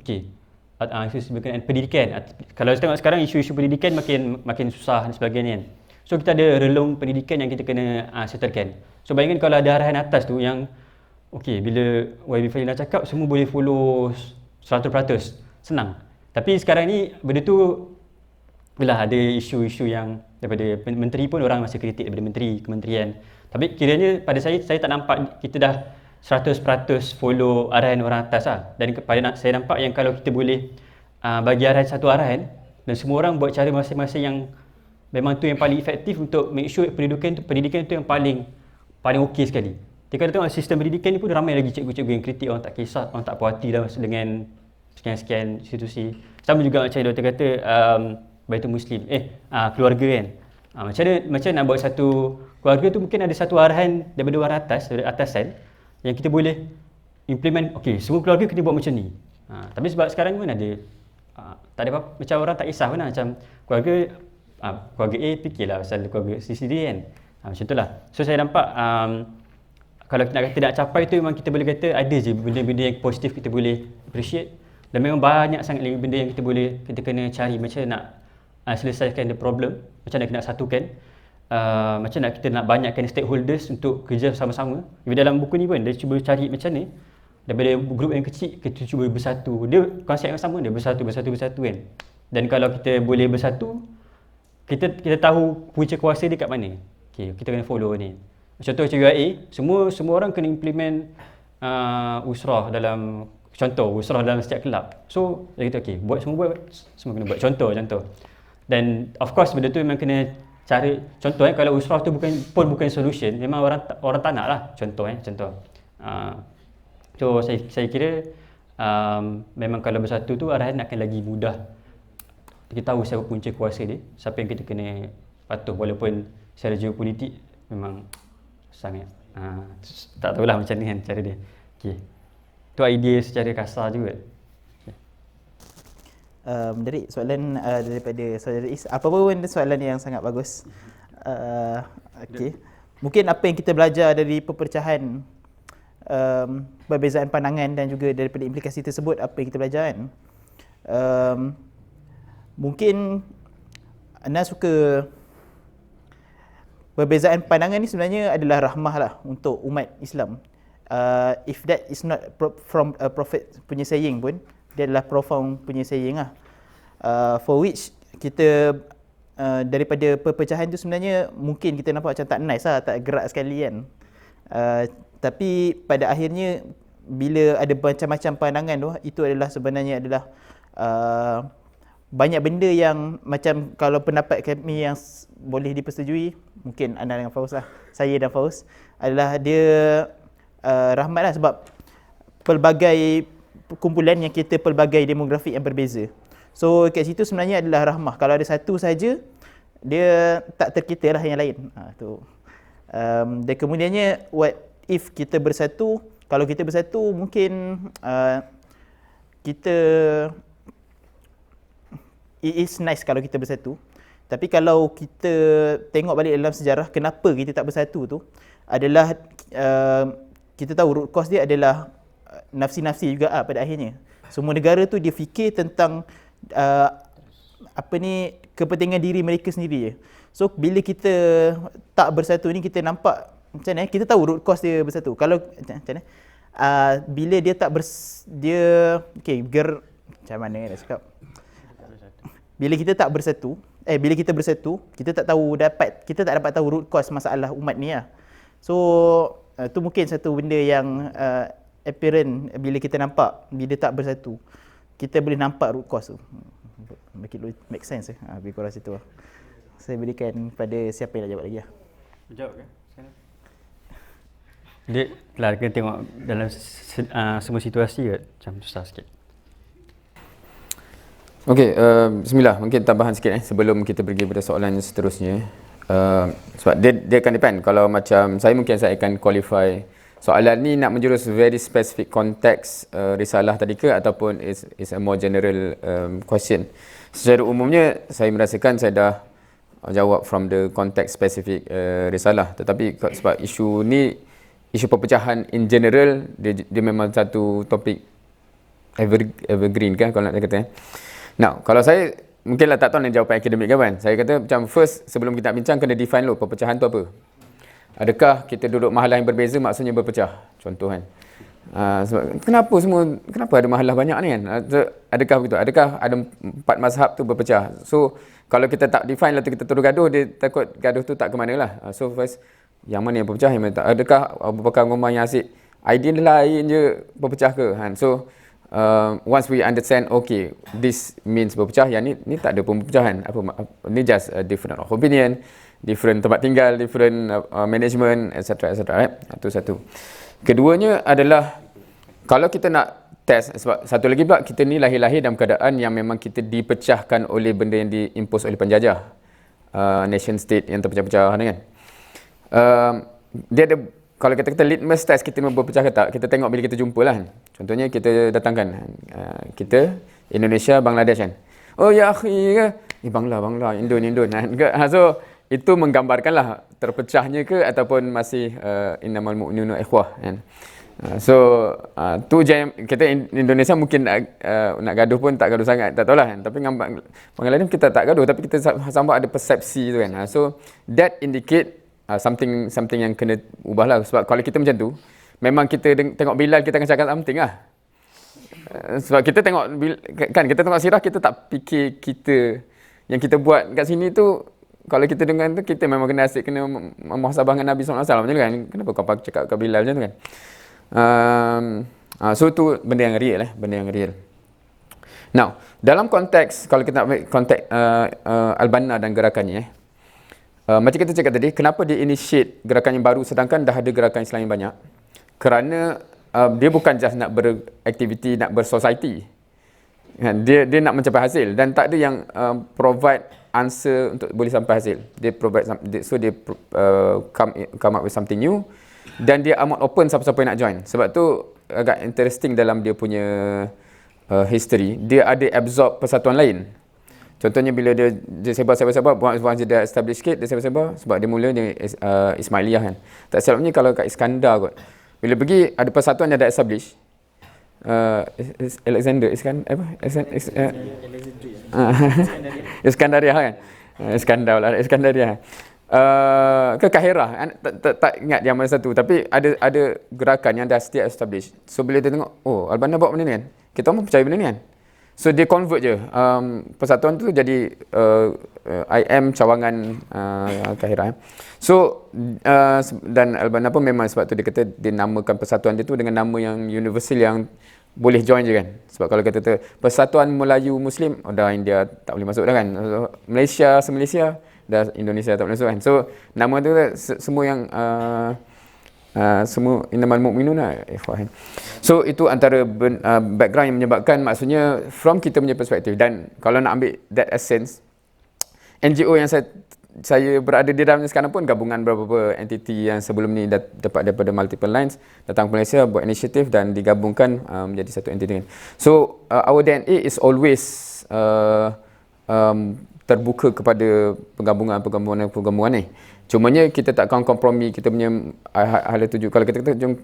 institusi berkenaan pendidikan. Kalau kita tengok sekarang isu-isu pendidikan makin susah dan sebagainya kan. So kita ada relung pendidikan yang kita kena settlekan. So bayangkan kalau ada arahan atas tu yang bila YB Fadila cakap semua boleh follow 100%, senang. Tapi sekarang ni benda tu bila ada isu-isu yang daripada menteri pun orang masih kritik daripada menteri, kementerian. Tapi kiranya pada saya tak nampak kita dah 100% follow arahan orang atas lah. Dan saya nampak yang kalau kita boleh bagi arahan satu arahan dan semua orang buat cara masing-masing yang memang tu yang paling efektif untuk make sure pendidikan tu yang paling okey sekali. Jadi kalau tengok sistem pendidikan ni pun ramai lagi cikgu-cikgu yang kritik, orang tak kisah, orang tak puas hati dah dengan sekian-sekian institusi. Sama juga macam doktor kata Baitul Muslim, keluarga kan. Macam nak buat satu keluarga tu, mungkin ada satu arahan daripada orang atas, daripada atasan yang kita boleh implement. Semua keluarga kena buat macam ni. Tapi sebab sekarang pun ada tak ada apa, macam orang tak kisah pun lah. Macam keluarga A fikirlah pasal keluarga sendiri kan. Macam tu lah. So saya nampak kalau kita nak capai tu, memang kita boleh kata ada je benda-benda yang positif kita boleh appreciate, dan memang banyak sangat lagi benda yang kita kena cari macam nak selesaikan the problem, macam mana kita nak satukan, macam nak kita nak banyakkan stakeholders untuk kerja sama-sama. Di dalam buku ni pun dia cuba cari macam ni, daripada grup yang kecil kita cuba bersatu. Dia konsep yang sama, dia bersatu kan. Dan kalau kita boleh bersatu, kita tahu punca kuasa dia kat mana. Okay, kita kena follow ni. Contoh macam UIA, semua orang kena implement usrah dalam setiap kelab. So dia kata semua kena buat contoh. Dan of course benda tu memang kena cari contoh kalau usrah tu bukan solution, memang orang tak nak lah contoh. So saya kira memang kalau bersatu tu arahan akan lagi mudah. Kita tahu siapa punca kuasa dia, siapa yang kita kena patuh, walaupun secara geopolitik memang sangat tak tahulah macam ni kan cara dia. Tu idea secara kasar juga. Dari soalan daripada saudara Is, apa pun soalan yang sangat bagus. Mungkin apa yang kita belajar dari perpecahan perbezaan pandangan dan juga daripada implikasi tersebut, apa yang kita belajar kan, mungkin anda suka perbezaan pandangan ni sebenarnya adalah rahmah lah untuk umat Islam. If that is not from a prophet punya saying pun, dia adalah profound punya saying lah. For which kita daripada perpecahan tu sebenarnya mungkin kita nampak macam tak nice lah, tak gerak sekali kan. Tapi pada akhirnya bila ada macam-macam pandangan tu, itu adalah sebenarnya adalah banyak benda yang macam kalau pendapat kami yang boleh dipersetujui, mungkin anda dengan Fauz lah, saya dan Fauz, adalah dia rahmat lah, sebab pelbagai kumpulan yang kita pelbagai demografik yang berbeza. So kat situ sebenarnya adalah rahmah. Kalau ada satu saja, dia tak terkita lah yang lain. Dan kemudiannya, what if kita bersatu? Kalau kita bersatu, mungkin kita it is nice kalau kita bersatu. Tapi kalau kita tengok balik dalam sejarah, kenapa kita tak bersatu tu adalah kita tahu root cause dia adalah nafsi-nafsi juga pada akhirnya. Semua negara tu dia fikir tentang kepentingan diri mereka sendiri je. So bila kita tak bersatu ni, kita nampak macam mana, kita tahu root cause dia bersatu. Kalau macam mana, bila dia tak macam mana nak cakap, bila kita tak bersatu, bila kita bersatu, kita tak dapat tahu root cause masalah umat ni lah. So tu mungkin satu benda yang apparent bila kita nampak, bila tak bersatu, kita boleh nampak root cause tu. Make sense lebih kurang situ lah. Saya berikan pada siapa yang nak jawab lagi lah. Jawab ke? Dia lah kena tengok dalam semua situasi ke, macam susah sikit. Okey, bismillah, mungkin tambahan sikit sebelum kita pergi pada soalan seterusnya. Sebab dia akan depend. Kalau macam saya, mungkin saya akan qualify soalan ni nak menjurus very specific konteks risalah tadi ke, ataupun is a more general question. Secara umumnya saya merasakan saya dah jawab from the context specific risalah. Tetapi sebab isu ni, isu perpecahan in general, dia memang satu topik evergreen kan kalau nak kata. Now, kalau saya mungkinlah tak tahu nak jawapan akademik kan. Saya kata macam first, sebelum kita nak bincang, kena define dulu perpecahan tu apa. Adakah kita duduk mahalah yang berbeza maksudnya berpecah? Contoh kan. Sebab kenapa ada mahalah banyak ni kan? Adakah begitu? Adakah ada 4 mazhab tu berpecah? So kalau kita tak define lah tu, kita terus gaduh, dia takut gaduh tu tak ke mana lah. So first, yang mana yang berpecah, yang mana tak? Adakah Abu Bakar Umar yang asyik idea lain je berpecah ke? So once we understand, okay, this means berpecah, yang ni tak ada pun perpecahan. Ni just a different opinion, different tempat tinggal, different management, etc. Right? Itu satu. Keduanya adalah, kalau kita nak test, sebab satu lagi pula, kita ni lahir-lahir dalam keadaan yang memang kita dipecahkan oleh benda yang diimpos oleh penjajah, nation state yang terpecah-pecah ni kan. Dia ada, kalau kita kata litmus test kita memang berpecah ke tak, kita tengok bila kita jumpa lah. Contohnya kita datangkan kita Indonesia, Bangladesh kan. Oh ya akhi ke? Bangla, Indon kan. So itu menggambarkanlah terpecahnya ke ataupun masih innamal mu'minuna ikhwah kan. Tu je yang kita Indonesia mungkin nak gaduh pun tak gaduh sangat, tak tahulah kan. Tapi orang lain kita tak gaduh, tapi kita sama ada persepsi tu kan. So that indicate something yang kena ubahlah. Sebab kalau kita macam tu, memang kita tengok Bilal kita akan cakap something lah. Sebab kita tengok kan, kita tengok sirah, kita tak fikir kita yang kita buat kat sini tu, kalau kita dengar tu kita memang kena asyik kena muhasabah dengan Nabi SAW macam tu kan. Kenapa kau cakap kat Bilal macam tu kan? So tu benda yang real benda yang real. Now, dalam konteks, kalau kita nak ambil konteks Al-Banna dan gerakannya macam kita cakap tadi, kenapa dia initiate gerakan yang baru sedangkan dah ada gerakan Islam yang banyak? Kerana dia bukan just nak beraktiviti, nak bersociety. Dia nak mencapai hasil dan tak ada yang provide answer untuk boleh sampai hasil. Dia provide dia come up with something new dan dia amat open siapa-siapa yang nak join. Sebab tu agak interesting dalam dia punya history. Dia ada absorb persatuan lain. Contohnya bila dia sebar-sebar, once dia dah establish sikit, dia sebar-sebar sebab dia mula dia Ismailiyah kan. Tak silapnya kalau kat Iskandar kot. Bila pergi ada persatuan yang dah establish. Iskandaria kan. Iskandaria. Ke Kahirah. Tak ingat yang mana satu, tapi ada gerakan yang dah still established. So bila dia tengok, oh Al-Banna buat benda ni kan, kita pun percaya benda ni kan. So dia convert je persatuan tu jadi IM cawangan Kahirah. So dan Al-Banna pun memang sebab tu dia kata dia namakan persatuan dia tu dengan nama yang universal yang boleh join je kan. Sebab kalau kata Persatuan Melayu Muslim, dah India tak boleh masuk dah kan. Malaysia se-Malaysia, dah Indonesia tak boleh masuk kan. So nama tu semua yang semua innamal mu'minuna ikhwah. So itu antara background yang menyebabkan, maksudnya from kita punya perspektif. Dan kalau nak ambil that essence, NGO yang saya berada di dalamnya sekarang pun gabungan beberapa entiti yang sebelum ni dapat daripada multiple lines datang ke Malaysia buat inisiatif dan digabungkan menjadi satu entiti. So our DNA is always terbuka kepada penggabungan ni. Cumanya kita tak akan kompromi kita punya hala tuju. Kalau kita kata jom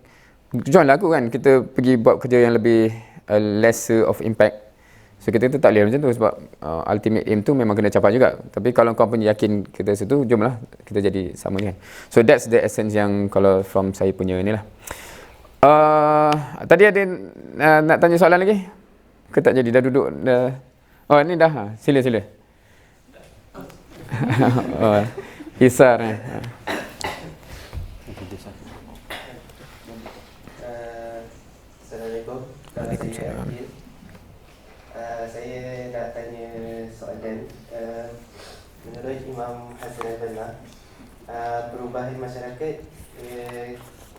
join lah aku kan, kita pergi buat kerja yang lebih lesser of impact. So kita tak boleh macam tu sebab ultimate aim tu memang kena capai juga. Tapi kalau kau pun yakin kita situ, jomlah kita jadi sama ni kan. So that's the essence yang kalau from saya punya ni lah. Tadi ada nak tanya soalan lagi? Ke tak jadi? Dah duduk dah. Oh ni dah. Sila. Hisar Assalamualaikum. Saya nak tanya soalan. Menurut Imam Hasan al-Banna, perubahan masyarakat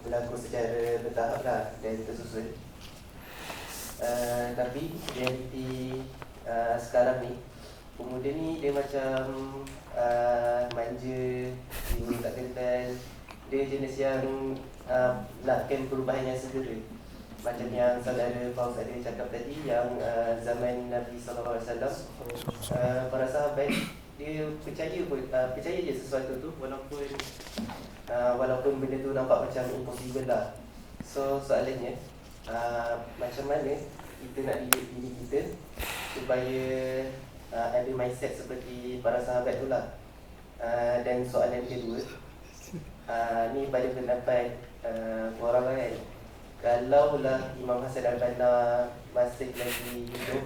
berlaku secara bertahap lah dan tersusun. Tapi realiti sekarang ni, pemuda ni dia macam manja, dia tak kental. Dia jenis yang nakkan perubahan yang segera. Macam yang saudara Fauz ada cakap tadi, yang zaman Nabi SAW, para sahabat dia percaya je sesuatu tu walaupun benda tu nampak macam impossible lah. So soalannya, macam mana kita nak didik diri kita supaya ada mindset seperti para sahabat tu lah. Dan soalan kedua, ni pada pendapat orang kan, kalaulah Imam Hasan al-Banna masih lagi hidup,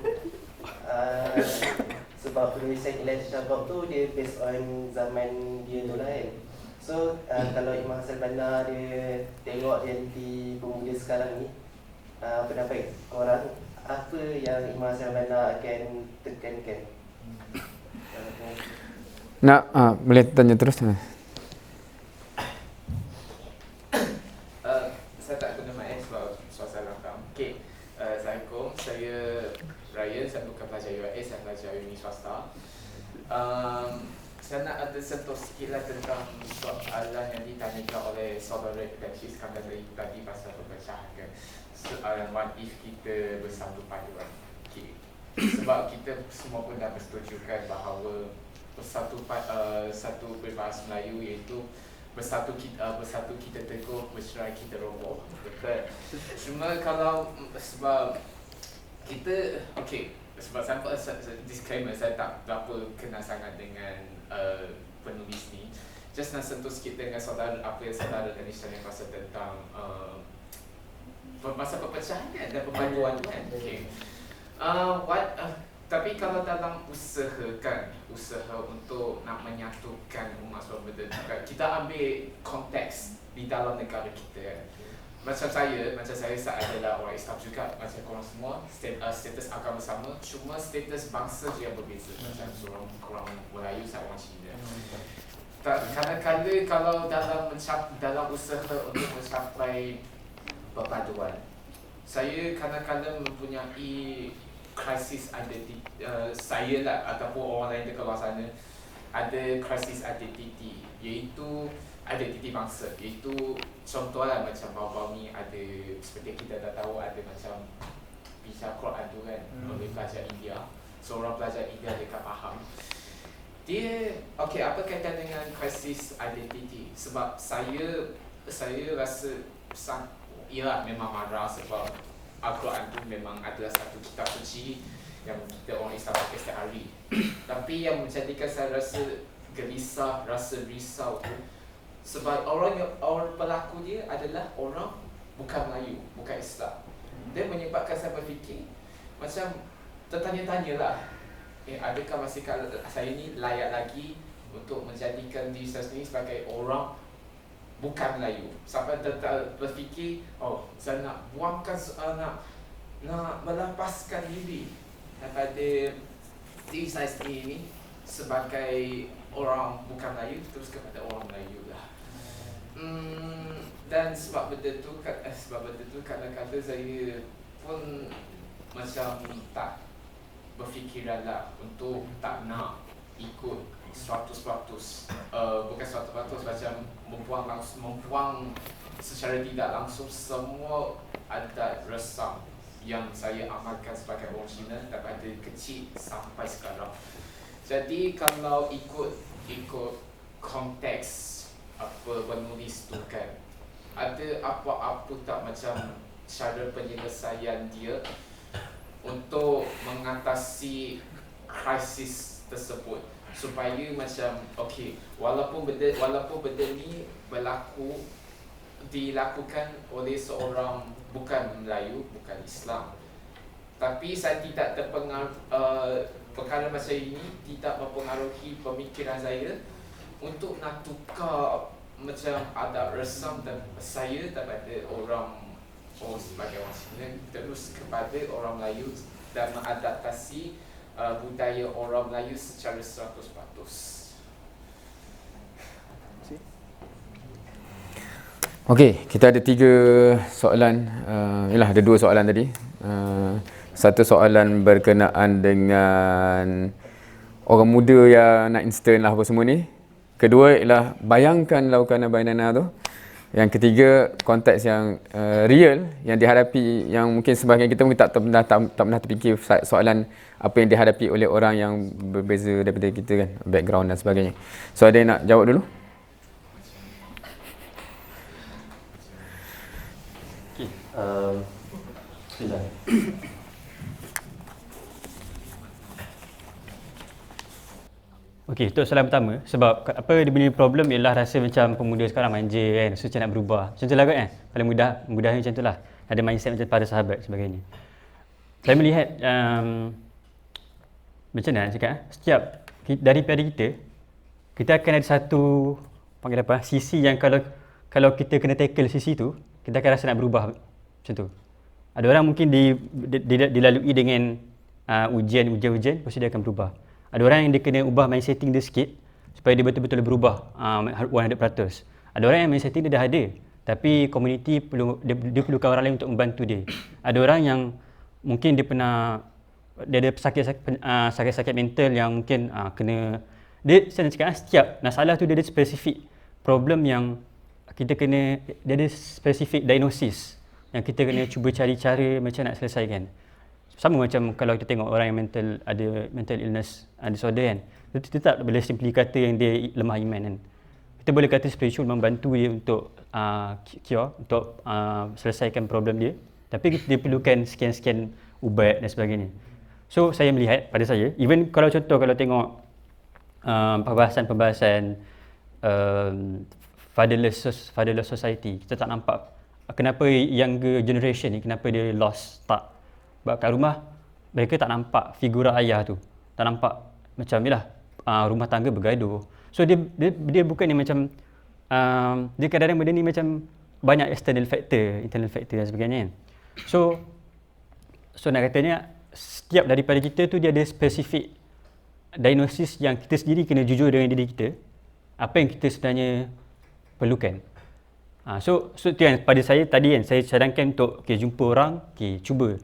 sebab penulisan Ilal Syabab tu dia based on zaman dia tu lah kan. So kalau Imam Hasan al-Banna dia tengok realiti pemuda sekarang ni, pendapat korang, apa yang Imam Hasan al-Banna akan tekankan? Nak boleh tanya terus. Saya tak guna mic sebab suasana rakam. Okey. Assalamualaikum. Saya Ryan, saya bukan pelajar UAS, saya pelajar uni swasta. Saya nak ada sentuh sikit lah tentang soalan yang ditanyakan oleh saudara Encik Iskandar tadi pasal perpecahan kan. Soalan what if kita bersatu padu kan. Okay. Sebab kita semua pun dah bersetujukan bahawa satu berbahasa Melayu, iaitu bersatu kita teguh, bercerai kita roboh. Betul. Cuma kalau sebab kita sebab disclaimer, saya tak berapa kenal sangat dengan penulis ni. Just nak sentuh sikit dengan apa yang saudara Danish tanya pasal tentang masa perpecahan dan perpaduan kan. Tapi kalau dalam usaha untuk nak menyatukan umat seorang benda, kita ambil konteks di dalam negara kita kan. Macam saya adalah orang Islam juga, macam korang semua, status agama sama, cuma status bangsa je yang berbeza. Macam korang Melayu, saya orang Cina. Kadang-kadang kalau dalam usaha untuk mencapai perpaduan, saya kadang-kadang mempunyai krisis identiti, saya lah ataupun orang lain dekat luar sana ada krisis identiti, iaitu identiti bangsa. Iaitu contohlah macam baru-baru ni ada, seperti kita dah tahu, ada macam Pisah Quran tu kan, oleh pelajar India, seorang pelajar India dekat faham. Dia apa kaitan dengan krisis identiti? Sebab saya rasa ialah memang marah sebab Al-Quran tu memang adalah satu kitab suci yang kita orang Islam pakai setiap hari. Tapi yang menjadikan saya rasa gelisah, rasa risau tu sebab orang pelaku dia adalah orang bukan Melayu, bukan Islam. Dia menyebabkan saya berfikir macam tertanya-tanyalah, adakah masyarakat saya ni layak lagi untuk menjadikan diri saya sendiri sebagai orang bukan Melayu, sampai berfikir, saya nak buangkan, nak melepaskan diri daripada diri saya sendiri ni sebagai orang bukan Melayu, terus kepada orang Melayu lah. Dan sebab benda tu kadang-kadang saya pun macam tak berfikiran lah untuk tak nak ikut 100%, bukan 100%, macam membuang secara tidak langsung semua adat resam yang saya amalkan sebagai orang Cina daripada kecil sampai sekarang. Jadi kalau ikut konteks apa penulis tu kan, ada apa-apa tak macam cara penyelesaian dia untuk mengatasi krisis tersebut, supaya macam walaupun benda ni dilakukan oleh seorang bukan Melayu, bukan Islam, tapi saya tidak terpengaruh, perkara macam ini tidak mempengaruhi pemikiran saya untuk nak tukar macam adat resam dan saya daripada orang sebagai orang Cina terus kepada orang Melayu dan mengadaptasi budaya orang Melayu secara 100%. Okey, kita ada 3 soalan. Ada 2 soalan tadi. Satu soalan berkenaan dengan orang muda yang nak instant lah apa semua ni. Kedua ialah bayangkan laukan Bainana tu. Yang ketiga, konteks yang real yang dihadapi, yang mungkin sebahagian kita mungkin tak pernah terfikir soalan apa yang dihadapi oleh orang yang berbeza daripada kita kan, background dan sebagainya. So ada yang nak jawab dulu? Okey, sila. Okey, itu soalan pertama. Sebab apa dia punya problem ialah rasa macam pemuda sekarang manja kan, susah nak berubah. Macam tu lah kan, paling mudahnya macam tu lah. Ada mindset macam para sahabat sebagainya. Saya melihat macam mana nak cakap, setiap daripada kita akan ada satu panggil apa, sisi yang kalau kita kena tackle sisi tu, kita akan rasa nak berubah macam tu. Ada orang mungkin dilalui dengan ujian, lepas tu dia akan berubah. Ada orang yang dia kena ubah mindsetting dia sikit supaya dia betul-betul berubah 100%. Ada orang yang mindsetting dia dah ada, tapi community dia perlukan orang lain untuk membantu dia. Ada orang yang mungkin dia ada sakit-sakit mental yang mungkin saya nak cakap setiap masalah tu dia ada spesifik problem yang kita kena, dia ada spesifik diagnosis yang kita kena cuba cari cara macam nak selesaikan. Sama macam kalau kita tengok orang yang ada mental illness disorder kan, Kita tak boleh simply kata yang dia lemah iman kan. Kita boleh kata spiritual membantu dia untuk cure, untuk selesaikan problem dia. Tapi dia perlukan sekian-sekian ubat dan sebagainya. So saya melihat pada saya, even kalau contoh kalau tengok pembahasan fatherless society, kita tak nampak kenapa younger generation ni, kenapa dia lost tak. Sebab kat rumah mereka tak nampak figura ayah tu. Tak nampak macam ni lah, rumah tangga bergaduh. So dia bukan ni macam dia kadang-kadang benda ni macam banyak external factor, internal factor dan sebagainya kan. So nak katanya setiap daripada kita tu dia ada spesifik diagnosis yang kita sendiri kena jujur dengan diri kita apa yang kita sebenarnya perlukan. So tu yang pada saya tadi kan, saya cadangkan untuk jumpa orang, cuba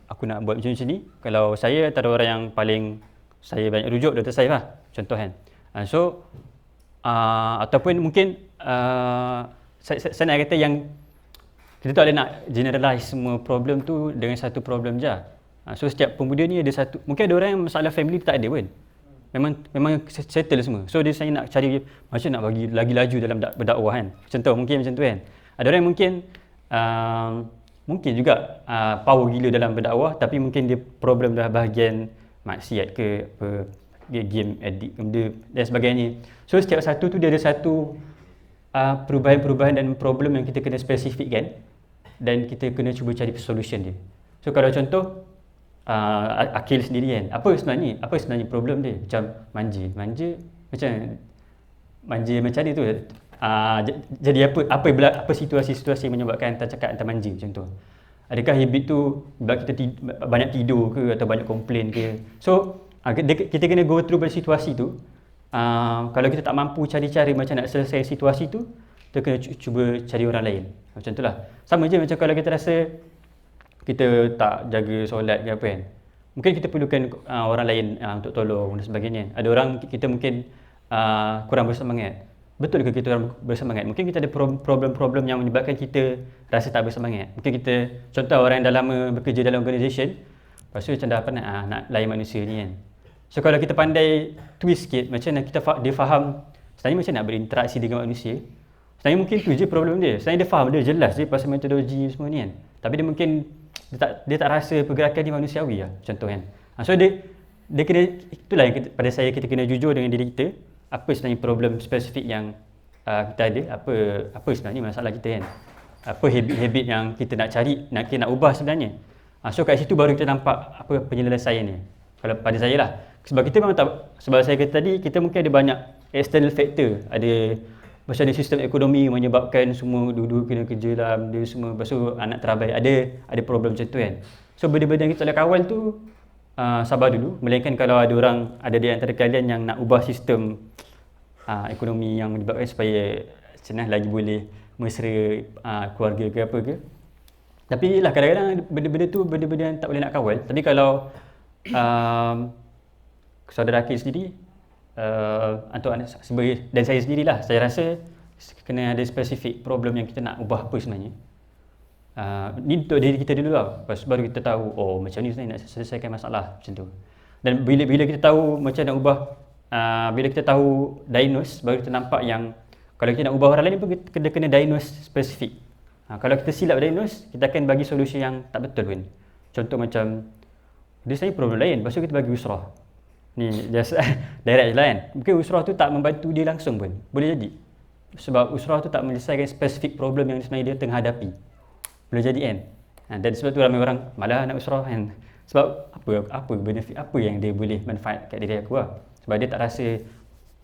aku nak buat macam ni. Kalau saya antara orang yang paling saya banyak rujuk Dr. Saif lah, contoh kan. Ataupun mungkin saya nak kata yang kita tak boleh nak generalize semua problem tu dengan satu problem je. So setiap pemuda ni ada satu, mungkin ada orang yang masalah family tak ada pun. Memang settle semua. So saya nak cari macam nak bagi lagi laju dalam berdakwah kan. Contoh mungkin macam tu kan. Ada orang yang mungkin juga power gila dalam berdakwah, tapi mungkin dia problem dah bahagian maksiat ke apa, game addict benda dan sebagainya. So setiap satu tu dia ada satu perubahan-perubahan dan problem yang kita kena spesifikkan dan kita kena cuba cari solution dia. So kalau contoh Akil sendiri kan, apa sebenarnya problem dia? Macam manja macam ni tu. Jadi apa situasi-situasi yang menyebabkan hantar cakap hantar manja contoh? Adakah habit tu sebab kita banyak tidur ke atau banyak komplain ke? So kita kena go through pada situasi tu. Kalau kita tak mampu cari cara macam nak selesai situasi tu, kita kena cuba cari orang lain. Macam tu lah. Sama je macam kalau kita rasa kita tak jaga solat ke apa kan. Mungkin kita perlukan orang lain untuk tolong dan sebagainya. Ada orang kita mungkin kurang bersemangat. Betul ke kita orang bersemangat? Mungkin kita ada problem-problem yang menyebabkan kita rasa tak bersemangat. Mungkin kita, contoh orang yang dah lama bekerja dalam organisation, lepas tu macam dah penat nak layan manusia ni kan. So kalau kita pandai twist sikit, macam mana dia faham sebenarnya macam nak berinteraksi dengan manusia. Sebenarnya mungkin tu je problem dia. Sebenarnya dia faham, dia jelas je pasal metodologi semua ni kan. Tapi dia mungkin dia tak rasa pergerakan dia manusiawi lah, contoh kan. So dia kena, itulah yang pada saya kita kena jujur dengan diri kita. Apa sebenarnya problem spesifik yang kita ada, apa sebenarnya masalah kita kan. Apa habit-habit yang kita nak cari, kita nak ubah sebenarnya. So kat situ baru kita nampak apa penyelesaian ni. Kalau pada saya lah. Sebab kita memang tak, sebab saya kata tadi, kita mungkin ada banyak external factor. Ada macam ada sistem ekonomi menyebabkan semua dua-dua kena kerja lah, dia semua, lepas tu anak terabai, ada problem macam tu kan. So benda-benda yang kita boleh kawal tu sabar dulu. Melainkan kalau ada di antara kalian yang nak ubah sistem ekonomi yang menyebabkan supaya senang lagi boleh mesra keluarga ke apa ke. Tapi lah kadang-kadang benda-benda tu benda-benda yang tak boleh nak kawal. Tapi kalau saudara Akil sendiri dan saya sendirilah, saya rasa kena ada spesifik problem yang kita nak ubah apa sebenarnya. Ni untuk diri kita dulu lah. Lepas baru kita tahu, oh macam ni sebenarnya nak selesaikan masalah macam tu. Dan bila kita tahu macam nak ubah, bila kita tahu diagnose, baru kita nampak yang kalau kita nak ubah orang lain pun kita kena diagnose spesifik. Kalau kita silap diagnose, kita akan bagi solusi yang tak betul pun. Contoh macam dia sebenarnya problem lain, lepas tu kita bagi usrah. Ni just direct je lah kan. Mungkin usrah tu tak membantu dia langsung pun, boleh jadi. Sebab usrah tu tak menyelesaikan spesifik problem yang sebenarnya dia tengah hadapi. Boleh jadi kan. Dan sebab tu ramai orang malah nak usrah kan. Sebab apa benefit, apa yang dia boleh manfaat kat diri aku lah. Sebab dia tak rasa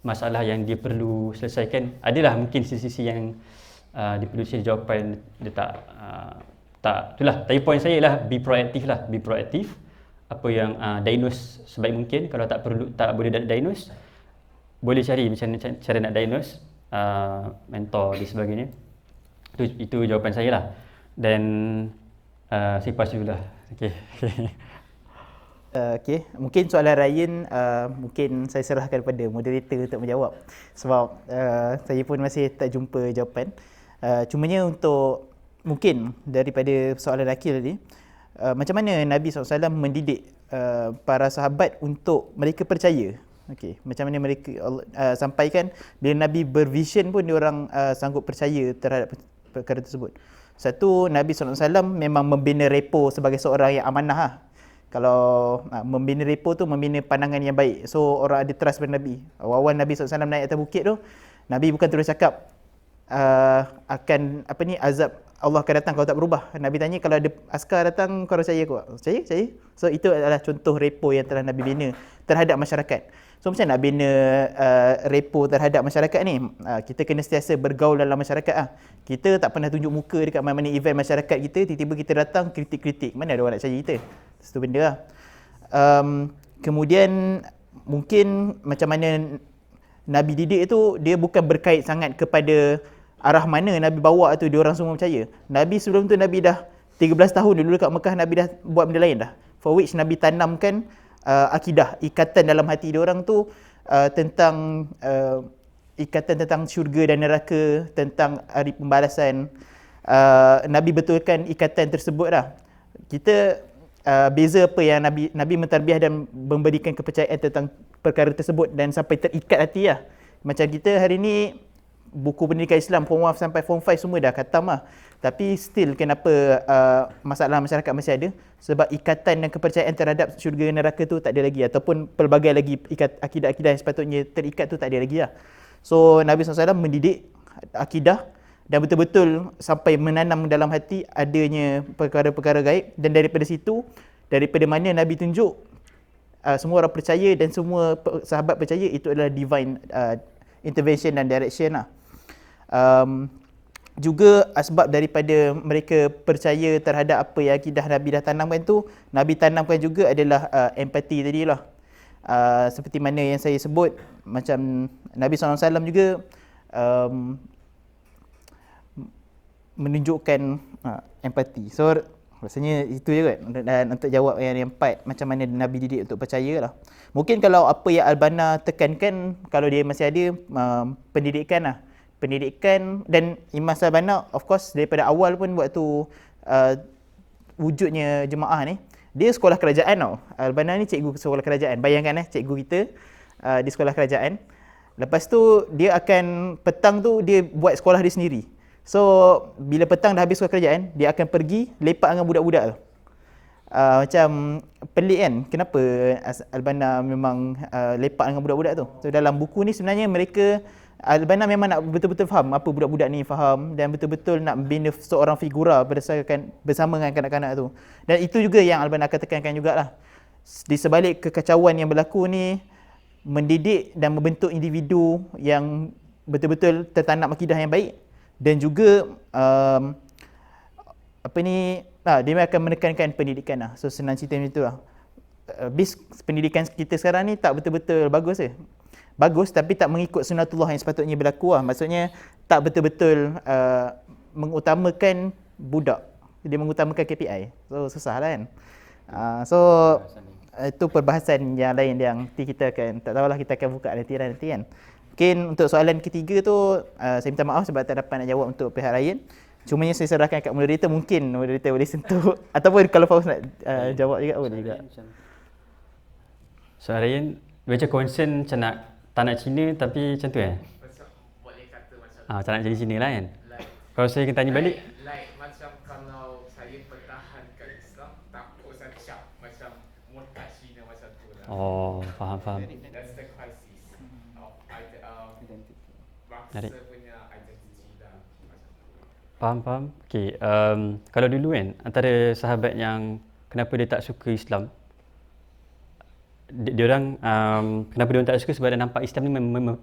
masalah yang dia perlu selesaikan. Adalah mungkin sisi-sisi yang dia perlu cari jawapan, dia tak itulah. Tapi point saya lah, be proaktif. Apa yang diagnose sebaik mungkin. Kalau tak boleh diagnose, boleh cari macam cara nak diagnose, mentor dan sebagainya. Itu jawapan saya lah. Dan saya pass dulu lah. Okay. Mungkin soalan Ryan mungkin saya serahkan kepada moderator untuk menjawab. Sebab saya pun masih tak jumpa jawapan. Cumanya untuk mungkin daripada soalan Akil tadi, macam mana Nabi SAW mendidik para sahabat untuk mereka percaya. Okey, macam mana mereka Allah sampaikan bila Nabi bervision pun diorang sanggup percaya terhadap perkara tersebut. Satu, Nabi SAW memang membina repo sebagai seorang yang amanah lah. Kalau membina repo tu membina pandangan yang baik. So orang ada trust pada Nabi. Awal-awal Nabi SAW naik atas bukit tu, Nabi bukan terus cakap akan azab Allah akan datang kalau tak berubah. Nabi tanya kalau ada askar datang kau percaya ke? Percaya? So itu adalah contoh repo yang telah Nabi bina terhadap masyarakat. So macam nak bina repo terhadap masyarakat ni? Kita kena sentiasa bergaul dalam masyarakat lah. Kita tak pernah tunjuk muka dekat mana-mana event masyarakat kita, tiba-tiba kita datang kritik-kritik. Mana ada orang nak percaya kita? Satu benda lah. Kemudian mungkin macam mana Nabi didik tu, dia bukan berkait sangat kepada arah mana Nabi bawa tu dia orang semua percaya. Nabi sebelum tu Nabi dah 13 tahun dulu dekat Mekah, Nabi dah buat benda lain dah. For which Nabi tanamkan akidah, ikatan dalam hati dia orang tu tentang ikatan tentang syurga dan neraka, tentang hari pembalasan. Nabi betulkan ikatan tersebut lah. Kita beza apa yang Nabi mentarbiah dan memberikan kepercayaan tentang perkara tersebut dan sampai terikat hati lah. Macam kita hari ni buku pendidikan Islam Form 1 sampai Form 5 semua dah khatam lah. Tapi still kenapa masalah masyarakat masih ada? Sebab ikatan dan kepercayaan terhadap syurga neraka tu tak ada lagi, ataupun pelbagai lagi akidah-akidah yang sepatutnya terikat tu tak ada lagi lah. So Nabi SAW mendidik akidah dan betul-betul sampai menanam dalam hati adanya perkara-perkara gaib, dan daripada situ, daripada mana Nabi tunjuk semua orang percaya dan semua sahabat percaya itu adalah divine intervention dan direction lah. Juga asbab daripada mereka percaya terhadap apa yang akidah Nabi dah tanamkan tu, Nabi tanamkan juga adalah empati tadi lah. Seperti mana yang saya sebut, macam Nabi SAW juga menunjukkan empati. So rasanya itu je kan. Dan untuk jawab yang part macam mana Nabi didik untuk percaya lah. Mungkin kalau apa yang Al-Banna tekankan, kalau dia masih ada pendidikan lah. Pendidikan, dan Imam Al-Banna of course daripada awal pun waktu wujudnya jemaah ni, dia sekolah kerajaan tau. Al-Banna ni cikgu sekolah kerajaan. Bayangkan cikgu kita di sekolah kerajaan. Lepas tu dia akan petang tu dia buat sekolah dia sendiri. So bila petang dah habis sekolah kerajaan, dia akan pergi lepak dengan budak-budak tu. Macam pelik kan, kenapa Al-Banna memang lepak dengan budak-budak tu. So dalam buku ni sebenarnya mereka, Al-Banna memang nak betul-betul faham apa budak-budak ni faham, dan betul-betul nak bina seorang figura berdasarkan bersama dengan kanak-kanak tu. Dan itu juga yang Al-Banna akan tekankan jugalah. Di sebalik kekacauan yang berlaku ni, mendidik dan membentuk individu yang betul-betul tertanam akidah yang baik, dan juga dia akan menekankan pendidikan lah. So senang cerita macam tu lah. Bis pendidikan kita sekarang ni tak betul-betul bagus je. Bagus tapi tak mengikut sunatullah yang sepatutnya berlaku lah. Maksudnya tak betul-betul mengutamakan budak. Dia mengutamakan KPI. So susah lah kan. Itu perbahasan yang lain yang kita akan, tak tahulah, kita akan buka nanti kan. Mungkin untuk soalan ketiga tu saya minta maaf sebab tak dapat nak jawab untuk pihak Ryan. Cumanya saya serahkan kat moderator, mungkin moderator boleh sentuh ataupun kalau Fauz nak jawab juga boleh juga. So Ryan macam concern macam nak tak nak Cina tapi macam tu Macam boleh kata macam tak nak jadi Cina lah kan. Kalau saya kena tanya balik, macam kalau saya pertahankan Islam, takut saya cap macam murtad Cina macam tu lah. Faham. That's the crisis of Menarik. bangsa punya identity lah macam tu. Faham. Okay, kalau dulu kan antara sahabat yang kenapa dia tak suka Islam, dia orang kenapa dia orang tak suka, sebab dia nampak Islam ni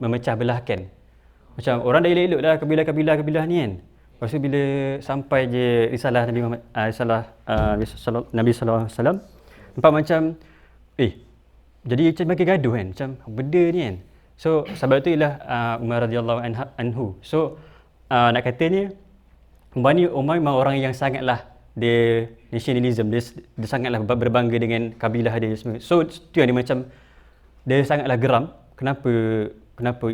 memecah belahkan. Macam orang dah elok-elok dah kabilah-kabilah ni kan. Lepas tu bila sampai je risalah Nabi Muhammad, Nabi sallallahu alaihi wasallam, nampak macam jadi macam makin gaduh kan, macam benda ni kan. So sebab tu ialah Umar radhiyallahu anhu. So nak katanya Umar memang orang yang sangatlah dia nationalism, dia sangatlah berbangga dengan kabilah dia semua. So tu yang dia macam, dia sangatlah geram kenapa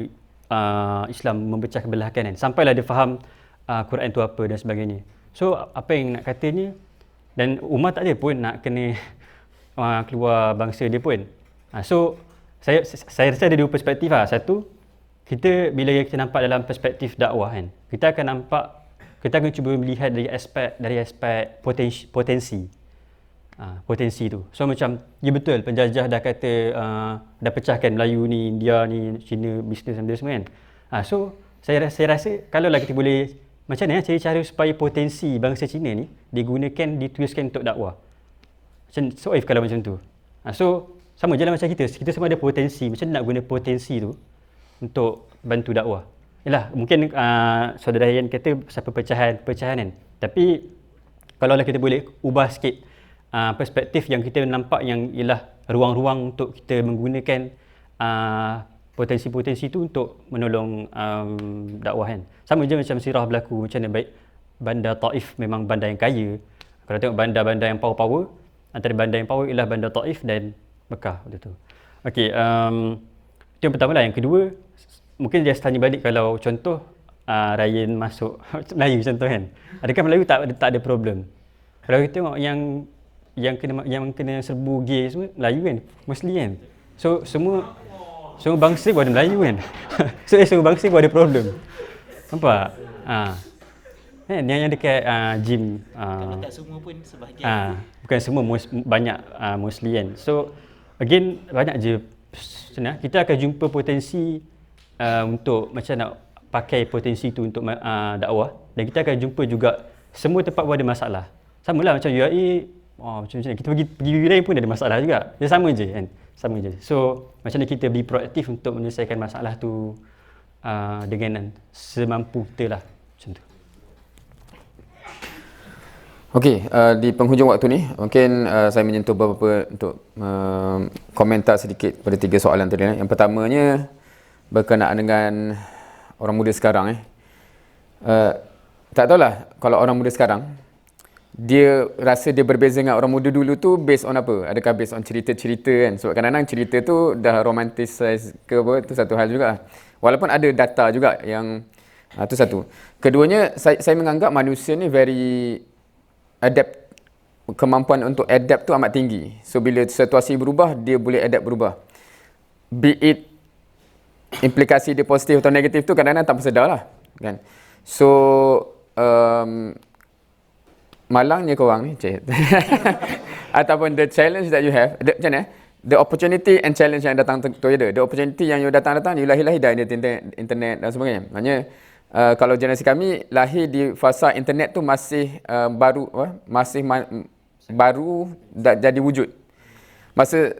Islam memecah kebelahkan kan. Sampailah dia faham Quran tu apa dan sebagainya. So apa yang nak katanya, dan Umar tak ada pun nak kena keluar bangsa dia pun. So saya rasa ada dua perspektif lah. Satu, kita bila kita nampak dalam perspektif dakwah kan, kita akan cuba melihat dari aspek potensi tu. So macam, ya betul penjajah dah kata dah pecahkan Melayu ni, India ni, Cina, bisnes dan semua kan. So saya rasa kalau lah kita boleh macam mana cari cara supaya potensi bangsa Cina ni dituliskan untuk dakwah. Macam so if kalau macam tu. So sama je lah macam kita semua ada potensi. Macam mana nak guna potensi tu untuk bantu dakwah. Yalah, mungkin saudara Ryan kata pasal pecahan kan. Tapi kalau lah kita boleh ubah sikit perspektif yang kita nampak yang ialah ruang-ruang untuk kita menggunakan potensi-potensi tu untuk menolong dakwah kan. Sama je macam sirah berlaku macam mana baik bandar Taif memang bandar yang kaya. Kalau tengok bandar-bandar yang power-power, antara bandar yang power ialah bandar Taif dan Mekah waktu tu. Okey, itu yang pertama lah. Yang kedua, mungkin dia tanya balik kalau contoh Ryan masuk Melayu contoh kan. Adakah Melayu tak ada problem? Kalau kita tengok yang kena serbu gay semua Melayu kan, mostly kan. So semua bangsa pun ada Melayu kan. So semua bangsa pun ada problem. Nampak? Kan yang dekat gym Tak semua pun sebahagian. bukan semua, banyak mostly kan. So again banyak je kita akan jumpa potensi untuk macam nak pakai potensi tu untuk dakwah, dan kita akan jumpa juga semua tempat pun ada masalah. Sama lah macam UAE, macam ni kita pergi wilayah pun ada masalah juga. Dia sama je kan. Sama je. So macam mana kita be proaktif untuk menyelesaikan masalah tu dengan semampu kita lah. Macam tu. Okey, di penghujung waktu ni mungkin saya menyentuh beberapa untuk komentar sedikit pada 3 soalan tadi. Yang pertamanya berkenaan dengan orang muda sekarang. Tak tahulah kalau orang muda sekarang dia rasa dia berbeza dengan orang muda dulu tu based on apa? Adakah based on cerita-cerita kan? Sebab kadang-kadang cerita tu dah romanticize ke apa, tu satu hal juga. Walaupun ada data juga yang tu satu. Keduanya, saya menganggap manusia ni very kemampuan untuk adapt tu amat tinggi. So bila situasi berubah, dia boleh adapt berubah. Be it implikasi dia positif atau negatif tu kadang-kadang tak bersedar lah kan. So malangnya korang ni ataupun the challenge that you have, macam mana? The opportunity and challenge yang datang tu ada. The opportunity yang you datang you lahir dah internet dan sebagainya. Maknanya kalau generasi kami lahir di fasa internet tu masih baru jadi wujud. Masa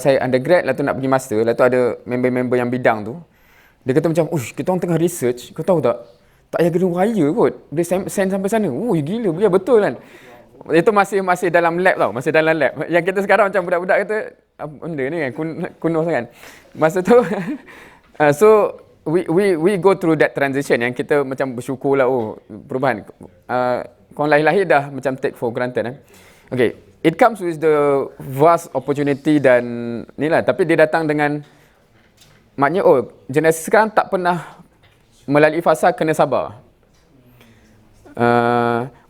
saya undergrad, lepas tu nak pergi master, lepas tu ada member-member yang bidang tu, dia kata macam, kita orang tengah research, kau tahu tak? Tak payah gedung raya kot, dia send sampai sana. Gila, biar betul kan? Itu masih dalam lab tau, masih dalam lab. Yang kita sekarang macam budak-budak kata, apa benda ni kan, kuno sangat. Masa tu, so we go through that transition yang kita macam bersyukur lah, perubahan. Korang lahir dah macam take for granted. Okay, it comes with the vast opportunity dan ni lah. Tapi dia datang dengan, maknanya generasi sekarang tak pernah melalui fasa kena sabar.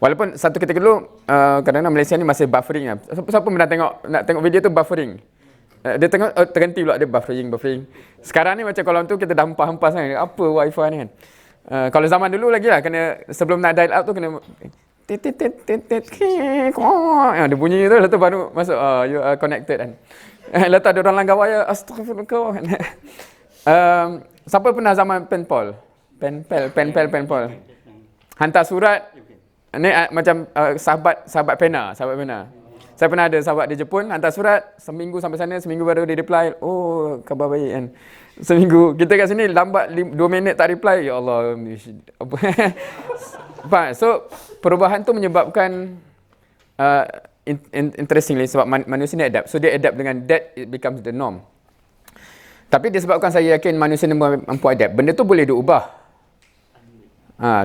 Walaupun satu ketika dulu kadang-kadang Malaysia ni masih buffering lah. Siapa pernah nak tengok video tu buffering? Dia tengok terhenti pula, dia buffering. Sekarang ni macam kalau tu kita dah hempas kan, apa wifi ni kan. Kalau zaman dulu lagi lah, kena sebelum nak dial up tu kena dia bunyi tu, lepas tu baru masuk you are connected kan. Lepas tu ada orang langgar wayar, astagfirullah. Siapa pernah zaman penpal? Penpal. Hantar surat ni macam sahabat pena. Saya pernah ada sahabat di Jepun, hantar surat seminggu sampai sana, seminggu baru dia reply. Khabar baik kan. Seminggu. Kita kat sini lambat 2 minit tak reply. Ya Allah. So perubahan tu menyebabkan interestingly sebab manusia ni adapt. So dia adapt dengan that, it becomes the norm. Tapi disebabkan saya yakin manusia ni mampu adapt, benda tu boleh diubah.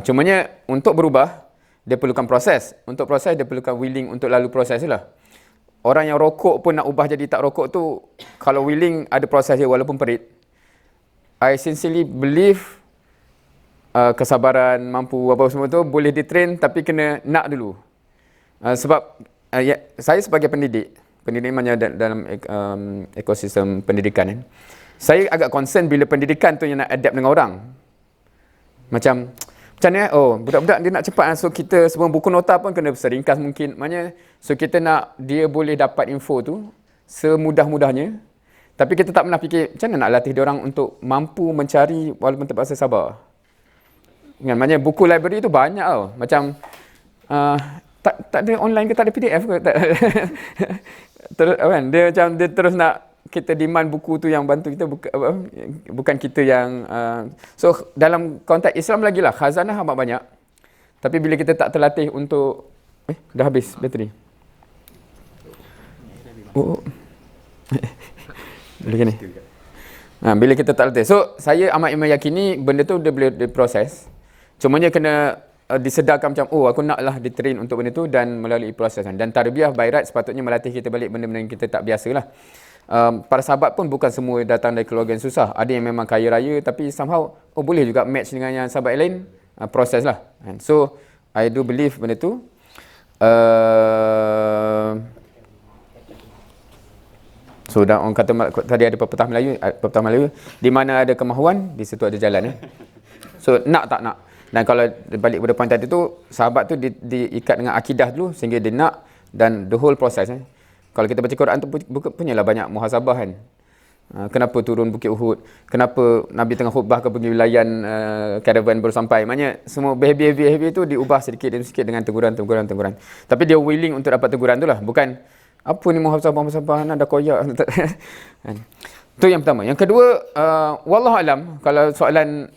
Cumanya untuk berubah dia perlukan proses. Untuk proses dia perlukan willing untuk lalu proses lah. Orang yang rokok pun nak ubah jadi tak rokok tu, kalau willing ada proses dia walaupun perit. I sincerely believe kesabaran, mampu apa semua tu boleh ditrain, tapi kena nak dulu. Sebab saya sebagai pendidik maknanya dalam ekosistem pendidikan kan, saya agak concern bila pendidikan tu yang nak adapt dengan orang. Macam ni, budak-budak dia nak cepat, so kita semua buku nota pun kena seringkas mungkin. Maknanya, so kita nak dia boleh dapat info tu semudah-mudahnya. Tapi kita tak pernah fikir, macam mana nak latih dia orang untuk mampu mencari walaupun terpaksa sabar. Kan, maknanya buku library tu banyak tau. Macam, tak ada online ke, tak ada PDF ke? Tak. Terus, kan, dia terus nak kita demand buku tu yang bantu kita, bukan kita yang so dalam konteks Islam lagi lah, khazanah amat banyak, tapi bila kita tak terlatih untuk dah habis bateri boleh ni. Bila kita tak latih, so saya amat meyakini benda tu dia boleh diproses, cumanya kena disedarkan macam aku nak lah ditrain untuk benda tu dan melalui proses kan. Dan tarbiyah by right sepatutnya melatih kita balik benda-benda yang kita tak biasa lah. Para sahabat pun bukan semua datang dari keluarga yang susah. Ada yang memang kaya raya tapi somehow boleh juga match dengan yang sahabat yang lain. Proses lah. So I do believe benda tu. So orang kata tadi ada pepatah Melayu, di mana ada kemahuan di situ ada jalan. So nak tak nak. Dan kalau balik pada point tadi tu, sahabat tu diikat dengan akidah dulu sehingga dia nak, dan the whole process. Kalau kita baca Quran tu punyalah banyak muhasabah kan. Kenapa turun Bukit Uhud? Kenapa Nabi tengah khutbah ke pergi layan caravan baru sampai? Maknanya semua behavior tu diubah sedikit demi sedikit dengan teguran. Tapi dia willing untuk dapat teguran tu lah. Bukan apa ni muhasabah nak dah koyak. Tu yang pertama. Yang kedua, wallahualam, kalau soalan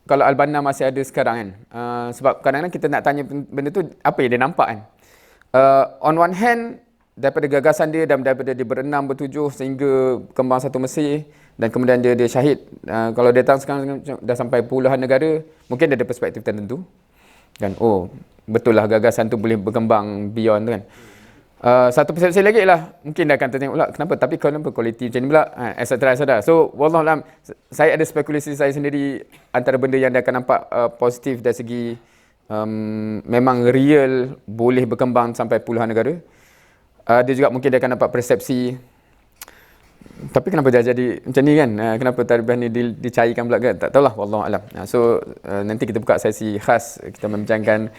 kalau Al-Banna masih ada sekarang kan. Sebab kadang-kadang kita nak tanya benda tu apa yang dia nampak kan. On one hand, daripada gagasan dia dan daripada dia berenam bertujuh sehingga kembang satu Mesir dan kemudian dia syahid, kalau dia datang sekarang dah sampai puluhan negara, mungkin dia ada perspektif tertentu kan. Betul lah gagasan tu boleh berkembang beyond tu kan. Satu persepsi lagi lah, mungkin dia akan tertengok pula kenapa, tapi kenapa kualiti macam ni pula, etc. So wallahualam, saya ada spekulasi saya sendiri antara benda yang dia akan nampak positif dari segi memang real boleh berkembang sampai puluhan negara. Dia juga mungkin dia akan dapat persepsi, tapi kenapa dia jadi macam ni kan, kenapa tarbiyah ni dicairkan pula kan, tak tahulah, wallahualam. So nanti kita buka sesi khas, kita membincangkan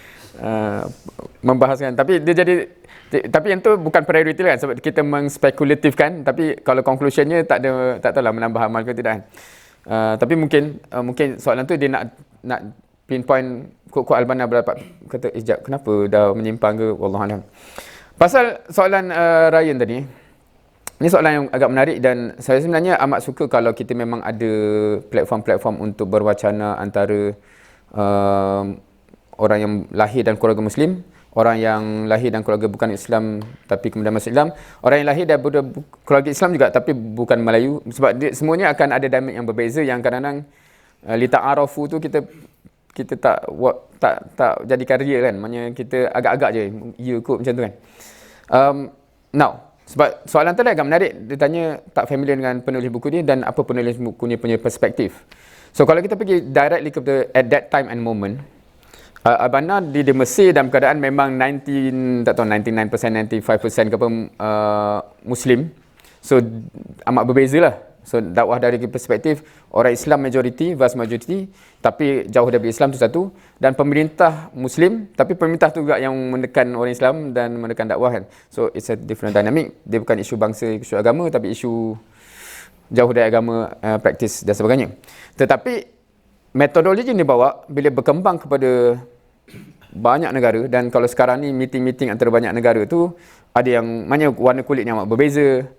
membahaskan, tapi yang tu bukan priority kan, sebab kita mengspekulatifkan, tapi kalau conclusionnya tak tahulah menambah amal ke tidak kan. Tapi mungkin soalan tu dia nak pinpoint kok Al-Banna berdapat kata ijab, kenapa dah menyimpang ke, wallahualam. Pasal soalan Ryan tadi, ini soalan yang agak menarik dan saya sebenarnya amat suka kalau kita memang ada platform-platform untuk berwacana antara orang yang lahir dan keluarga Muslim, orang yang lahir dan keluarga bukan Islam tapi kemudian masuk Islam, orang yang lahir daripada keluarga Islam juga tapi bukan Melayu, sebab semuanya akan ada dynamic yang berbeza yang kadang-kadang lita'arafu tu kita tak jadikan real kan, maknanya kita agak-agak je ya kot macam tu kan. Now, sebab soalan tadi agak menarik, dia tanya tak familiar dengan penulis buku ni dan apa penulis buku ni punya perspektif. So kalau kita pergi directly ke at that time and moment, Al-Banna di Mesir dalam keadaan memang 99%, 95% ke apa Muslim. So amat berbeza lah. So dakwah dari perspektif orang Islam majority, vast majority, tapi jauh dari Islam tu satu, dan pemerintah Muslim tapi pemerintah tu juga yang menekan orang Islam dan menekan dakwah kan. So it's a different dynamic. Dia bukan isu bangsa, isu agama, tapi isu jauh dari agama, praktis dan sebagainya. Tetapi metodologi yang dibawa bila berkembang kepada banyak negara, dan kalau sekarang ni meeting-meeting antara banyak negara tu ada yang mana warna kulitnya amat berbeza,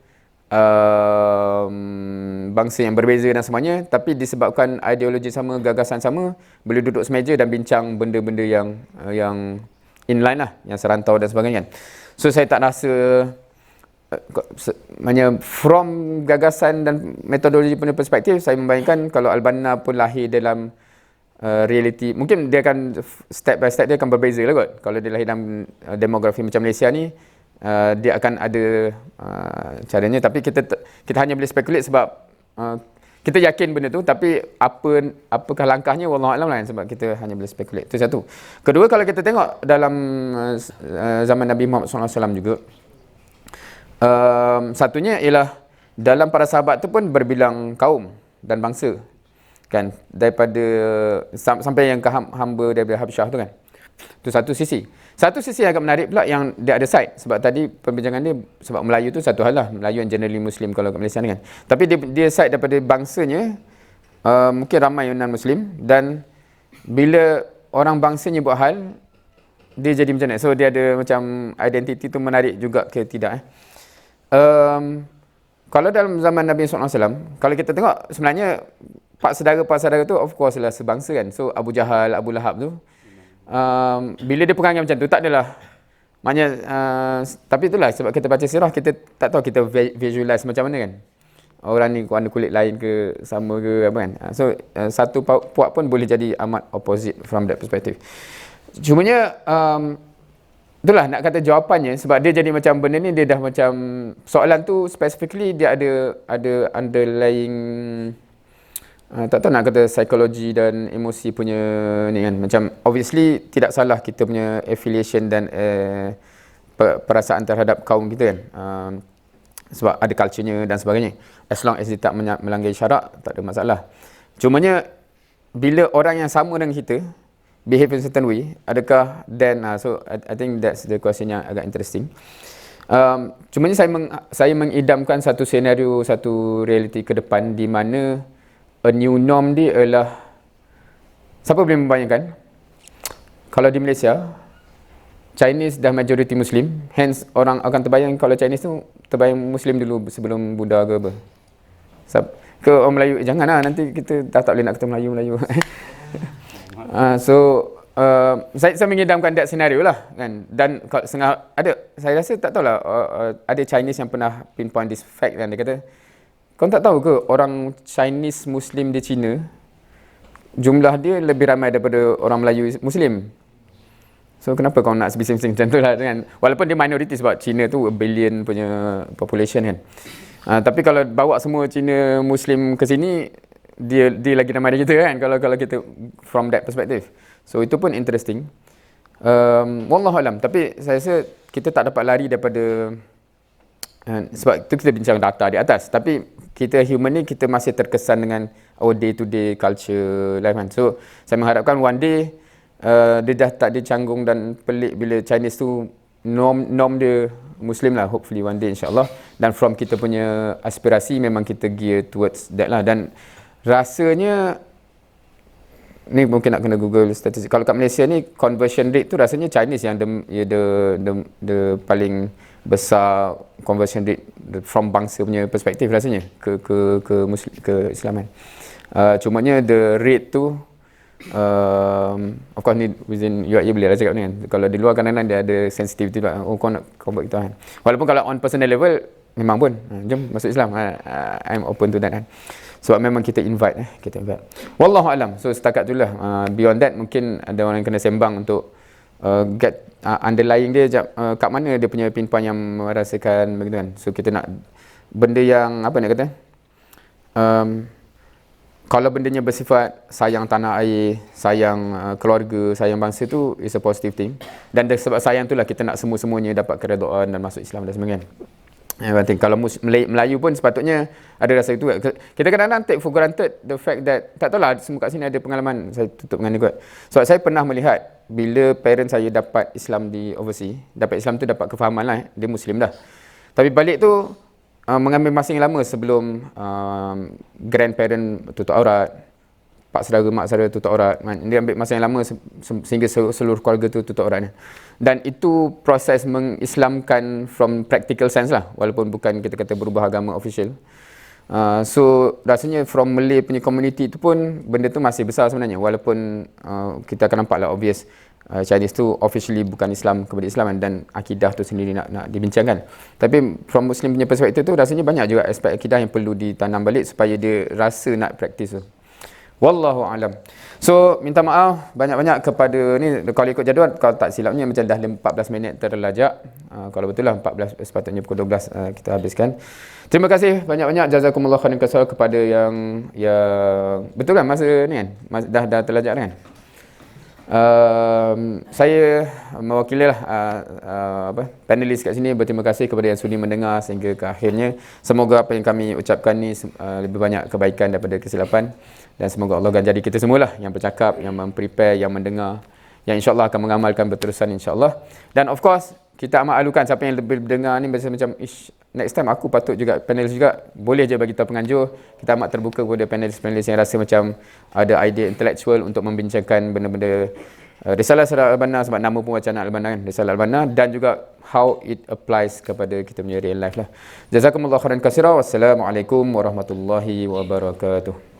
bangsa yang berbeza dan semuanya, tapi disebabkan ideologi sama, gagasan sama, boleh duduk semeja dan bincang benda-benda yang inline lah, yang serantau dan sebagainya. So saya tak rasa from gagasan dan metodologi punya perspektif, saya membayangkan kalau Al-Banna pun lahir dalam reality, mungkin dia akan step by step dia akan berbeza lah kot. Kalau dia lahir dalam demografi macam Malaysia ni, dia akan ada caranya, tapi kita hanya boleh speculate sebab kita yakin benda tu, tapi apakah langkahnya wallahu alam lah, sebab kita hanya boleh speculate. Itu satu. Kedua, kalau kita tengok dalam zaman Nabi Muhammad SAW juga, satunya ialah dalam para sahabat tu pun berbilang kaum dan bangsa, kan, daripada sampai yang ke hamba daripada Habsyah tu, kan. Itu satu sisi. Satu sisi agak menarik pula yang dia ada side, sebab tadi perbincangan dia sebab Melayu tu satu hal lah, Melayu yang generally Muslim kalau kat Malaysia ni, kan. Tapi dia side daripada bangsanya, mungkin ramai yang non-Muslim, dan bila orang bangsanya buat hal, dia jadi macam mana. So dia ada macam identiti tu menarik juga ke tidak. Kalau dalam zaman Nabi SAW, kalau kita tengok sebenarnya pak saudara tu of course lah sebangsa, kan. So Abu Jahal, Abu Lahab tu, bila dia perangai macam tu, tak adalah maknanya, tapi itulah sebab kita baca sirah, kita tak tahu, kita visualize macam mana, kan, orang ni warna kulit lain ke, sama ke apa, kan. So satu puak pun boleh jadi amat opposite from that perspective. Cumanya itulah nak kata jawapannya, sebab dia jadi macam benda ni, dia dah macam soalan tu specifically dia ada underlying, tak tahu nak kata psikologi dan emosi punya ni, kan. Macam obviously tidak salah kita punya affiliation dan perasaan terhadap kaum kita, kan. Sebab ada culture-nya dan sebagainya. As long as dia tak melanggar syarak, tak ada masalah. Cumanya bila orang yang sama dengan kita behave in certain way, adakah then so I think that's the question yang agak interesting. Cumanya saya mengidamkan satu senario, satu realiti ke depan di mana a new norm dia ialah, siapa boleh membayangkan kalau di Malaysia Chinese dah majority Muslim, hence orang akan terbayang kalau Chinese tu terbayang Muslim dulu sebelum Buddha ke apa. Ke orang Melayu, janganlah nanti kita tak boleh nak kata Melayu. Saya mengidamkan that scenario lah, kan. Dan saya rasa tak tahulah, ada Chinese yang pernah pinpoint this fact, kan. Dia kata, kau tak tahu ke orang Chinese Muslim di China, jumlah dia lebih ramai daripada orang Melayu Muslim. So kenapa kau nak bising-bising macam tu lah, kan. Walaupun dia minority, sebab China tu 1 billion punya population, kan. Tapi kalau bawa semua Cina Muslim ke sini, dia lagi ramai dari kita, kan, kalau kita from that perspective. So itu pun interesting. Wallahu alam. Tapi saya rasa kita tak dapat lari daripada, sebab tu kita bincang data di atas, tapi kita human ni, kita masih terkesan dengan our day to day culture life, kan. So saya mengharapkan one day dia dah tak dicanggung dan pelik bila Chinese tu norm dia Muslim lah, hopefully one day insyaAllah. Dan from kita punya aspirasi memang kita gear towards that lah. Dan rasanya ni mungkin nak kena Google statistik. Kalau kat Malaysia ni conversion rate tu rasanya Chinese yang the paling besar conversion rate from bangsa punya perspektif rasanya ke Muslim, ke Islaman. Cumanya the rate tu of course ni within UAE boleh lah cakap ni, kan. Kalau di luar kadang-kadang dia ada sensitivity lah. Oh, kau nak convert kita, kan. Walaupun kalau on personal level memang pun jom masuk Islam, I'm open to that, kan. Sebab memang kita invite. Wallahu alam. So setakat itulah. Beyond that mungkin ada orang yang kena sembang untuk get underlying dia, kat mana dia punya pinpoint yang merasakan begitu, kan. So kita nak benda yang apa nak kata, kalau bendanya bersifat sayang tanah air, sayang keluarga, sayang bangsa, tu is a positive thing. Dan sebab sayang itulah kita nak semua-semuanya dapat keredaan dan masuk Islam dan sebagainya. Kalau Melayu pun sepatutnya ada rasa itu. Kita kadang-kadang take for granted the fact that, tak tahulah, semua kat sini ada pengalaman. Saya tutup dengan ni kot. Sebab saya pernah melihat bila parents saya dapat Islam di overseas, dapat Islam tu dapat kefahaman lah, dia Muslim dah. Tapi balik tu mengambil masa yang lama sebelum grandparent tutup aurat, pak saudara, mak saudara tutup aurat. Dia ambil masa yang lama sehingga seluruh keluarga tu tutup auratnya. Dan itu proses mengislamkan from practical sense lah, walaupun bukan kita kata berubah agama official. So rasanya from Malay punya community tu pun benda tu masih besar sebenarnya, walaupun kita akan nampak lah obvious Chinese tu officially bukan Islam kepada Islam, dan akidah tu sendiri nak dibincangkan. Tapi from Muslim punya perspektif tu rasanya banyak juga aspek akidah yang perlu ditanam balik supaya dia rasa nak praktis tu. Wallahu alam. So minta maaf banyak-banyak kepada ni, kalau ikut jadual kalau tak silapnya macam dah 14 minit terlajak. Kalau betul lah 14 sepatutnya pukul 12 kita habiskan. Terima kasih banyak-banyak jazakumullah khairan kasar kepada yang betul kan masa ni kan dah terlajak kan. Saya mewakili lah panelis kat sini berterima kasih kepada yang sudi mendengar sehingga ke akhirnya. Semoga apa yang kami ucapkan ni lebih banyak kebaikan daripada kesilapan, dan semoga Allah ganjari kita semualah yang bercakap, yang memprepare, yang mendengar, yang insya-Allah akan mengamalkan berterusan insya-Allah. Dan of course kita amat alukan siapa yang lebih dengar ni macam next time aku patut juga panelis juga, boleh je bagi tahu penganjur. Kita amat terbuka kepada panelis-panelis yang rasa macam ada idea intellectual untuk membincangkan benda-benda Risalah Sarat Al-Banna, sebab nama pun wacana Al-Banna kan, Risalah Al-Banna, dan juga how it applies kepada kita punya real life lah. Jazakumullah khairan katsira. Wassalamualaikum warahmatullahi wabarakatuh.